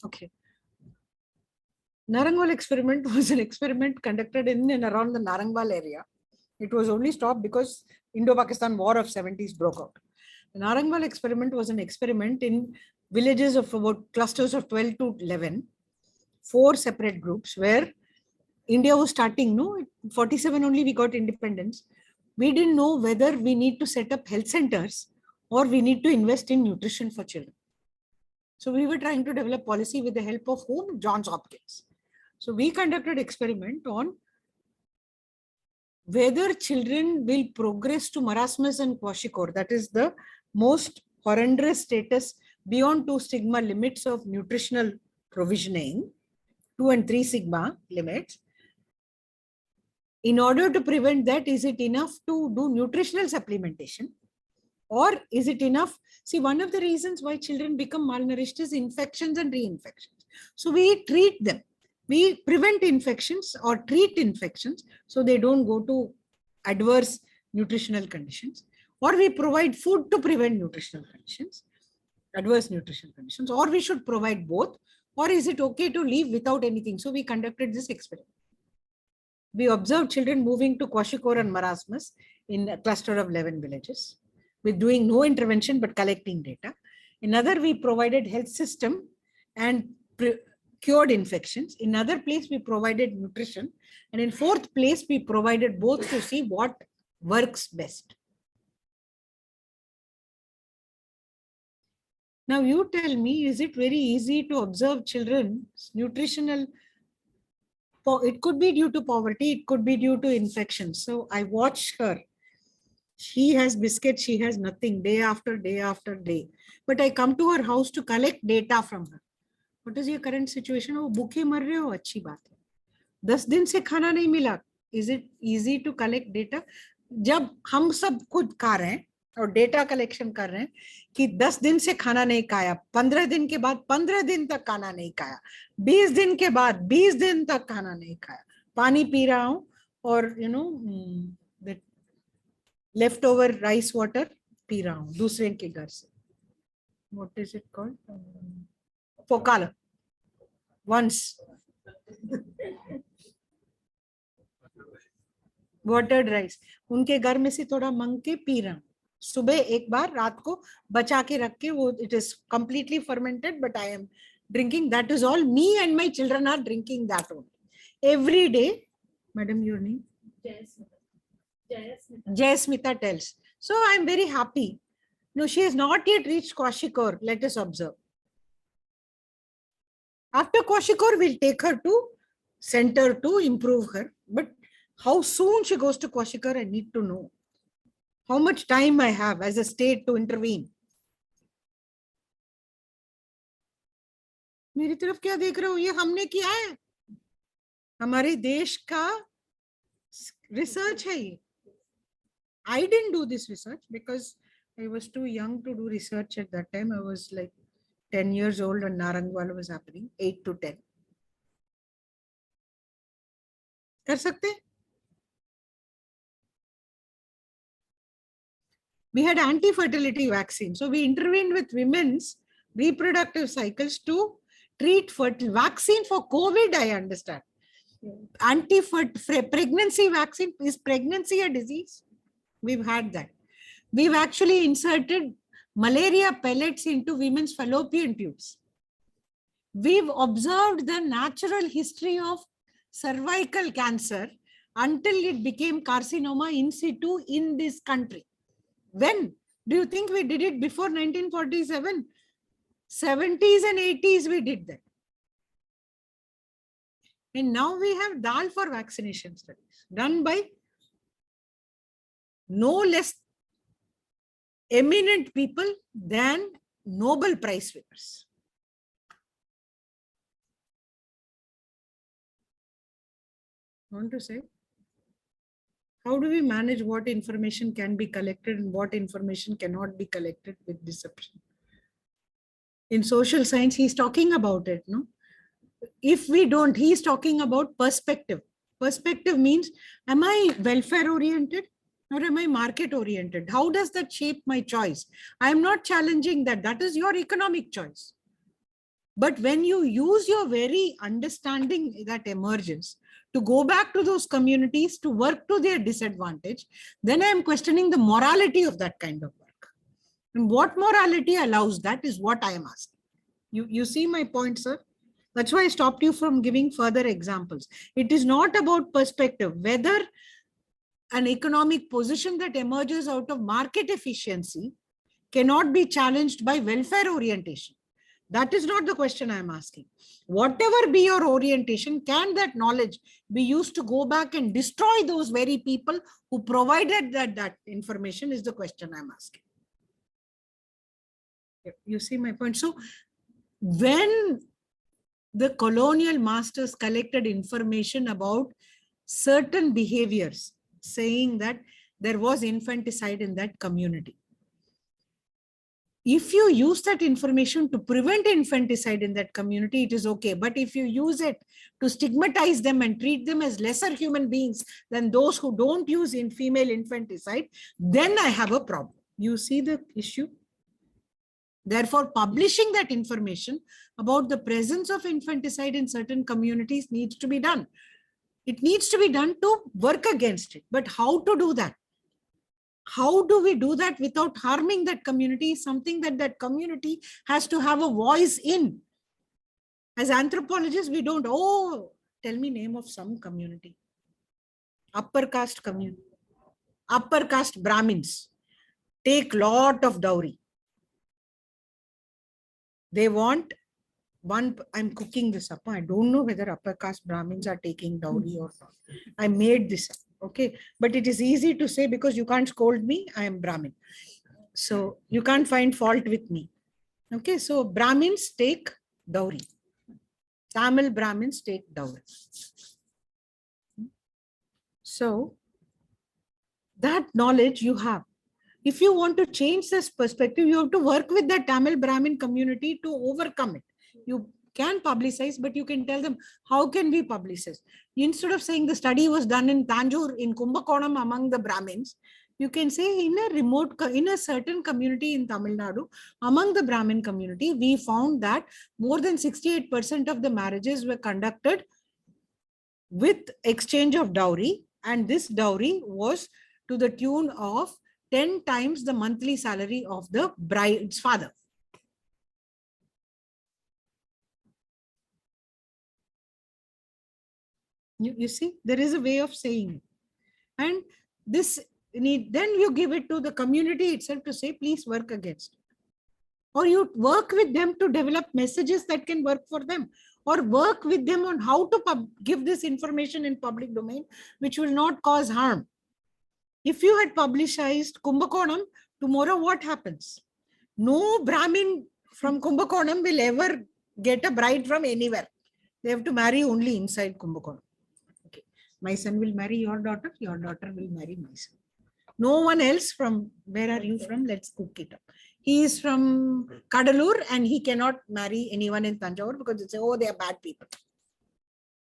Okay. Narangwal experiment was an experiment conducted in and around the Narangwal area. It was only stopped because Indo-Pakistan War of 70s broke out. The Narangwal experiment was an experiment in villages of about clusters of 12 to 11, 4 separate groups where India was starting, no, 47 only we got independence. We didn't know whether we need to set up health centers or we need to invest in nutrition for children. So we were trying to develop policy with the help of whom? Johns Hopkins. So we conducted experiment on whether children will progress to marasmus and kwashiorkor, that is the most horrendous status beyond 2 sigma limits of nutritional provisioning, 2 and 3 sigma limits. In order to prevent that, is it enough to do nutritional supplementation? Or is it enough? See, one of the reasons why children become malnourished is infections and reinfections. So we treat them. We prevent infections or treat infections so they don't go to adverse nutritional conditions. Or we provide food to prevent nutritional conditions, adverse nutritional conditions. Or we should provide both. Or is it okay to leave without anything? So we conducted this experiment. We observed children moving to kwashiorkor and marasmus in a cluster of 11 villages, with doing no intervention but collecting data. In other, we provided health system and cured infections. In other place, we provided nutrition. And in 4th place, we provided both to see what works best. Now you tell me, is it very easy to observe children's nutritional? It could be due to poverty, it could be due to infections. So I watch her. She has biscuits, she has nothing, day after day after day. But I come to her house to collect data from her. What is your current situation? Oh, भूखे मर रहे हो, अच्छी बात है. 10 दिन से खाना नहीं मिला. Is it easy to collect data? जब हम सब खुद खा रहे हैं और डेटा कलेक्शन कर रहे हैं कि 10 दिन से खाना नहीं खाया, 15 दिन के बाद 15 दिन तक खाना नहीं खाया, 20 दिन के बाद 20 दिन तक खाना नहीं खाया, पानी पी रहा हूं और left over rice water P रहा हूं दूसरे के घर से. What is it called? Pokala. Once. Watered rice. उनके घर में से थोड़ा मांग के पी रहा हूं. सुबह एक बार, रात को बचा के रख के वो, it is completely fermented, but I am drinking. That is all. Me and my children are drinking that only. Every day. Madam, your name? Jayasmita tells. So I am very happy No, she has not yet reached Kwashikor. Let us observe. After Kwashikor, we'll take her to center to improve her. But how soon she goes to Kwashikor, I need to know. How much time I have as a state to intervene. मेरी तरफ क्या देख रहे हो? ये हमने किया है. हमारे देश का research है ये. I didn't do this research because I was too young to do research at that time. I was like 10 years old and Narangwala was happening, 8 to 10. कर सकते? We had anti-fertility vaccine. So we intervened with women's reproductive cycles to treat vaccine for COVID, I understand. Pregnancy vaccine, is pregnancy a disease? We've had that. We've actually inserted malaria pellets into women's fallopian tubes. We've observed the natural history of cervical cancer until it became carcinoma in situ in this country. When? Do you think we did it before 1947? 70s and 80s we did that. And now we have DAL for vaccination studies done by no less eminent people than Nobel Prize winners. Want to say? How do we manage what information can be collected and what information cannot be collected with deception? In social science, he's talking about it, no? If we don't, he's talking about perspective. Perspective means, am I welfare oriented or am I market oriented? How does that shape my choice? I'm not challenging that. That is your economic choice. But when you use your very understanding that emerges to go back to those communities to work to their disadvantage, then I'm questioning the morality of that kind of work. And what morality allows that is what I am asking. You see my point, sir? That's why I stopped you from giving further examples. It is not about perspective, whether an economic position that emerges out of market efficiency cannot be challenged by welfare orientation. That is not the question I'm asking. Whatever be your orientation, can that knowledge be used to go back and destroy those very people who provided that information is the question I'm asking. You see my point? So when the colonial masters collected information about certain behaviors, saying that there was infanticide in that community, if you use that information to prevent infanticide in that community, it is okay. But if you use it to stigmatize them and treat them as lesser human beings than those who don't use female infanticide, then I have a problem. You see the issue? Therefore, publishing that information about the presence of infanticide in certain communities needs to be done. It needs to be done to work against it. But how to do that? How do we do that without harming that community? Something that that community has to have a voice in. As anthropologists, we don't, oh, tell me name of some community. Upper caste community. Upper caste Brahmins take lot of dowry. They want one, I'm cooking this up. I don't know whether upper caste Brahmins are taking dowry or not. I made this up. Okay, but it is easy to say because you can't scold me. I am Brahmin. So you can't find fault with me. Okay, so Brahmins take dowry. Tamil Brahmins take dowry. So that knowledge you have. If you want to change this perspective, you have to work with the Tamil Brahmin community to overcome it. You can publicize, but you can tell them, how can we publicize? Instead of saying the study was done in Tanjore, in Kumbakonam among the Brahmins, you can say in a certain community in Tamil Nadu, among the Brahmin community, we found that more than 68% of the marriages were conducted with exchange of dowry. And this dowry was to the tune of 10 times the monthly salary of the bride's father. You see, there is a way of saying it. And this then you give it to the community itself to say, please work against. Or you work with them to develop messages that can work for them, or work with them on how to give this information in public domain, which will not cause harm. If you had publicized Kumbakonam, tomorrow what happens? No Brahmin from Kumbakonam will ever get a bride from anywhere. They have to marry only inside Kumbakonam. Okay. My son will marry your daughter will marry my son. No one else from, where are you from? Let's cook it up. He is from Kadalur and he cannot marry anyone in Tanjore because they say, oh, they are bad people.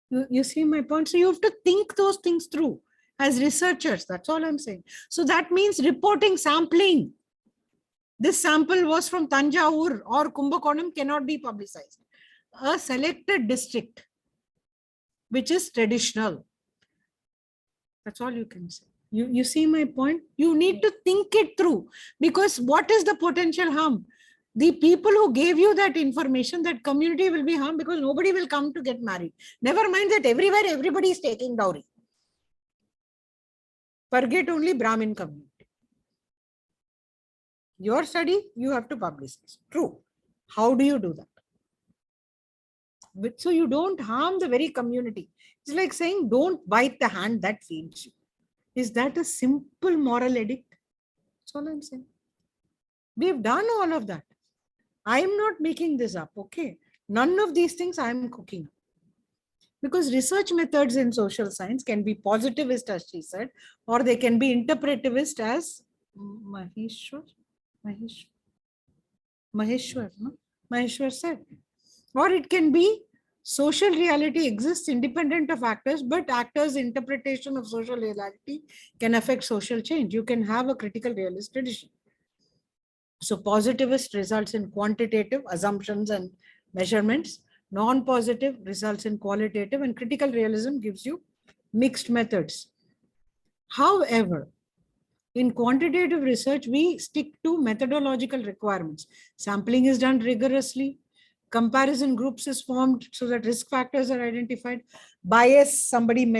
You see my point? So you have to think those things through as researchers. That's all I'm saying. So that means reporting sampling. This sample was from Tanjore or Kumbakonam cannot be publicized. A selected district, which is traditional. That's all you can say. You see my point? You need to think it through, because what is the potential harm? The people who gave you that information, that community will be harmed because nobody will come to get married. Never mind that everywhere everybody is taking dowry. Forget only Brahmin community. Your study, you have to publicize. True. How do you do that? But so you don't harm the very community. It's like saying, don't bite the hand that feeds you. Is that a simple moral edict? That's all I'm saying. We've done all of that. I'm not making this up, okay? None of these things I'm cooking. Because research methods in social science can be positivist, as she said, or they can be interpretivist, as Maheshwar said. Or it can be social reality exists independent of actors, but actors' interpretation of social reality can affect social change. You can have a critical realist tradition. So positivist results in quantitative assumptions and measurements. Non-positive results in qualitative, and critical realism gives you mixed methods. However, in quantitative research, we stick to methodological requirements. Sampling is done rigorously. Comparison groups is formed so that risk factors are identified. Bias, somebody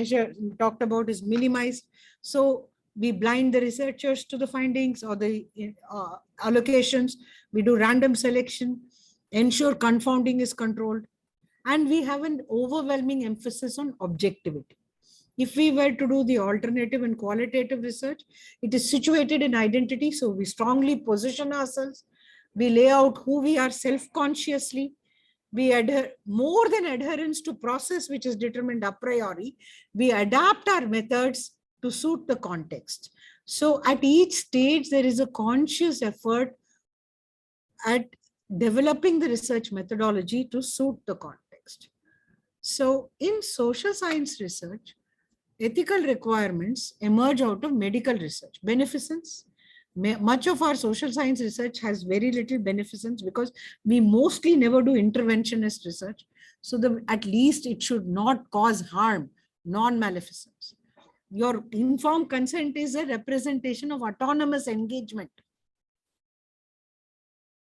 talked about, is minimized. So we blind the researchers to the findings or the allocations. We do random selection, ensure confounding is controlled. And we have an overwhelming emphasis on objectivity. If we were to do the alternative and qualitative research, it is situated in identity. So we strongly position ourselves. We lay out who we are self-consciously. We adhere more than adherence to process, which is determined a priori. We adapt our methods to suit the context. So at each stage, there is a conscious effort at developing the research methodology to suit the context. So in social science research, ethical requirements emerge out of medical research. Beneficence. Much of our social science research has very little beneficence because we mostly never do interventionist research. So at least it should not cause harm, non-maleficence. Your informed consent is a representation of autonomous engagement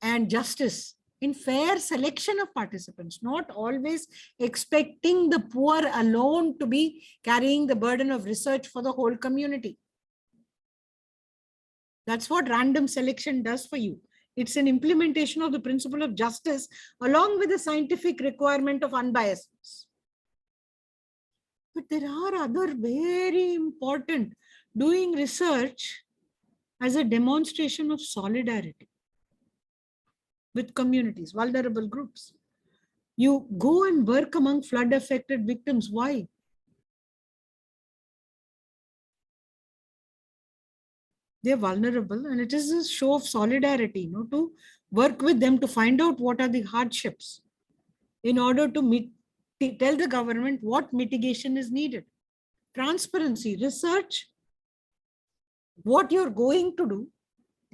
and justice in fair selection of participants, not always expecting the poor alone to be carrying the burden of research for the whole community. That's what random selection does for you. It's an implementation of the principle of justice along with the scientific requirement of unbiasedness. But there are other very important, doing research as a demonstration of solidarity with communities, vulnerable groups. You go and work among flood affected victims. Why? They're vulnerable, and it is a show of solidarity, to work with them to find out what are the hardships in order to tell the government what mitigation is needed. Transparency, research, what you're going to do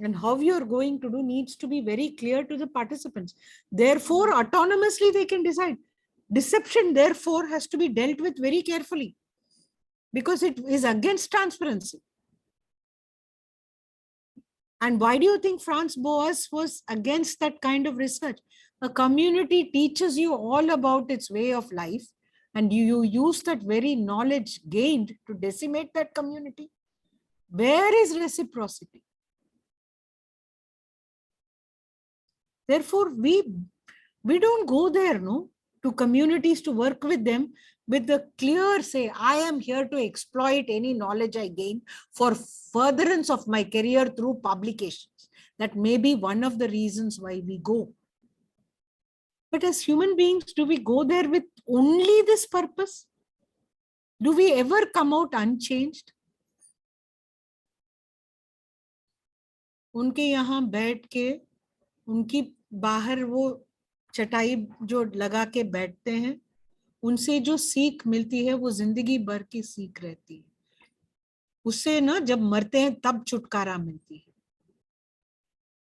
and how you're going to do needs to be very clear to the participants. Therefore, autonomously they can decide. Deception, therefore, has to be dealt with very carefully because it is against transparency. And why do you think Franz Boas was against that kind of research? A community teaches you all about its way of life, and you use that very knowledge gained to decimate that community. Where is reciprocity? Therefore, we don't go there, no, to communities to work with them with the clear say, I am here to exploit any knowledge I gain for furtherance of my career through publications. That may be one of the reasons why we go. But as human beings, do we go there with only this purpose? Do we ever come out unchanged? उनके यहाँ बैठ के, उनकी बाहर वो चटाई जो लगा के बैठते हैं, उनसे जो सीख मिलती है वो जिंदगी भर की सीख रहती है. उससे ना जब मरते हैं तब छुटकारा मिलती है.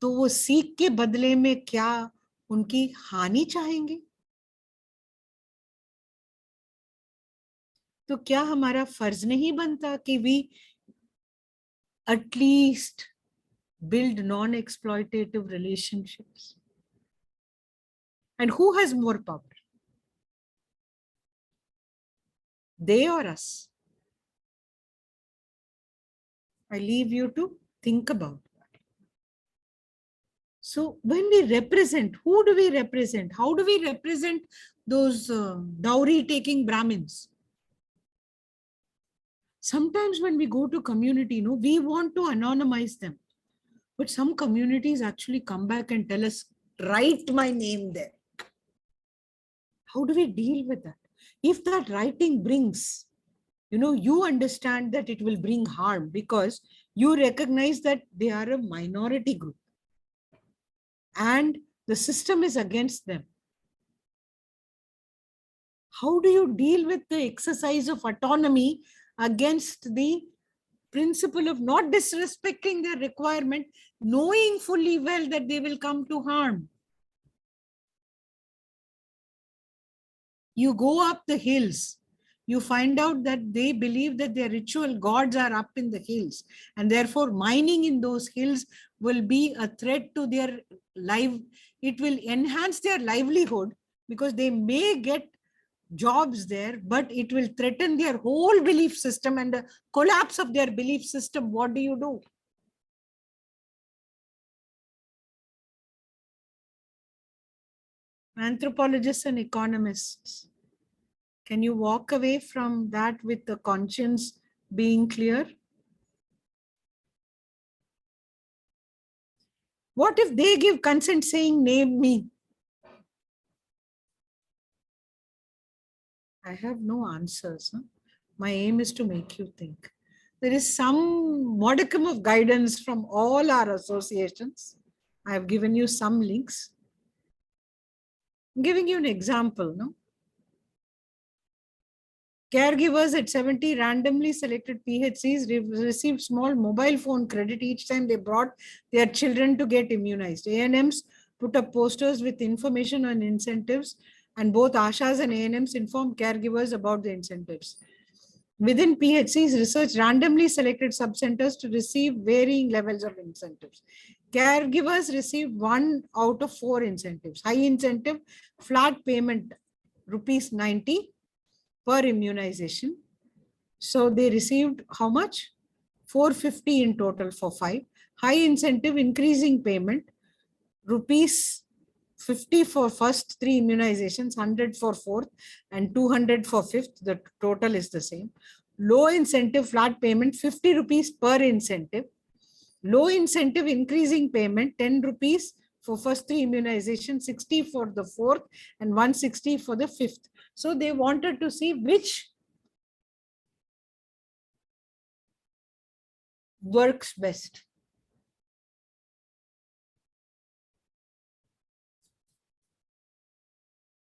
तो वो सीख के बदले में क्या उनकी हानि चाहेंगे? तो क्या हमारा फर्ज नहीं बनता कि we at least build non-exploitative relationships? And who has more power? They or us? I leave you to think about that. So when we represent, who do we represent? How do we represent those dowry-taking Brahmins? Sometimes when we go to community, no, we want to anonymize them. But some communities actually come back and tell us, write my name there. How do we deal with that? If that writing brings, you understand that it will bring harm because you recognize that they are a minority group and the system is against them. How do you deal with the exercise of autonomy against the principle of not disrespecting their requirement, knowing fully well that they will come to harm? You go up the hills, you find out that they believe that their ritual gods are up in the hills, and therefore mining in those hills will be a threat to their life. It will enhance their livelihood because they may get jobs there, but it will threaten their whole belief system and the collapse of their belief system. What do? Anthropologists and economists, can you walk away from that with the conscience being clear? What if they give consent saying, name me? I have no answers. Huh? My aim is to make you think. There is some modicum of guidance from all our associations. I have given you some links. I'm giving you an example. No? Caregivers at 70 randomly selected PHCs received small mobile phone credit each time they brought their children to get immunized. ANMs put up posters with information on incentives, and both ASHAs and ANMs informed caregivers about the incentives. Within PHCs, research randomly selected subcenters to receive varying levels of incentives. Caregivers received 1 out of 4 incentives. High incentive, flat payment, ₹90 per immunization. So they received how much? 450 in total for 5. High incentive, increasing payment, ₹50 for first 3 immunizations, 100 for 4th and 200 for 5th. The total is the same. Low incentive, flat payment, ₹50 per incentive. Low incentive, increasing payment, ₹10 for first 3 immunizations, 60 for the 4th and 160 for the 5th. So they wanted to see which works best.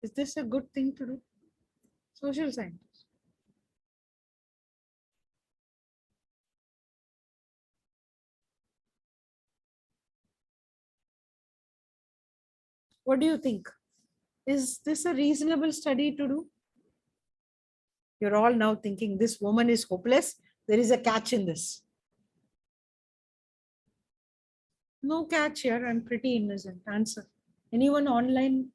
Is this a good thing to do? Social science. What do you think? Is this a reasonable study to do? You're all now thinking this woman is hopeless. There is a catch in this. No catch here. I'm pretty innocent. Answer. Anyone online?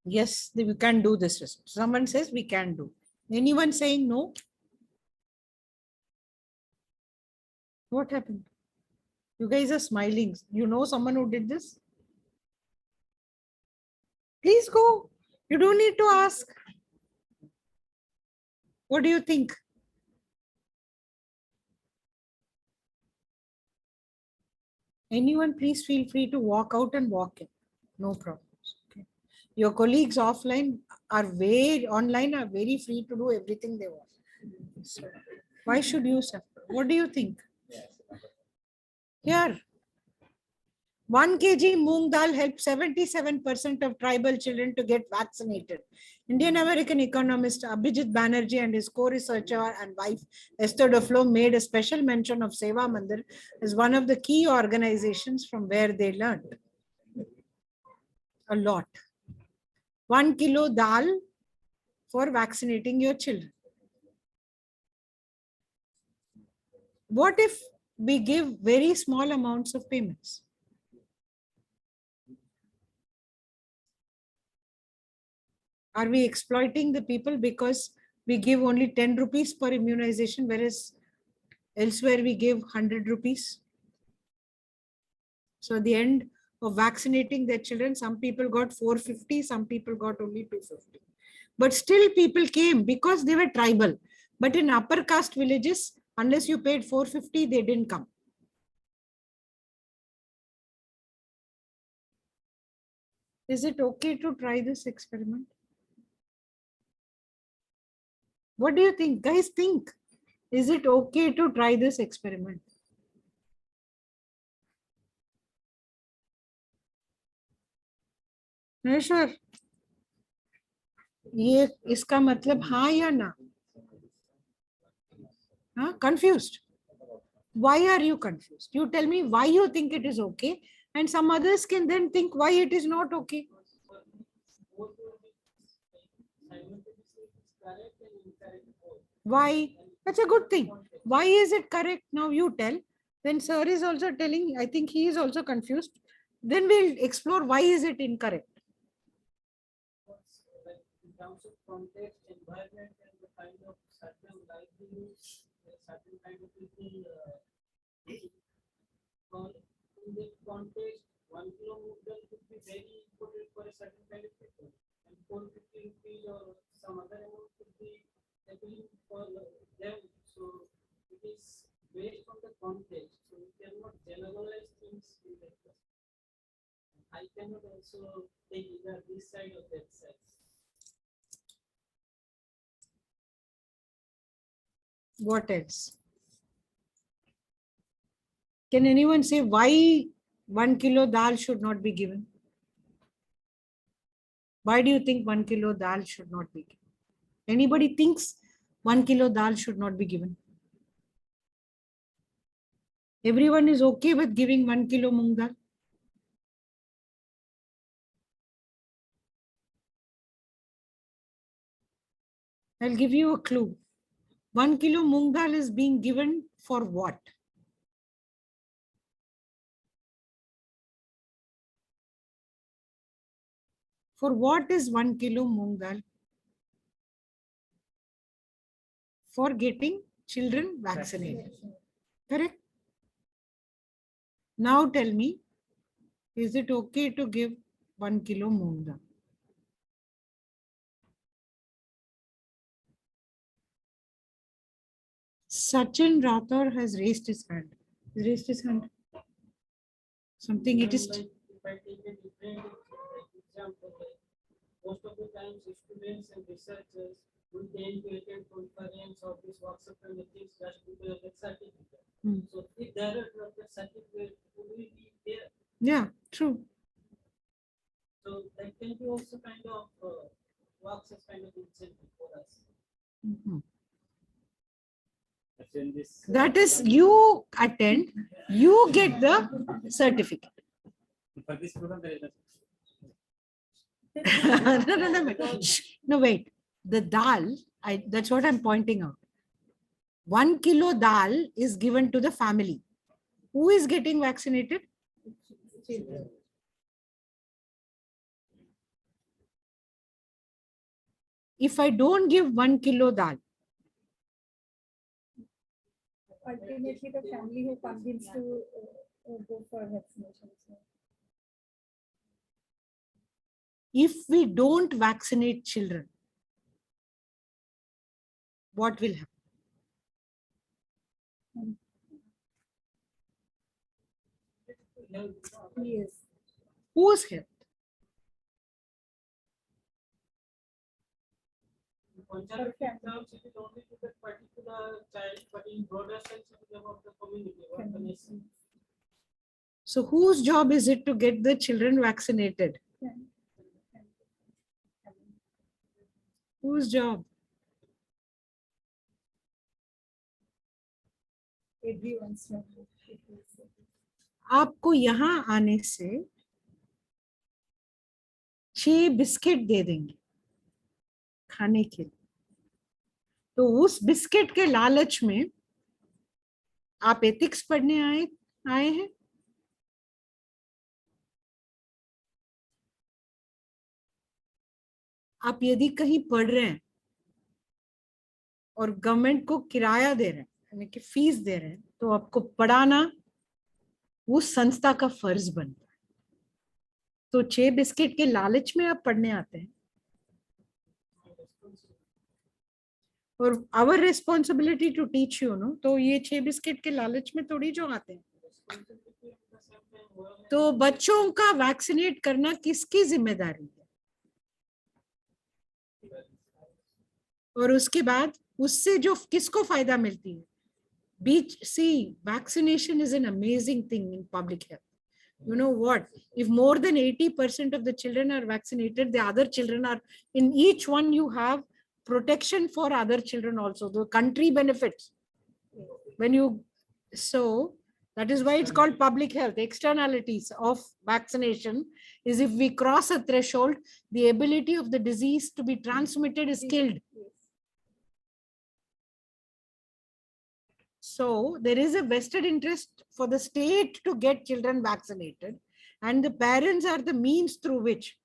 Yes, we can do this research. Someone says we can do. Anyone saying no? What happened? You guys are smiling. You know someone who did this? Please go. You don't need to ask. What do you think? Anyone, please feel free to walk out and walk in. No problems. Okay. Your colleagues offline are online are very free to do everything they want. So why should you suffer? What do you think? Here, 1 kg moong dal helped 77% of tribal children to get vaccinated. Indian American economist Abhijit Banerjee and his co-researcher and wife Esther Duflo made a special mention of Seva Mandir as one of the key organizations from where they learned a lot. 1 kilo dal for vaccinating your children. What if we give very small amounts of payments? Are we exploiting the people because we give only 10 rupees per immunization, whereas elsewhere we give 100 rupees? So at the end of vaccinating their children, some people got 450, some people got only 250. But still people came because they were tribal. But in upper caste villages, unless you paid 450, they didn't come. Is it okay to try this experiment? What do you think? Guys, think. Is it okay to try this experiment? नहीं sure. ये इसका मतलब हाँ या ना? Huh? Confused. Why are you confused? You tell me why you think it is okay, and some others can then think why it is not okay. Why? That's a good thing. Why is it correct? Now you tell. Then sir is also telling, I think he is also confused. Then we'll explore why is it incorrect. In terms of context, environment, and the kind of certain livelihoods, certain kind of people, in that context, 1 kilometer could be very important for a certain kind of people, and 450 rupees or some other amount could be appealing for them. So it is based on the context. So we cannot generalize things in that way. I cannot also take either this side or that side. What else? Can anyone say why 1 kilo dal should not be given? Why do you think 1 kilo dal should not be given? Anybody thinks 1 kilo dal should not be given? Everyone is okay with giving 1 kilo moong dal? I'll give you a clue. 1 kilo moong dal is being given for what? For what is 1 kilo moong dal? For getting children vaccinated. Correct? Now tell me, is it okay to give 1 kilo moong dal? Sachin Rathor has raised his hand. He raised his hand. Something it is. If I take a different example, most of the times students and researchers will tend to attend conference or this workshop and the things just to get certificate. So if there are the certificate, would we be there? Yeah, true. So that can be also kind of works as kind of incentive for us. That is, you attend, you get the certificate. For this program, there is No, wait. The dal, that's what I'm pointing out. 1 kilo dal is given to the family. Who is getting vaccinated? if I don't give 1 kilo dal? Ultimately, the family who convinced to go for vaccination. So, If we don't vaccinate children, what will happen? yes. Whose health? Conservative terms, it is only to that particular child, but in broader sense, it is about the community or the nation. So whose job is it to get the children vaccinated? Whose job? Everyone's job. आपको यहाँ आने से 6 biscuit दे देंगे खाने के लिए, तो उस बिस्किट के लालच में आप एथिक्स पढ़ने आए हैं? आप यदि कहीं पढ़ रहे हैं और गवर्नमेंट को किराया दे रहे हैं, यानी कि फीस दे रहे हैं, तो आपको पढ़ाना उस संस्था का फर्ज बनता है। तो 6 बिस्किट के लालच में आप पढ़ने आते हैं, और our responsibility to teach you know, तो ये 6 बिस्किट के लालच में थोड़ी जो आते हैं। तो बच्चों का वैक्सीनेट करना किसकी जिम्मेदारी है? और उसके बाद उससे जो किसको फायदा मिलती है? Vaccination is an amazing thing in public health. You know what? If more than 80% of the children are vaccinated, the other children are, in each one you have protection for other children also. The country benefits. So that is why it's called public health. Externalities of vaccination is if we cross a threshold, the ability of the disease to be transmitted is killed. So there is a vested interest for the state to get children vaccinated, and the parents are the means through which.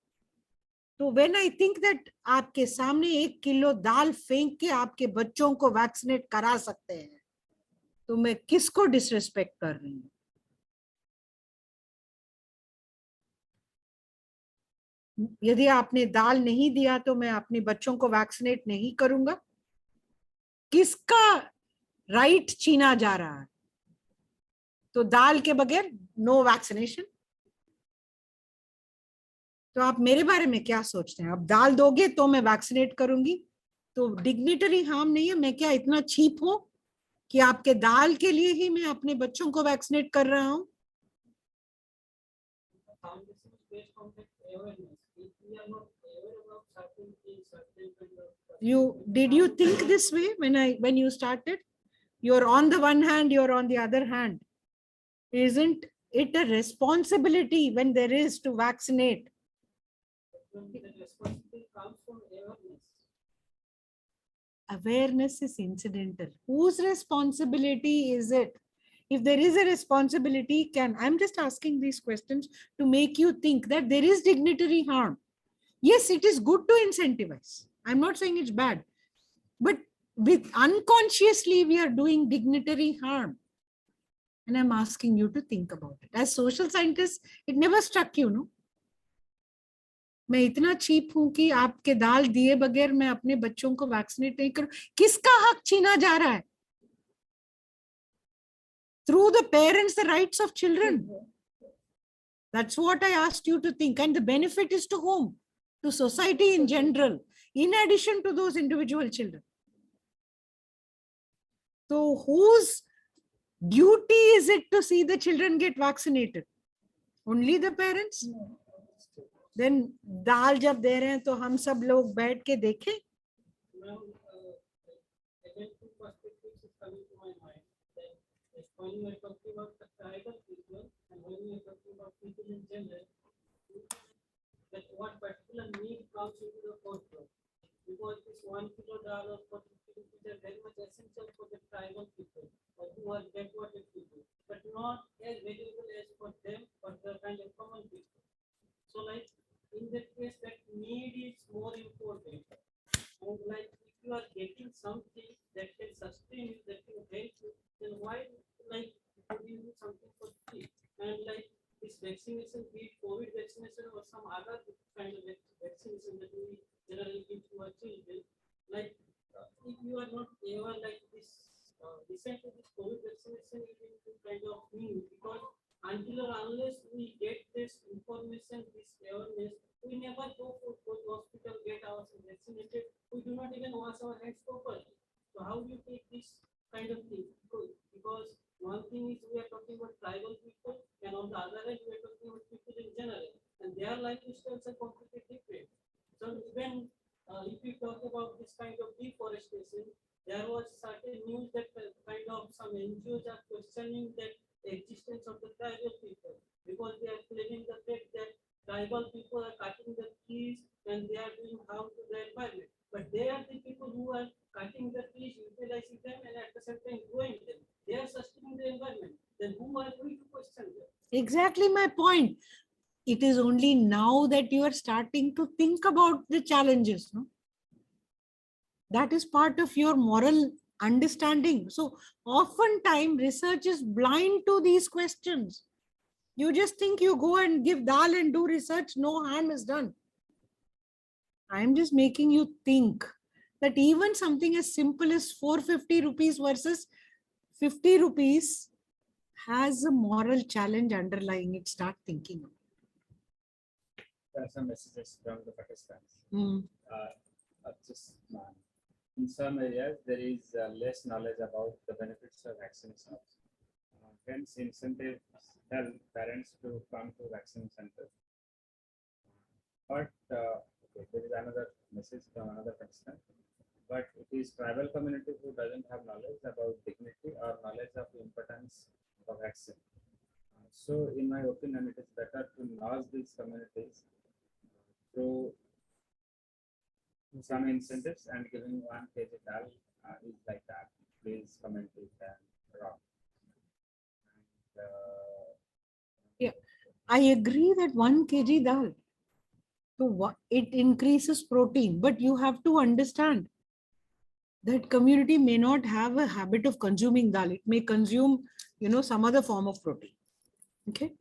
So when I think that आपके सामने 1 kilo दाल फेंक के आपके बच्चों को vaccinate करा सकते हैं, तो मैं किसको डिसरिस्पेक्ट कर रही हूँ? यदि आपने दाल नहीं दिया तो मैं अपने बच्चों को वैक्सीनेट नहीं करूंगा? किसका राइट छीना जा रहा है? तो दाल के बगैर नो वैक्सीनेशन। तो आप मेरे बारे में क्या सोचते हैं? आप दाल दोगे तो मैं वैक्सीनेट करूंगी, तो डिग्निटरी हार्म नहीं है? मैं क्या इतना चीप हूं कि आपके दाल के लिए ही मैं अपने बच्चों को वैक्सीनेट कर रहा हूं? Did you think this way when you started? You're on the one hand, you're on the other hand. Isn't it a responsibility when there is to vaccinate? The responsibility comes from awareness. Awareness is incidental. Whose responsibility is it? If there is a responsibility, I'm just asking these questions to make you think that there is dignitary harm. Yes, it is good to incentivize. I'm not saying it's bad, but unconsciously we are doing dignitary harm. And I'm asking you to think about it. As social scientists, it never struck you, no? मैं इतना cheap हूं कि आपके दाल दिए बगैर मैं अपने बच्चों को वैक्सीनेट नहीं करूं? किसका हक छीना जा रहा है? Through the parents, the rights of children. That's what I asked you to think. And the benefit is to whom? To society in general, in addition to those individual children. So whose duty is it to see the children get vaccinated? Only the parents? Then दाल जब दे रहे हैं तो हम सब लोग बैठ के देखें? Now, again, two perspectives is coming to my mind. That when we are talking about the tribal people and when we are talking about people in general, that what particular need comes into the forefront. Because this 1 kilo dal or 40 rupees are very much essential for the tribal people or who are backwarded people, but not as valuable as for them or the kind of common people. So like in that case, that need is more important. And something that can sustain you, that can help you, then why like would you do something for free? And like this vaccination, be it COVID vaccination or some other kind of vaccination that we generally give to our children, like if you are not ever like this, recently this COVID vaccination is into kind of new, because until or unless we get this information, this awareness, we never go to hospital, get ourselves vaccinated. We do not even wash our hands properly. So how do you take this kind of thing? Because one thing is we are talking about tribal people, and on the other hand we are talking about people in general, and their lifestyles are completely different. So even if you talk about this kind of deforestation, there was certain news that kind of some NGOs are questioning that existence of the tribal people, because they are claiming the fact that tribal people are cutting the trees and they are doing harm to the environment. But they are the people who are cutting the trees, utilizing them, and at the same time growing them. They are sustaining the environment. Then who are we to question them? Exactly my point. It is only now that you are starting to think about the challenges. No? That is part of your moral understanding. So oftentimes research is blind to these questions. You just think you go and give dal and do research, no harm is done. I'm just making you think that even something as simple as 450 rupees versus 50 rupees has a moral challenge underlying it. Start thinking. There are some messages from the participants. Hmm. In some areas, there is less knowledge about the benefits of vaccination. Hence, incentives help parents to come to vaccine center. But okay, there is another message from another participant. But it is tribal community who doesn't have knowledge about dignity or knowledge of the importance of vaccine. So, in my opinion, it is better to nudge these communities through some incentives, and giving 1 kg dal is like that. Please comment it and wrong. Yeah, I agree that 1 kg dal, so it increases protein, but you have to understand that community may not have a habit of consuming dal. It may consume, some other form of protein. Okay.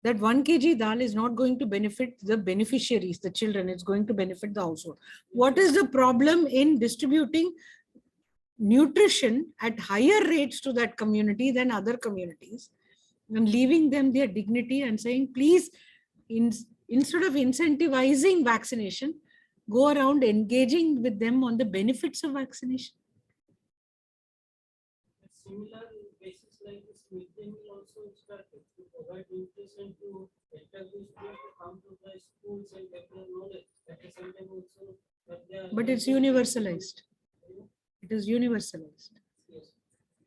That 1 kg dal is not going to benefit the beneficiaries, the children. It's going to benefit the household. What is the problem in distributing nutrition at higher rates to that community than other communities, and leaving them their dignity and saying, please, instead of incentivizing vaccination, go around engaging with them on the benefits of vaccination? Similar basis like this, midday meal also started to provide nutrition to establish students to come to the schools and get their knowledge. At the same time also, but it's universalized. It is universalized. Yes.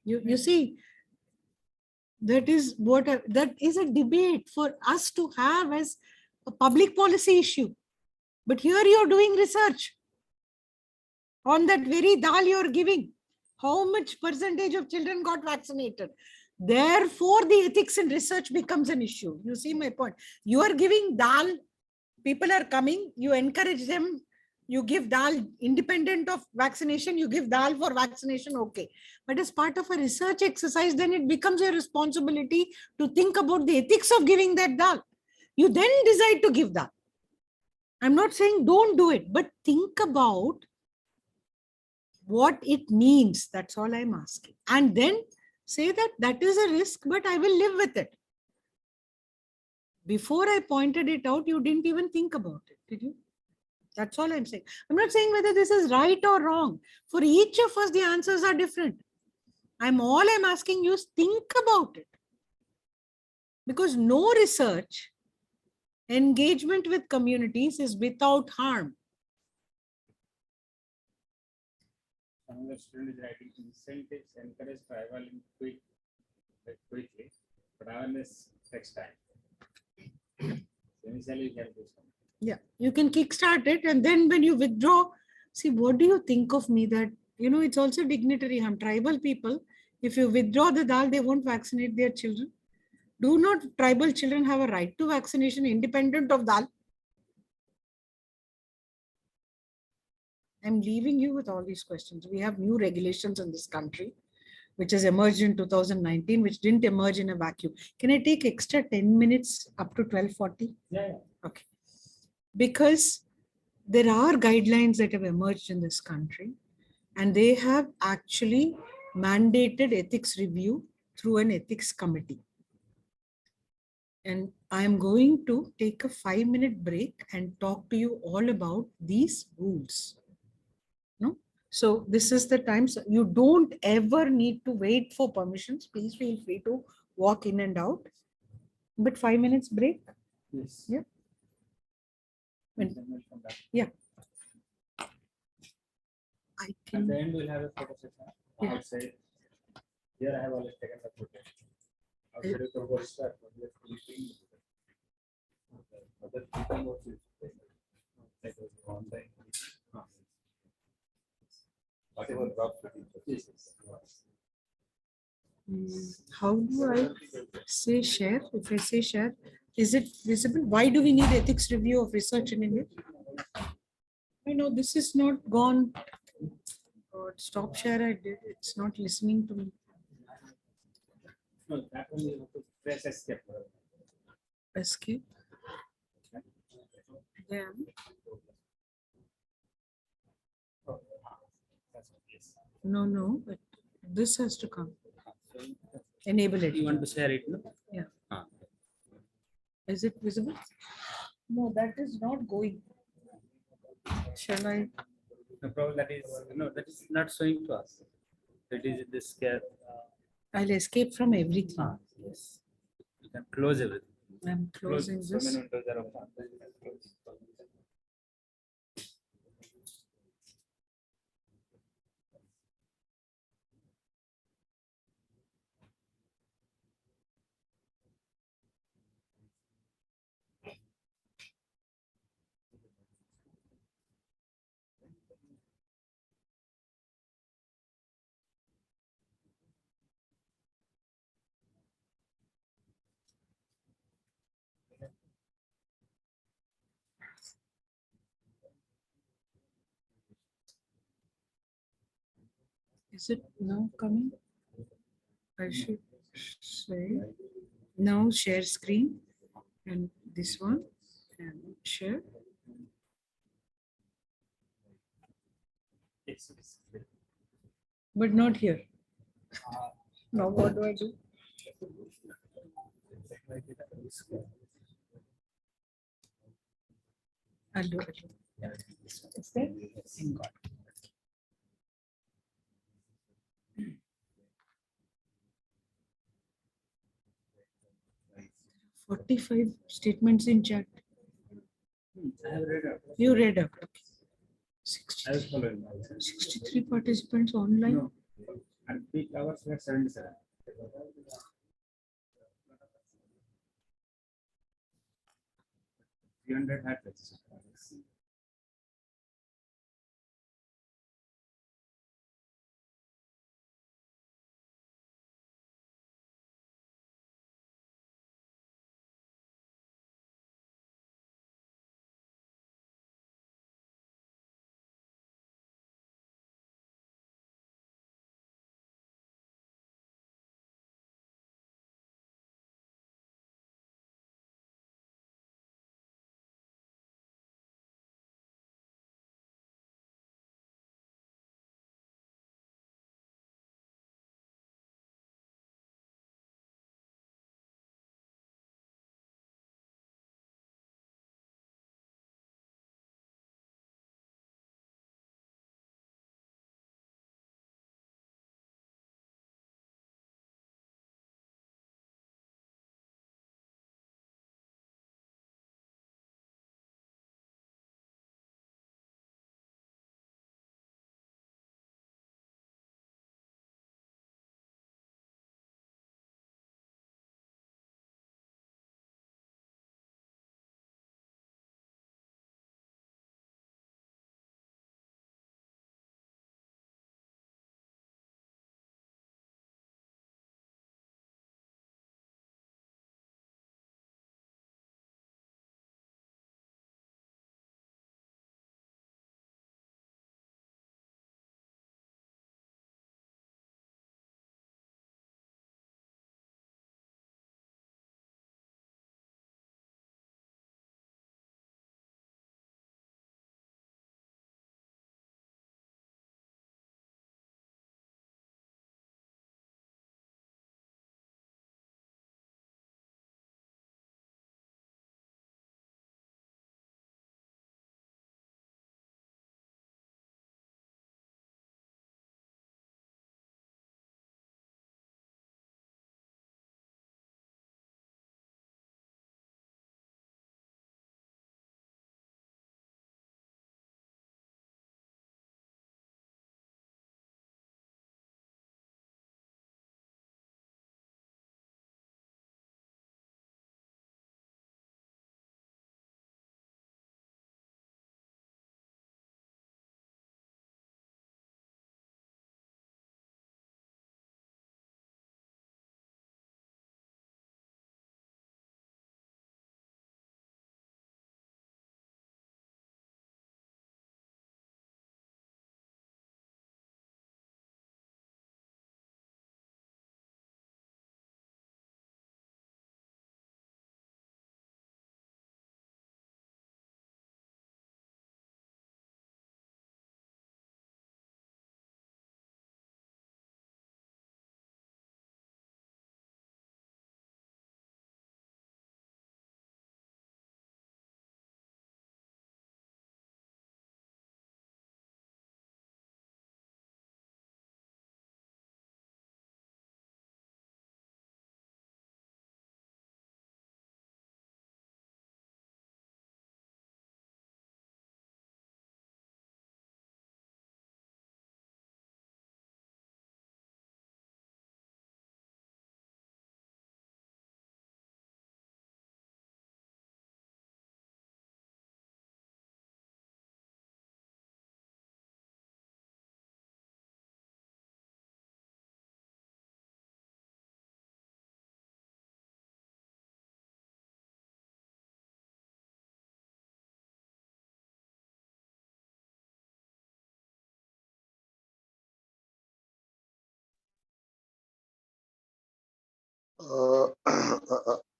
You see, that is a debate for us to have as a public policy issue. But here you're doing research on that very dal you're giving. How much percentage of children got vaccinated? Therefore, the ethics in research becomes an issue. You see my point? You are giving dal, people are coming, you encourage them, you give dal independent of vaccination, you give dal for vaccination, okay. But as part of a research exercise, then it becomes your responsibility to think about the ethics of giving that dal. You then decide to give dal. I'm not saying don't do it, but think about what it means. That's all I'm asking. And then say that that is a risk, but I will live with it. Before I pointed it out, you didn't even think about it, did you? That's all I'm saying. I'm not saying whether this is right or wrong. For each of us, the answers are different. All I'm asking you is think about it. Because no research, engagement with communities is without harm. Another student is writing incentives encourage survival in quickly, but awareness takes time. Initially, you can do something. Yeah, you can kickstart it, and then when you withdraw, see, what do you think of me that, it's also dignitary harm. Tribal people, if you withdraw the dal, they won't vaccinate their children. Do not tribal children have a right to vaccination independent of dal? I'm leaving you with all these questions. We have new regulations in this country, which has emerged in 2019, which didn't emerge in a vacuum. Can I take extra 10 minutes up to 12:40? Yeah. Okay. Because there are guidelines that have emerged in this country, and they have actually mandated ethics review through an ethics committee. And I am going to take a 5-minute break and talk to you all about these rules. No? So this is the time. So you don't ever need to wait for permissions. Please feel free to walk in and out. But 5 minutes break. Yes. Yeah. Yeah. I At can. the end, we'll have a photo session. Yeah. Outside. Here I have always taken the photo. Outside of the Orissa, other people also that was on the whatever rough How do I say share? If I say share, is it visible? Why do we need ethics review of research in India? I know this is not gone. God, stop share. I did. It's not listening to me. No, that one you have to press escape. Escape. Then no, but this has to come. Enable it. You want to share it? No? Yeah. Ah. Is it visible? No, that is not going. Shall I? No problem. That is not showing to us. That is this scare. I'll escape from everything. Yes. You can close everything. I'm closing So many this. windows are open. Is it now coming? I should say now share screen and this one and share. Yes. But not here. Now what do I do? I'll do it. It's there? Got it. 45 statements in chat. I have read up. You read up. Okay. I was 63, following. 63 participants online. No. And peak hours were 77. 300 had registered.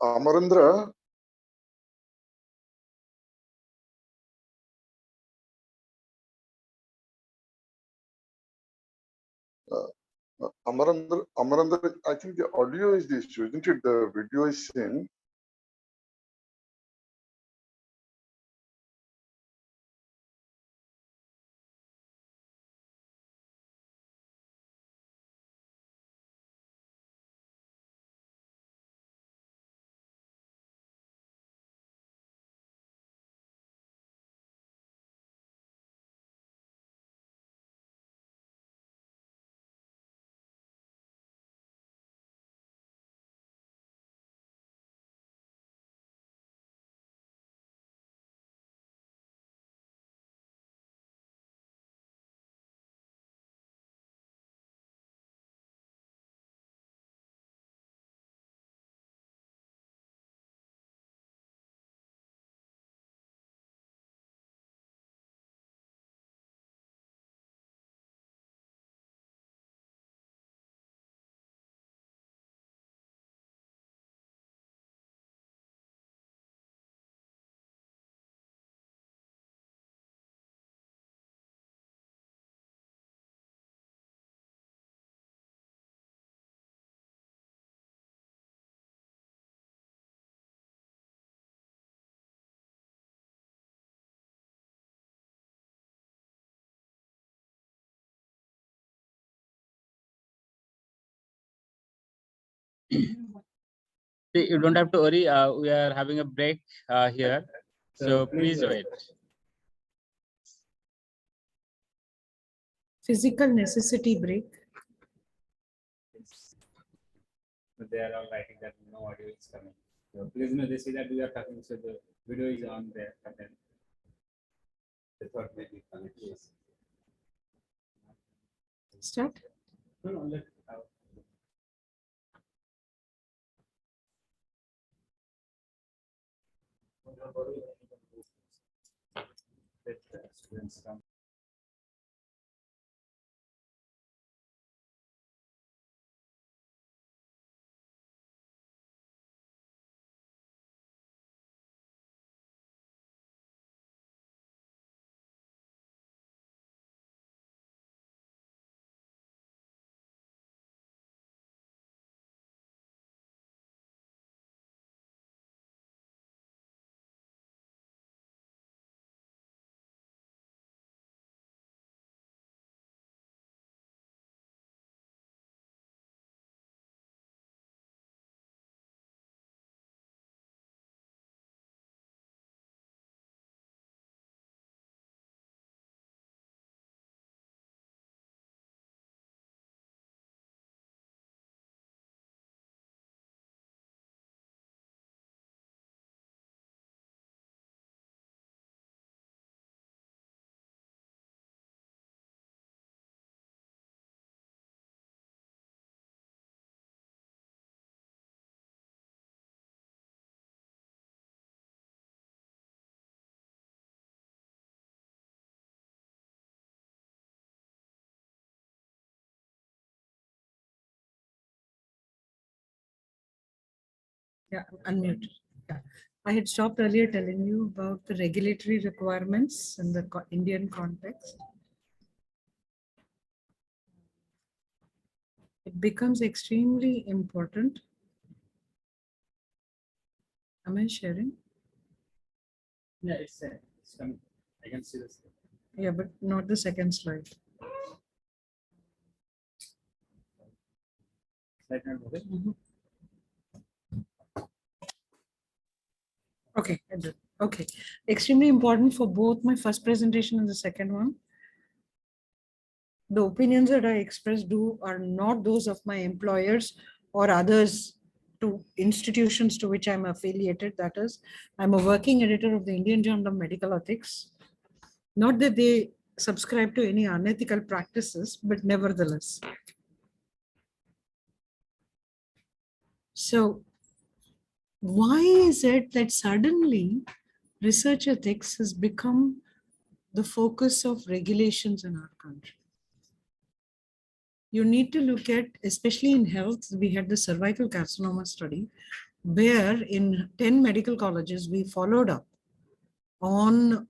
Amarendra, Amarendra, I think the audio is the issue, isn't it? The video is in. You don't have to worry. We are having a break here, so please wait. Physical necessity break. But they are all writing that no audio is coming. So please know they see that we are talking, so the video is on there. And then they thought maybe connect. Start. No, no, let students come. Yeah, unmute. Yeah. I had stopped earlier telling you about the regulatory requirements in the Indian context. It becomes extremely important. Am I sharing? Yeah, it's coming. I can see this. Yeah, but not the second slide. Slide number. Okay, I did. Okay. Extremely important for both my first presentation and the second one. The opinions that I express are not those of my employers or others to institutions to which I'm affiliated. That is, I'm a working editor of the Indian Journal of Medical Ethics. Not that they subscribe to any unethical practices, but nevertheless. So why is it that suddenly research ethics has become the focus of regulations in our country? You need to look at, especially in health, we had the cervical carcinoma study, where in 10 medical colleges, we followed up on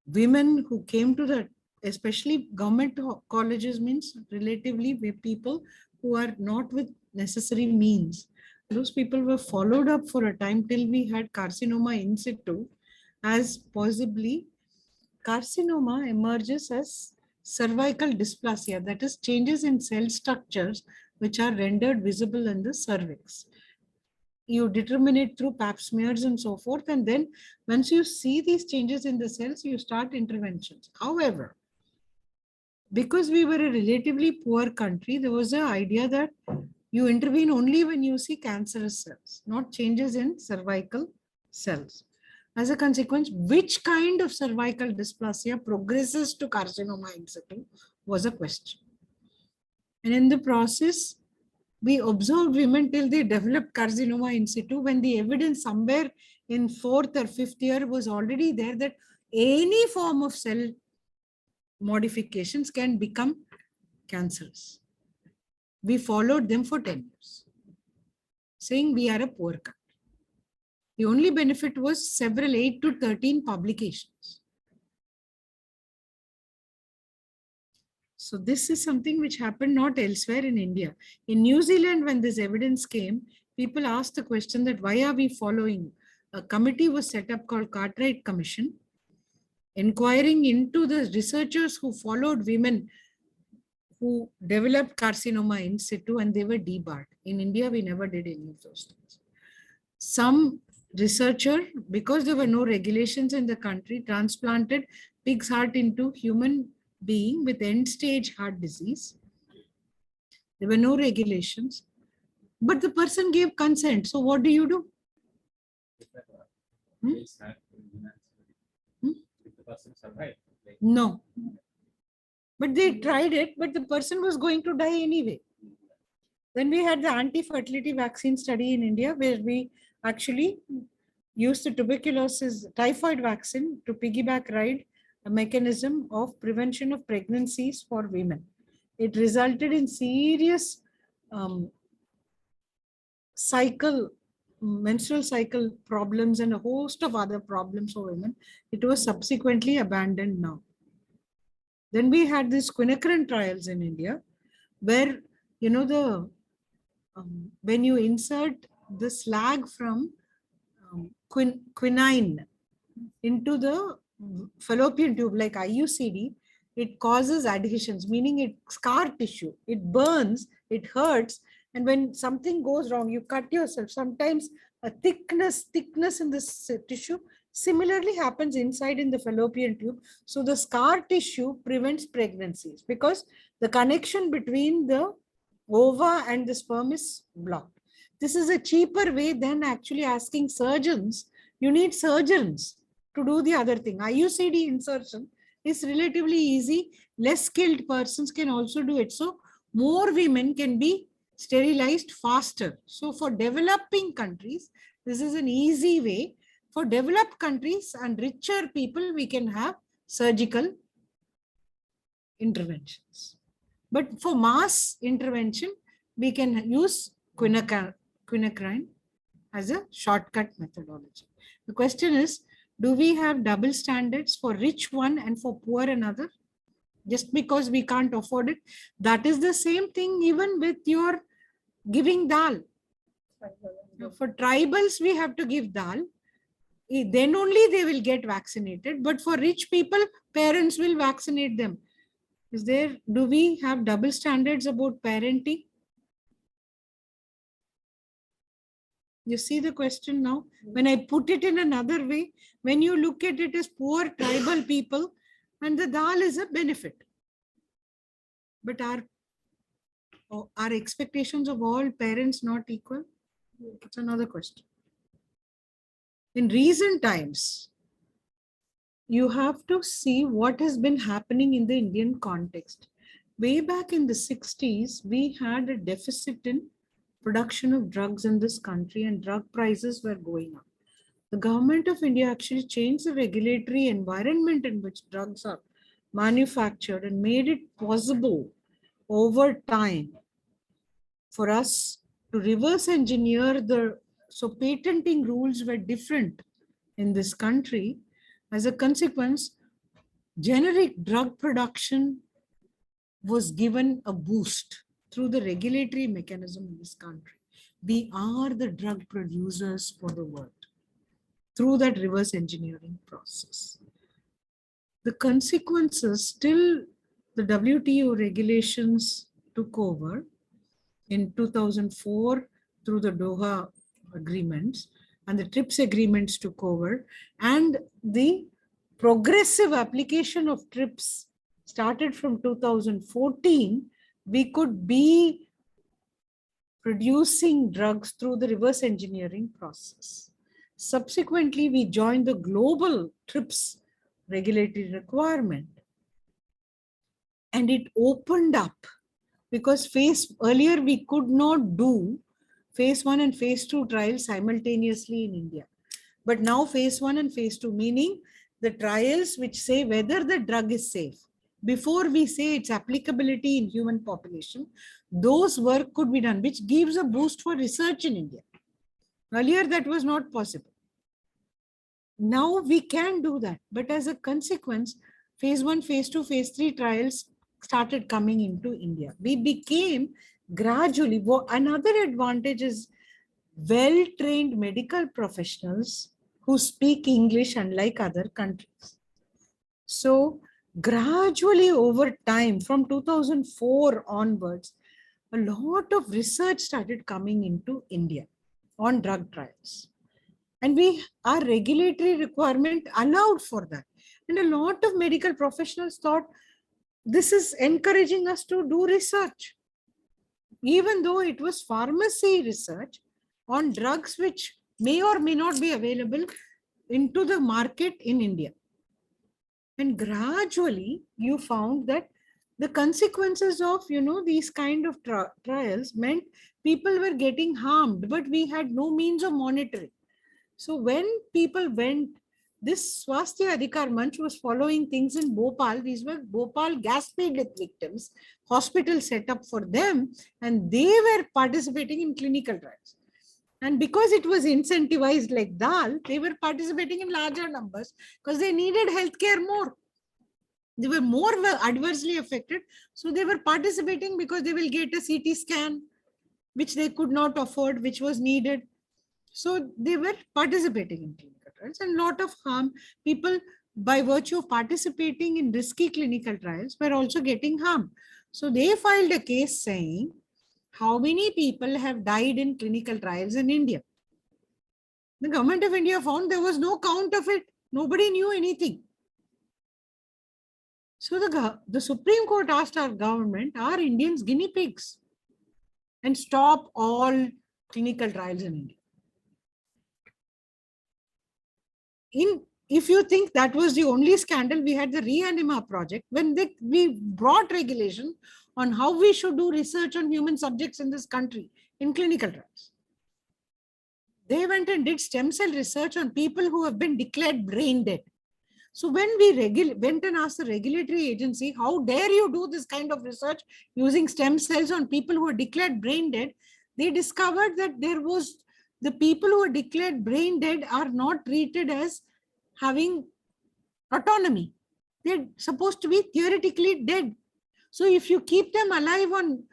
women who came to the, especially government colleges means relatively people who are not with necessary means. Those people were followed up for a time till we had carcinoma in situ, as possibly carcinoma emerges as cervical dysplasia, that is changes in cell structures which are rendered visible in the cervix. You determine it through pap smears and so forth. And then once you see these changes in the cells, you start interventions. However, because we were a relatively poor country, there was an idea that you intervene only when you see cancerous cells, not changes in cervical cells. As a consequence, which kind of cervical dysplasia progresses to carcinoma in situ was a question. And in the process, we observed women till they developed carcinoma in situ, when the evidence somewhere in 4th or 5th year was already there that any form of cell modifications can become cancerous. We followed them for 10 years, saying we are a poor country. The only benefit was several 8 to 13 publications. So this is something which happened not elsewhere in India. In New Zealand, when this evidence came, people asked the question that why are we following? A committee was set up called Cartwright Commission, inquiring into the researchers who followed women who developed carcinoma in situ, and they were debarred. In India, we never did any of those things. Some researcher, because there were no regulations in the country, transplanted pig's heart into human being with end-stage heart disease. There were no regulations, but the person gave consent. So what do you do? The person survived. No. But they tried it, but the person was going to die anyway. Then we had the anti-fertility vaccine study in India, where we actually used the tuberculosis typhoid vaccine to piggyback ride a mechanism of prevention of pregnancies for women. It resulted in serious menstrual cycle problems and a host of other problems for women. It was subsequently abandoned now. Then we had these quinacrine trials in India, where, you know, the when you insert the slag from quinine into the fallopian tube like IUCD, it causes adhesions, meaning it scar tissue, it burns, it hurts. And when something goes wrong, you cut yourself. Sometimes a thickness in this tissue similarly happens inside in the fallopian tube. So the scar tissue prevents pregnancies because the connection between the ova and the sperm is blocked. This is a cheaper way than actually asking surgeons. You need surgeons to do the other thing. IUCD insertion is relatively easy. Less skilled persons can also do it. So more women can be sterilized faster. So for developing countries, this is an easy way. For developed countries and richer people, we can have surgical interventions. But for mass intervention, we can use quinacrine as a shortcut methodology. The question is, do we have double standards for rich one and for poor another? Just because we can't afford it. That is the same thing even with your giving dal. For tribals, we have to give dal. Then only they will get vaccinated. But for rich people, parents will vaccinate them. Do we have double standards about parenting? You see the question now? When I put it in another way, when you look at it as poor tribal people, and the dal is a benefit. But are expectations of all parents not equal? It's another question. In recent times, you have to see what has been happening in the Indian context. Way back in the 60s, we had a deficit in production of drugs in this country and drug prices were going up. The government of India actually changed the regulatory environment in which drugs are manufactured and made it possible over time for us to reverse engineer the So patenting rules were different in this country. As a consequence, generic drug production was given a boost through the regulatory mechanism in this country. We are the drug producers for the world through that reverse engineering process. The consequences, still the WTO regulations took over in 2004 through the Doha agreements, and the TRIPS agreements took over, and the progressive application of TRIPS started from 2014. We could be producing drugs through the reverse engineering process. Subsequently, we joined the global TRIPS regulatory requirement, and it opened up, because earlier we could not do phase 1 and phase 2 trials simultaneously in India. But now phase 1 and phase 2, meaning the trials which say whether the drug is safe, before we say its applicability in human population, those work could be done, which gives a boost for research in India. Earlier that was not possible. Now we can do that, but as a consequence, phase 1, phase 2, phase 3 trials started coming into India. We became gradually, another advantage is well-trained medical professionals who speak English unlike other countries. So gradually over time, from 2004 onwards, a lot of research started coming into India on drug trials. And our regulatory requirement allowed for that. And a lot of medical professionals thought this is encouraging us to do research, even though it was pharmacy research on drugs which may or may not be available into the market in India. And gradually you found that the consequences of these kind of trials meant people were getting harmed, but we had no means of monitoring. So when people went, this Swasthya Adhikar Manch was following things in Bhopal. These were Bhopal gas speed victims, hospital set up for them, and they were participating in clinical trials. And because it was incentivized like dal, they were participating in larger numbers because they needed healthcare more. They were more adversely affected. So they were participating because they will get a CT scan, which they could not afford, which was needed. So they were participating in clinical trials, and a lot of harm. People, by virtue of participating in risky clinical trials, were also getting harm. So they filed a case saying, how many people have died in clinical trials in India? The government of India found there was no count of it. Nobody knew anything. So the Supreme Court asked our government, are Indians guinea pigs? And stop all clinical trials in India. If you think that was the only scandal, we had the Reanima project when we brought regulation on how we should do research on human subjects in this country in clinical trials. They went and did stem cell research on people who have been declared brain dead. So when we went and asked the regulatory agency, how dare you do this kind of research using stem cells on people who are declared brain dead, they discovered that the people who are declared brain dead are not treated as having autonomy. They're supposed to be theoretically dead. So if you keep them alive on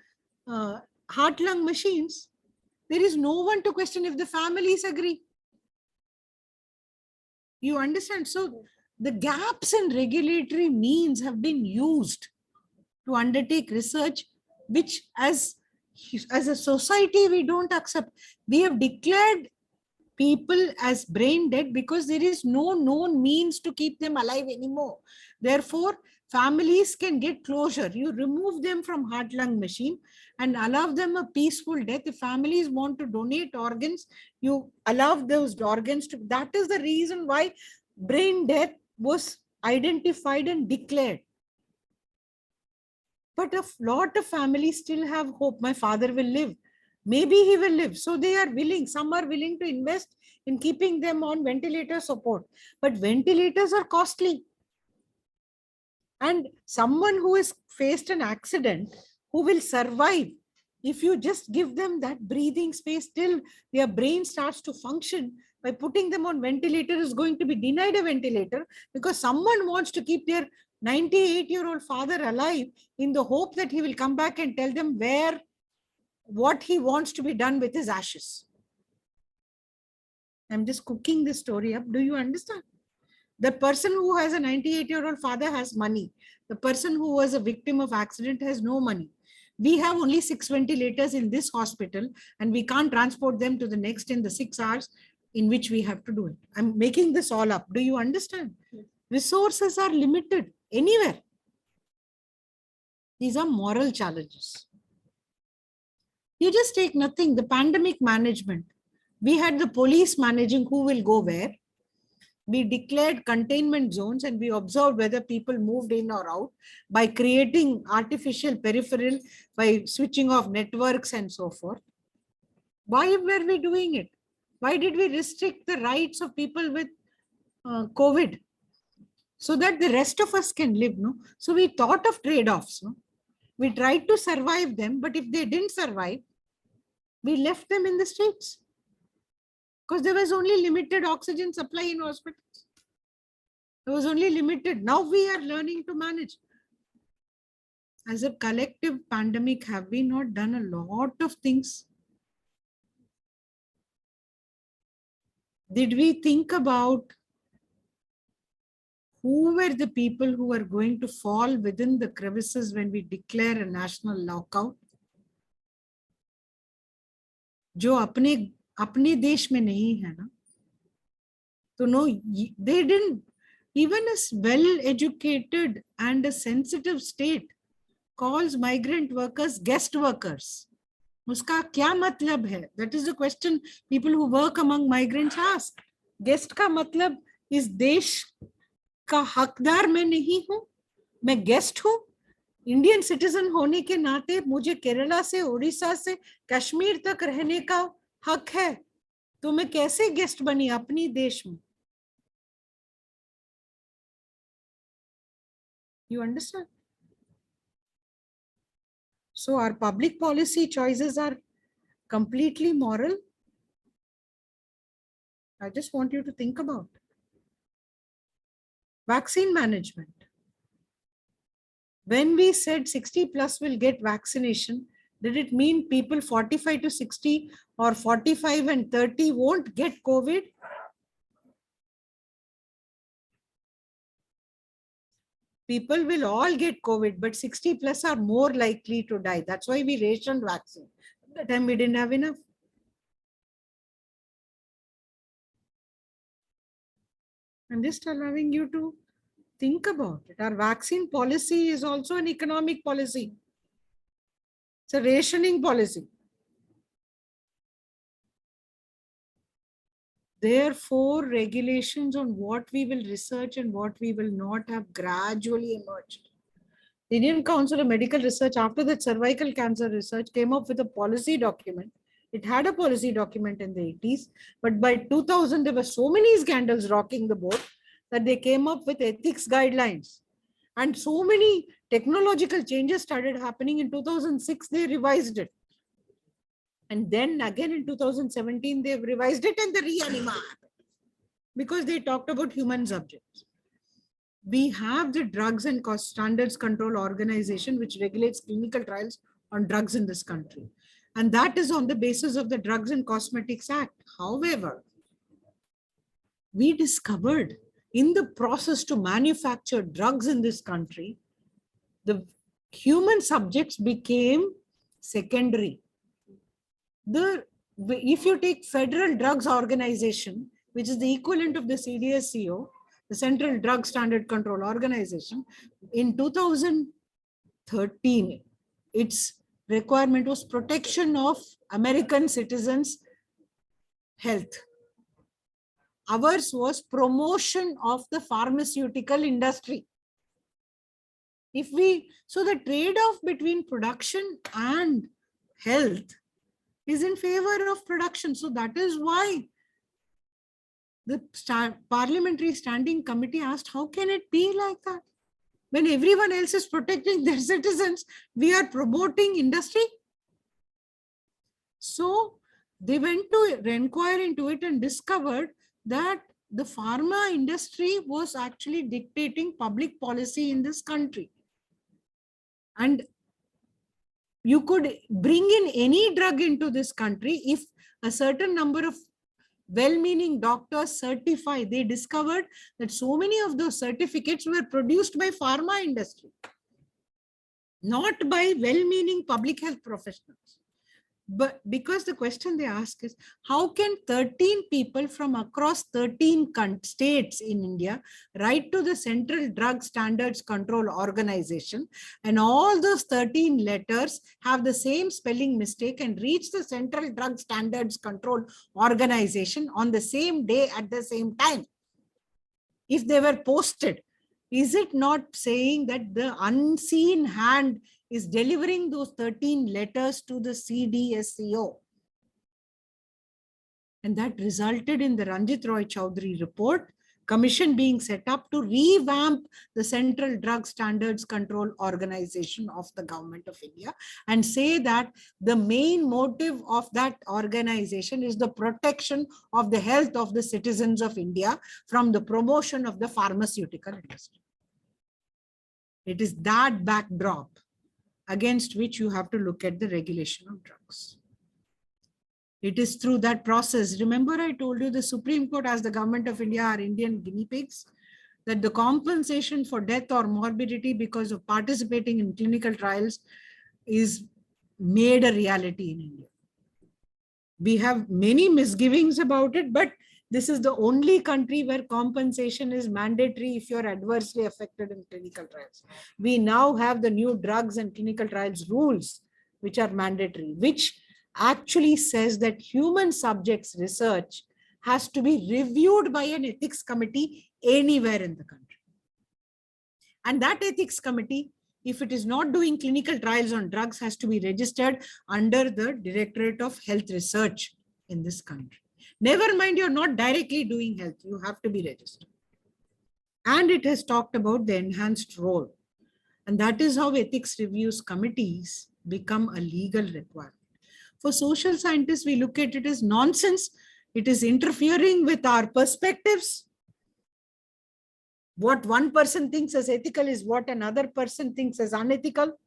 heart-lung machines, there is no one to question if the families agree. You understand? So the gaps in regulatory means have been used to undertake research, which as a society we don't accept. We have declared people as brain dead because there is no known means to keep them alive anymore. Therefore, families can get closure. You remove them from heart-lung machine and allow them a peaceful death. If families want to donate organs, you allow those organs to. That is the reason why brain death was identified and declared. But a lot of families still have hope. My father will live. Maybe he will live. So they are willing. Some are willing to invest in keeping them on ventilator support. But ventilators are costly. And someone who has faced an accident, who will survive, If you just give them that breathing space till their brain starts to function, by putting them on ventilator is going to be denied a ventilator because someone wants to keep their 98-year-old father alive in the hope that he will come back and tell them what he wants to be done with his ashes. I'm just cooking this story up. Do you understand? The person who has a 98-year-old father has money. The person who was a victim of accident has no money. We have only 6 ventilators in this hospital and we can't transport them to the next in the 6 hours in which we have to do it. I'm making this all up. Do you understand? Yes. Resources are limited anywhere. These are moral challenges. You just take nothing. The pandemic management. We had the police managing who will go where. We declared containment zones and we observed whether people moved in or out by creating artificial peripheral, by switching off networks and so forth. Why were we doing it? Why did we restrict the rights of people with COVID? So that the rest of us can live, no? So we thought of trade-offs, no? We tried to survive them, but if they didn't survive, we left them in the streets. Because there was only limited oxygen supply in hospitals. There was only limited. Now we are learning to manage. As a collective pandemic, have we not done a lot of things? Did we think about who were the people who were going to fall within the crevices when we declare a national lockout? जो अपने देश में नहीं है ना, तो no, they didn't. Even a well-educated and a sensitive state calls migrant workers guest workers. उसका क्या मतलब है? That is the question people who work among migrants ask. Guest का मतलब इस देश का हकदार मैं नहीं हूँ, मैं गेस्ट हूँ. इंडियन सिटीजन होने के नाते मुझे केरला से, उड़ीसा से, कश्मीर तक रहने का हक है. तो मैं कैसे गेस्ट बनी अपनी देश में? You understand? So our public policy choices are completely moral. I just want you to think about it. Vaccine management. When we said 60 plus will get vaccination, did it mean people 45 to 60 or 45 and 30 won't get COVID? People will all get COVID, but 60 plus are more likely to die. That's why we rationed vaccine. At that time, we didn't have enough. I'm just allowing you to think about it. Our vaccine policy is also an economic policy. It's a rationing policy. Therefore, regulations on what we will research and what we will not have gradually emerged. The Indian Council of Medical Research, after that cervical cancer research, came up with a policy document. It had a policy document in the 80s, but by 2000, there were so many scandals rocking the boat that they came up with ethics guidelines. And so many technological changes started happening. In 2006, they revised it. And then again in 2017, they've revised it and the re-anima happened because they talked about human subjects. We have the Drugs and Standards Control Organization, which regulates clinical trials on drugs in this country. And that is on the basis of the Drugs and Cosmetics Act. However, we discovered in the process to manufacture drugs in this country, the human subjects became secondary. If you take Federal Drugs Organization, which is the equivalent of the CDSCO, the Central Drug Standard Control Organization, in 2013, its requirement was protection of American citizens' health. Ours was promotion of the pharmaceutical industry. So the trade-off between production and health is in favor of production. So that is why the Parliamentary Standing Committee asked, how can it be like that? When everyone else is protecting their citizens, we are promoting industry. So they went to inquire into it and discovered that the pharma industry was actually dictating public policy in this country. And you could bring in any drug into this country if a certain number of well-meaning doctors certify. They discovered that so many of those certificates were produced by pharma industry, not by well-meaning public health professionals. But because the question they ask is, how can 13 people from across 13 states in India write to the Central Drug Standards Control Organization, and all those 13 letters have the same spelling mistake and reach the Central Drug Standards Control Organization on the same day at the same time? If they were posted, is it not saying that the unseen hand is delivering those 13 letters to the CDSCO? And that resulted in the Ranjit Roy Chowdhury report, commission being set up to revamp the Central Drug Standards Control Organization of the Government of India, and say that the main motive of that organization is the protection of the health of the citizens of India from the promotion of the pharmaceutical industry. It is that backdrop against which you have to look at the regulation of drugs. It is through that process. Remember, I told you the Supreme Court, as the Government of India, are Indian guinea pigs, that the compensation for death or morbidity because of participating in clinical trials is made a reality in India. We have many misgivings about it, but this is the only country where compensation is mandatory if you're adversely affected in clinical trials. We now have the new drugs and clinical trials rules, which are mandatory, which actually says that human subjects research has to be reviewed by an ethics committee anywhere in the country. And that ethics committee, if it is not doing clinical trials on drugs, has to be registered under the Directorate of Health Research in this country. Never mind, you're not directly doing health, you have to be registered. And it has talked about the enhanced role. And that is how ethics reviews committees become a legal requirement. For social scientists, we look at it as nonsense. It is interfering with our perspectives. What one person thinks as ethical is what another person thinks as unethical.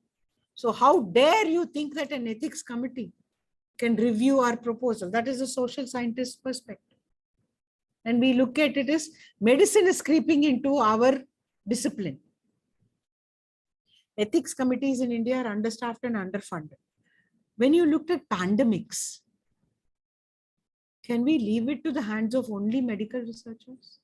So how dare you think that an ethics committee can review our proposal? That is a social scientist perspective. And we look at it as medicine is creeping into our discipline. Ethics committees in India are understaffed and underfunded. When you looked at pandemics, can we leave it to the hands of only medical researchers?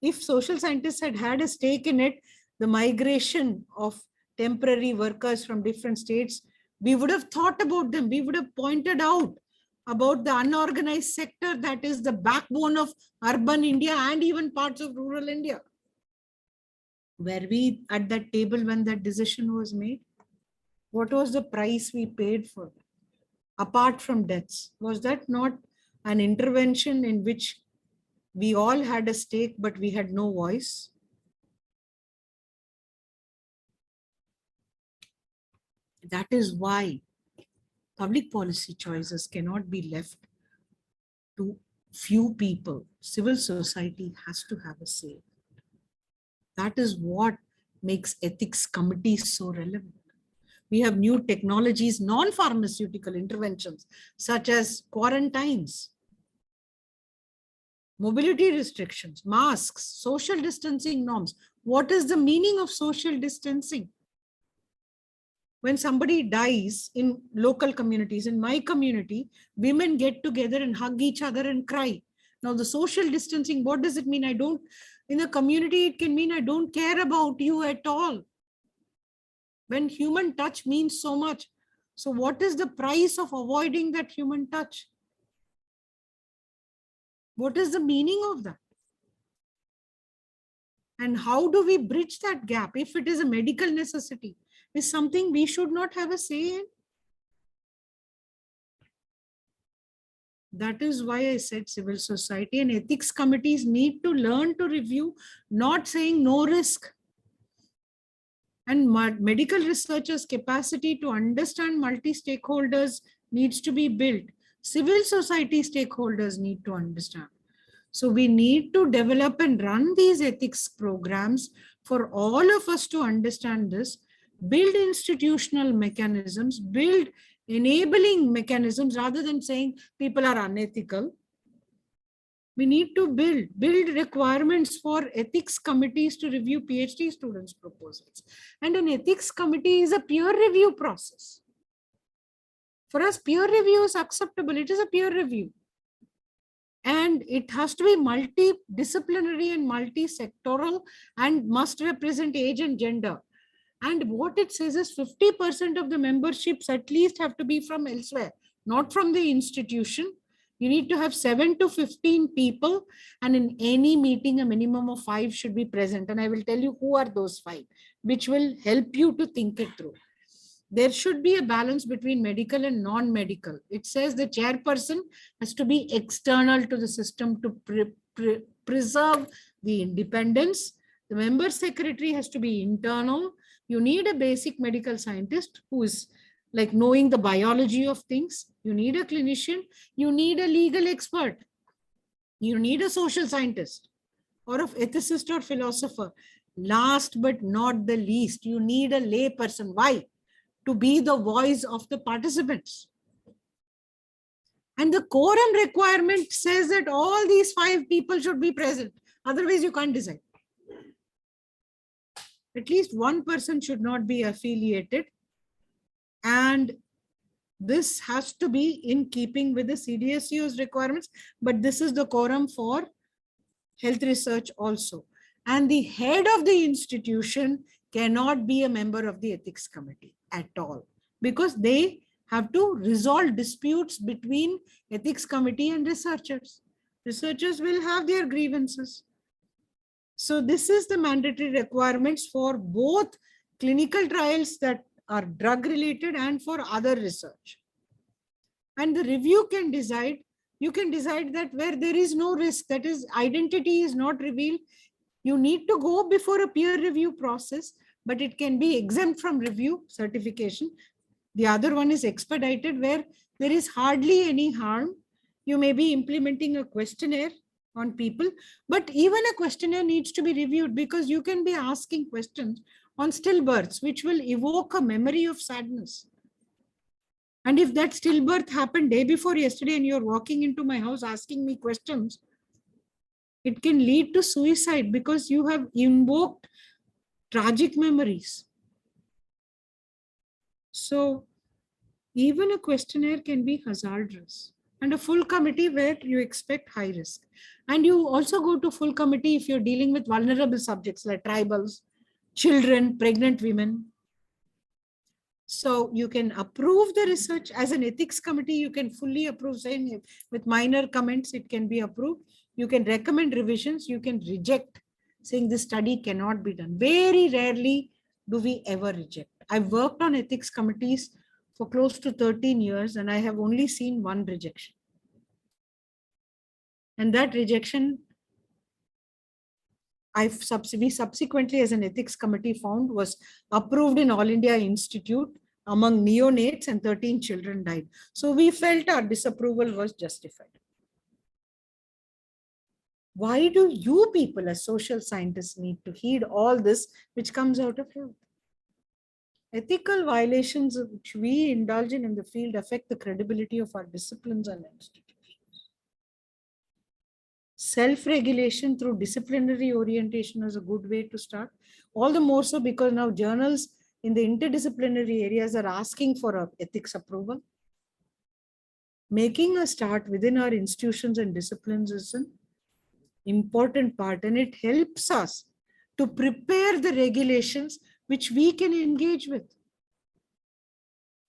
If social scientists had had a stake in it, the migration of temporary workers from different states, we would have thought about them. We would have pointed out about the unorganized sector that is the backbone of urban India and even parts of rural India. Were we at that table when that decision was made? What was the price we paid for that? Apart from deaths, was that not an intervention in which we all had a stake, but we had no voice? That is why public policy choices cannot be left to few people. Civil society has to have a say. That is what makes ethics committees so relevant. We have new technologies, non-pharmaceutical interventions, such as quarantines, mobility restrictions, masks, social distancing norms. What is the meaning of social distancing? When somebody dies in local communities, in my community, women get together and hug each other and cry. Now, the social distancing, what does it mean? In a community, it can mean I don't care about you at all. When human touch means so much. So what is the price of avoiding that human touch? What is the meaning of that? And how do we bridge that gap? If it is a medical necessity, is something we should not have a say in? That is why I said civil society and ethics committees need to learn to review, not saying no risk. And medical researchers' capacity to understand multi-stakeholders needs to be built. Civil society stakeholders need to understand. So we need to develop and run these ethics programs for all of us to understand this, build institutional mechanisms, build enabling mechanisms rather than saying people are unethical. We need to build requirements for ethics committees to review PhD students' proposals. And an ethics committee is a peer review process. For us, peer review is acceptable. It is a peer review. And it has to be multidisciplinary and multi-sectoral and must represent age and gender. And what it says is 50% of the memberships at least have to be from elsewhere, not from the institution. You need to have 7 to 15 people, and in any meeting, a minimum of 5 should be present. And I will tell you who are those 5, which will help you to think it through. There should be a balance between medical and non-medical. It says the chairperson has to be external to the system to preserve the independence. The member secretary has to be internal. You need a basic medical scientist who is like knowing the biology of things. You need a clinician. You need a legal expert. You need a social scientist or an ethicist or philosopher. Last but not the least, you need a lay person. Why? To be the voice of the participants. And the quorum requirement says that all these 5 people should be present. Otherwise, you can't decide. At least one person should not be affiliated. And this has to be in keeping with the CDSU's requirements. But this is the quorum for health research also. And the head of the institution cannot be a member of the ethics committee at all, because they have to resolve disputes between ethics committee and researchers. Researchers will have their grievances. So this is the mandatory requirements for both clinical trials that are drug related and for other research. And the review can decide, you can decide that where there is no risk, that is identity is not revealed, you need to go before a peer review process, but it can be exempt from review certification. The other one is expedited, where there is hardly any harm. You may be implementing a questionnaire on people, but even a questionnaire needs to be reviewed, because you can be asking questions on stillbirths, which will evoke a memory of sadness. And if that stillbirth happened day before yesterday and you're walking into my house asking me questions, it can lead to suicide because you have invoked tragic memories. So even a questionnaire can be hazardous, and a full committee where you expect high risk. And you also go to full committee if you're dealing with vulnerable subjects like tribals, children, pregnant women. So you can approve the research as an ethics committee. You can fully approve, saying with minor comments, it can be approved. You can recommend revisions. You can reject, saying this study cannot be done. Very rarely do we ever reject. I've worked on ethics committees for close to 13 years, and I have only seen one rejection. And that rejection, we subsequently as an ethics committee found was approved in All India Institute among neonates, and 13 children died. So we felt our disapproval was justified. Why do you people as social scientists need to heed all this which comes out of health? Ethical violations which we indulge in the field affect the credibility of our disciplines and institutions. Self-regulation through disciplinary orientation is a good way to start. All the more so because now journals in the interdisciplinary areas are asking for an ethics approval. Making a start within our institutions and disciplines is an important part, and it helps us to prepare the regulations which we can engage with.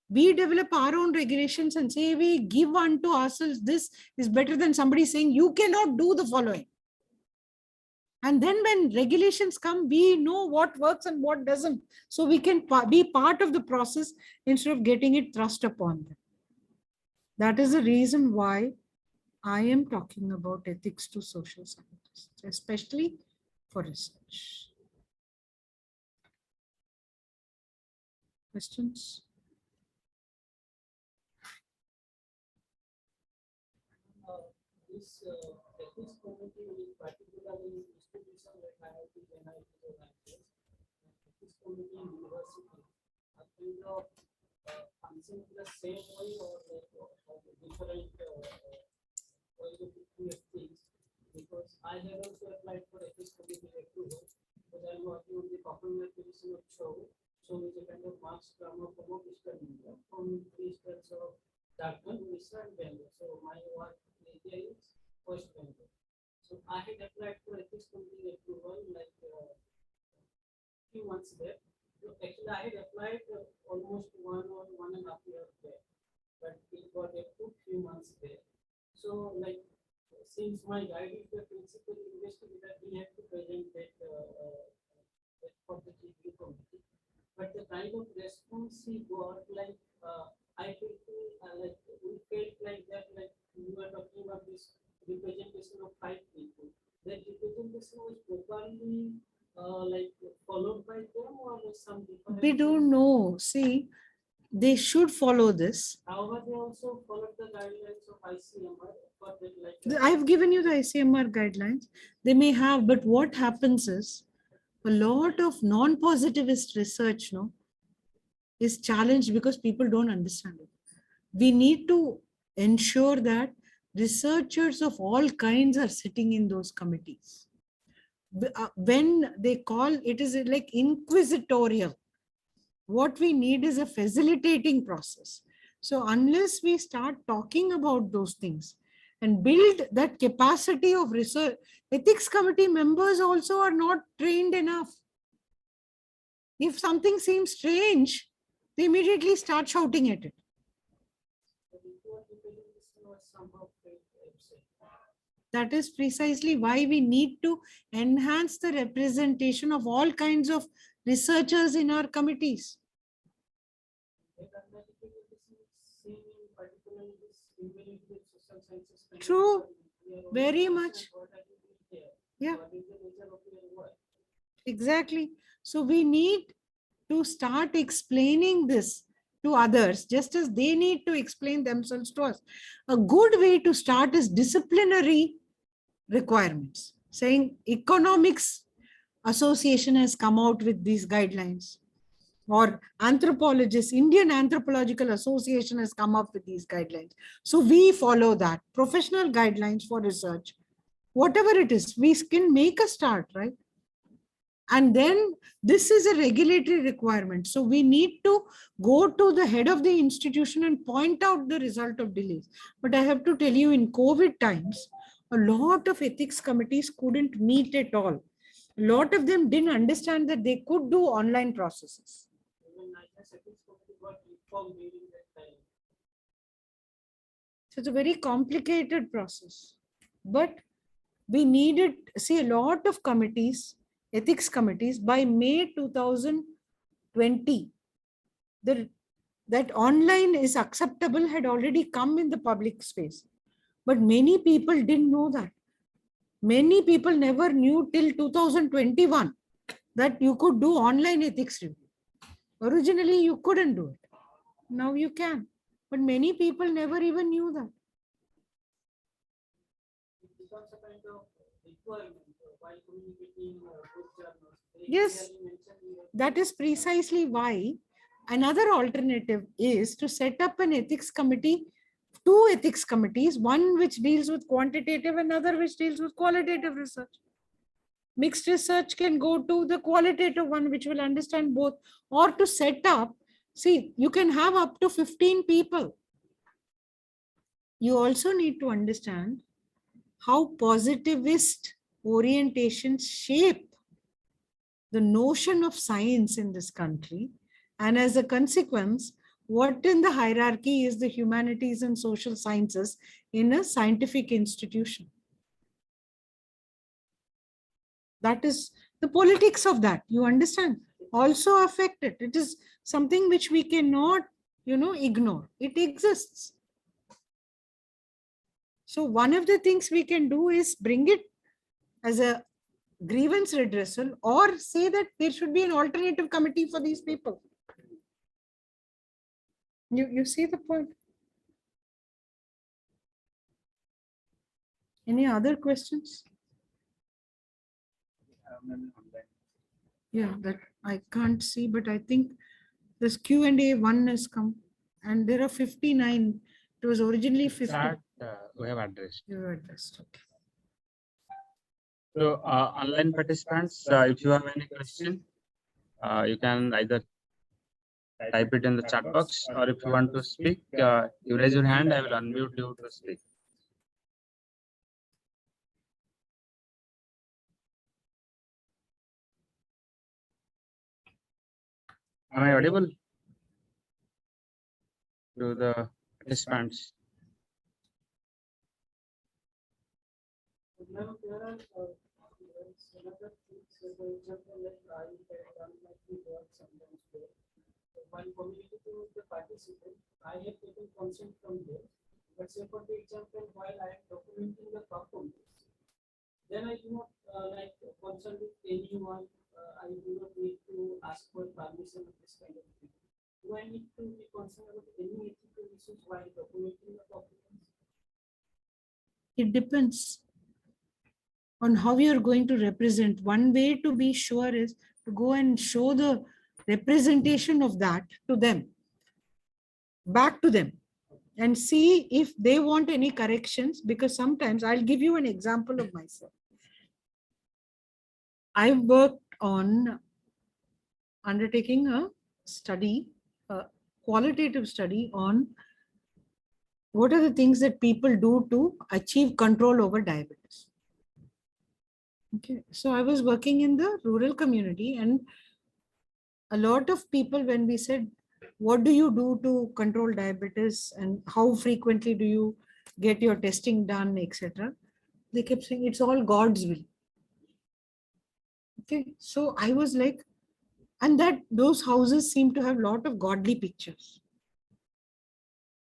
We develop our own regulations and say we give unto ourselves this is better than somebody saying you cannot do the following. And then when regulations come, we know what works and what doesn't. So we can be part of the process instead of getting it thrust upon them. That is the reason why I am talking about ethics to social scientists, especially for research. Questions? This ethics committee is particularly institution like IIT, NISER, ethics committee in university are kind of function in the same way or like different ways of looking at things. Because I have also applied for ethics committee approval because I'm working on the performance position of show. So it's a kind of mass drama from Eastern India, from 3 states of Jharkhand, Orissa, and Bengal. So my work area is West Bengal. So I had applied for ethics committee approval like few months back. So actually, I had applied almost 1.5 years back, but it got approved few months back. So like since my guide is the principal investigator, we have to present that for the review committee. But the kind of response he got, like I feel like we felt like that, like we were talking about this representation of 5 people. That representation was properly like followed by them or some different. We don't know. See, they should follow this. However, they also followed the guidelines of ICMR. For that, like, I've given you the ICMR guidelines. They may have, but what happens is a lot of non-positivist research is challenged because people don't understand it. We need to ensure that researchers of all kinds are sitting in those committees. When they call it is like inquisitorial. What we need is a facilitating process. So unless we start talking about those things and build that capacity of research, ethics committee members also are not trained enough. If something seems strange, they immediately start shouting at it. That is precisely why we need to enhance the representation of all kinds of researchers in our committees. True, very much. Yeah, exactly. So we need to start explaining this to others, just as they need to explain themselves to us. A good way to start is disciplinary requirements, saying economics association has come out with these guidelines, or anthropologists, Indian Anthropological Association has come up with these guidelines. So we follow that. Professional guidelines for research, whatever it is, we can make a start, right? And then this is a regulatory requirement. So we need to go to the head of the institution and point out the result of delays. But I have to tell you, in COVID times, a lot of ethics committees couldn't meet at all. A lot of them didn't understand that they could do online processes. So it's a very complicated process. But we needed, see, a lot of committees, ethics committees, by May 2020, that online is acceptable had already come in the public space. But many people didn't know that. Many people never knew till 2021 that you could do online ethics review. Originally, you couldn't do it. Now you can. But many people never even knew that. Yes, that is precisely why another alternative is to set up an ethics committee, 2 ethics committees, one which deals with quantitative, another which deals with qualitative research. Mixed research can go to the qualitative one, which will understand both, or to set up, see, you can have up to 15 people. You also need to understand how positivist orientations shape the notion of science in this country. And as a consequence, what in the hierarchy is the humanities and social sciences in a scientific institution? That is the politics of that, you understand, also affect it. It is something which we cannot, ignore. It exists. So one of the things we can do is bring it as a grievance redressal, or say that there should be an alternative committee for these people. You see the point? Any other questions? Yeah, that I can't see, but I think this Q&A 1 has come and there are 59. It was originally 50. That we have addressed. You addressed. Okay. So online participants, if you have any question, you can either type it in the chat box, or if you want to speak, you raise your hand, I will unmute you to speak. Am I audible to the participants? Now there are another things, for example, like I have done my work sometimes there. While communicating with the participant, I have taken consent from them. But say for the example, while I am documenting the performance, then I do not like consult with anyone. I do not need to ask for permission of this kind of thing. Do I need to be concerned about any ethical issues while documenting the performance? It depends on how you're going to represent. One way to be sure is to go and show the representation of that to them, back to them, and see if they want any corrections, because sometimes I'll give you an example of myself. I've worked on undertaking a study, a qualitative study on what are the things that people do to achieve control over diabetes. Okay, so I was working in the rural community, and a lot of people, when we said, what do you do to control diabetes and how frequently do you get your testing done, etc., they kept saying it's all God's will. Okay, so I was like, and that those houses seem to have a lot of godly pictures.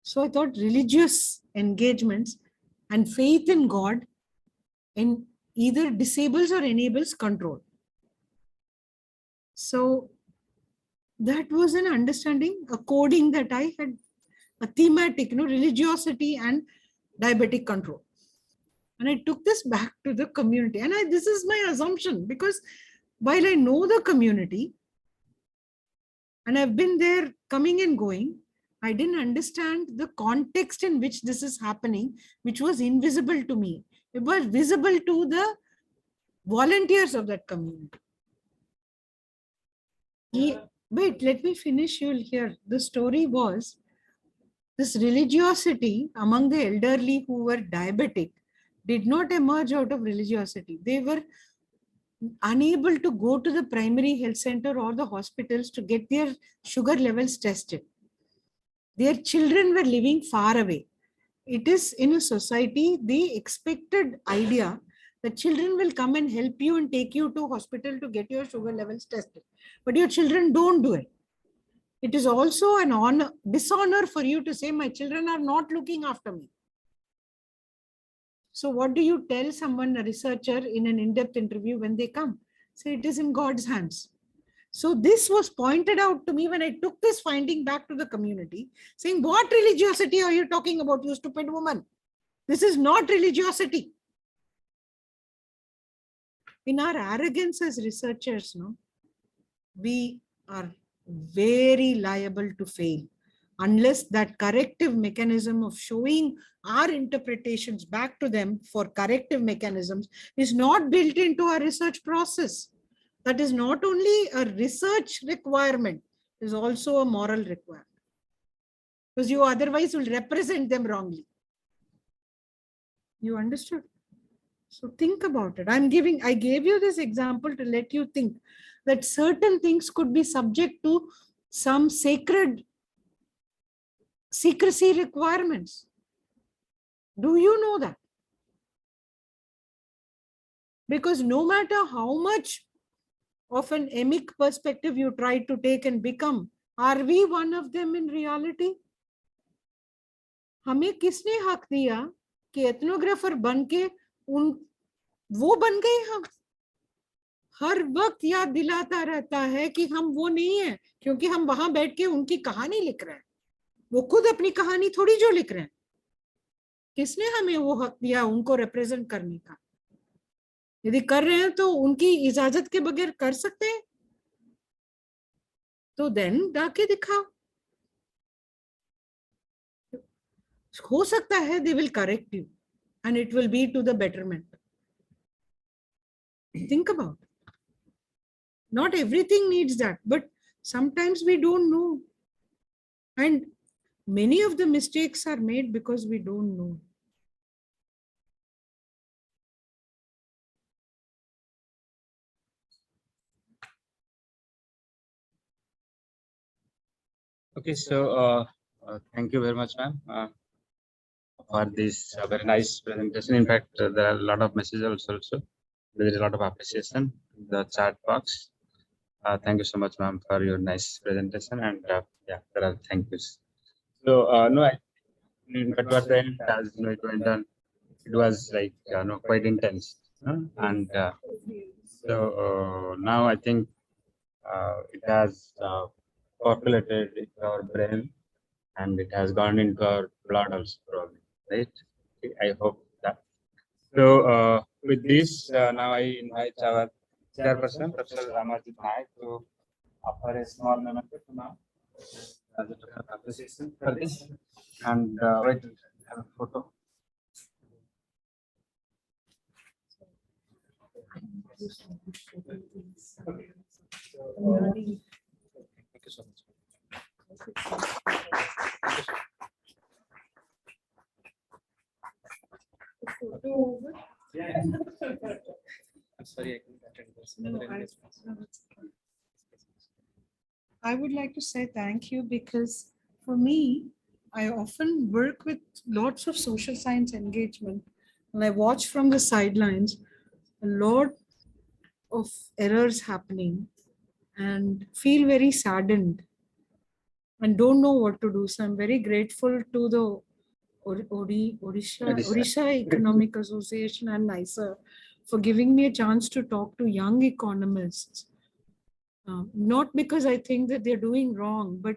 So I thought religious engagements and faith in God in either disables or enables control. So that was an understanding, a coding that I had, a thematic, religiosity and diabetic control. And I took this back to the community. And this is my assumption, because while I know the community and I've been there coming and going, I didn't understand the context in which this is happening, which was invisible to me. It was visible to the volunteers of that community. Wait, let me finish. You'll hear. The story was this religiosity among the elderly who were diabetic did not emerge out of religiosity. They were unable to go to the primary health center or the hospitals to get their sugar levels tested. Their children were living far away. It is in a society, the expected idea that children will come and help you and take you to hospital to get your sugar levels tested. But your children don't do it. It is also an dishonor for you to say, my children are not looking after me. So what do you tell someone, a researcher, in an in-depth interview when they come? Say it is in God's hands. So this was pointed out to me when I took this finding back to the community, saying, what religiosity are you talking about, you stupid woman? This is not religiosity. In our arrogance as researchers, we are very liable to fail unless that corrective mechanism of showing our interpretations back to them for corrective mechanisms is not built into our research process. That is not only a research requirement, it is also a moral requirement. Because you otherwise will represent them wrongly. You understood? So think about it. I gave you this example to let you think that certain things could be subject to some secrecy requirements. Do you know that? Because no matter how much of an emic perspective you try to take and become, are we one of them in reality? हमें किसने हक दिया कि एथनोग्राफर बन के वो बन गए हम? हर वक्त याद दिलाता रहता है कि हम वो नहीं है, क्योंकि हम वहां बैठ के उनकी कहानी लिख रहे हैं. वो खुद अपनी कहानी थोड़ी जो लिख रहे हैं, किसने हमें वो हक दिया उनको रिप्रेजेंट करने का? यदि कर रहे हैं तो उनकी इजाजत के बगैर कर सकते हैं, तो देन जाके दिखाओ। हो सकता है they will correct you and it will be to the betterment. Think about it. Not everything needs that, but sometimes we don't know, and many of the mistakes are made because we don't know. Okay, so thank you very much, ma'am, for this very nice presentation. In fact, there are a lot of messages also. There is a lot of appreciation in the chat box. Thank you so much, ma'am, for your nice presentation. And yeah, there are thank yous. So no, but towards the end, as you know, it went on. It was like quite intense, and so now I think it has populated into our brain, and it has gone into our blood also, probably, right? I hope that. So with this, now I invite our chairperson, Professor Ramanathan, to offer a small memento to now as a token of appreciation for this, and wait, have a photo. Thank you so much. I'm sorry, I couldn't attend this. I would like to say thank you because for me, I often work with lots of social science engagement, and I watch from the sidelines a lot of errors happening and feel very saddened and don't know what to do. So I'm very grateful to the Orissa Economic Association and NISER for giving me a chance to talk to young economists. Not because I think that they're doing wrong, but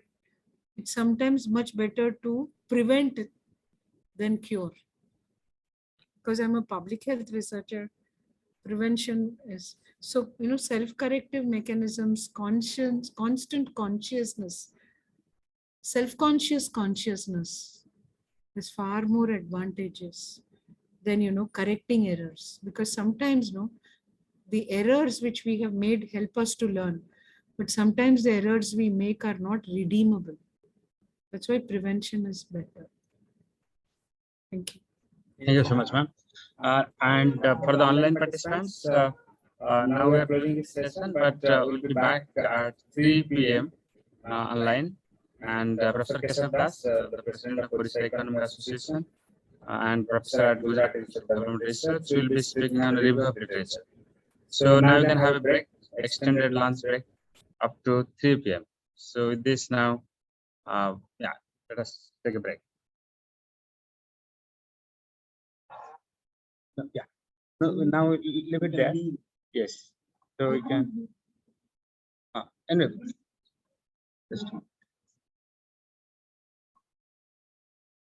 it's sometimes much better to prevent than cure. Because I'm a public health researcher, prevention is so, self-corrective mechanisms, constant consciousness, self-conscious consciousness is far more advantageous than, correcting errors. Because sometimes, the errors which we have made help us to learn, but sometimes the errors we make are not redeemable. That's why prevention is better. Thank you. Thank you so much, ma'am. And for the online participants, now we are closing this session, but we'll be back at 3 p.m. Online. And Professor Keshav Das, the president of Orissa Economic Association, and professor at Gujarat Institute of Development Research, will be speaking on review of literature. So now you can have a break, extended lunch break up to 3 p.m. So with this now, yeah, let us take a break. Yeah. No, now leave it there. Yes. So we can. Anyway. Just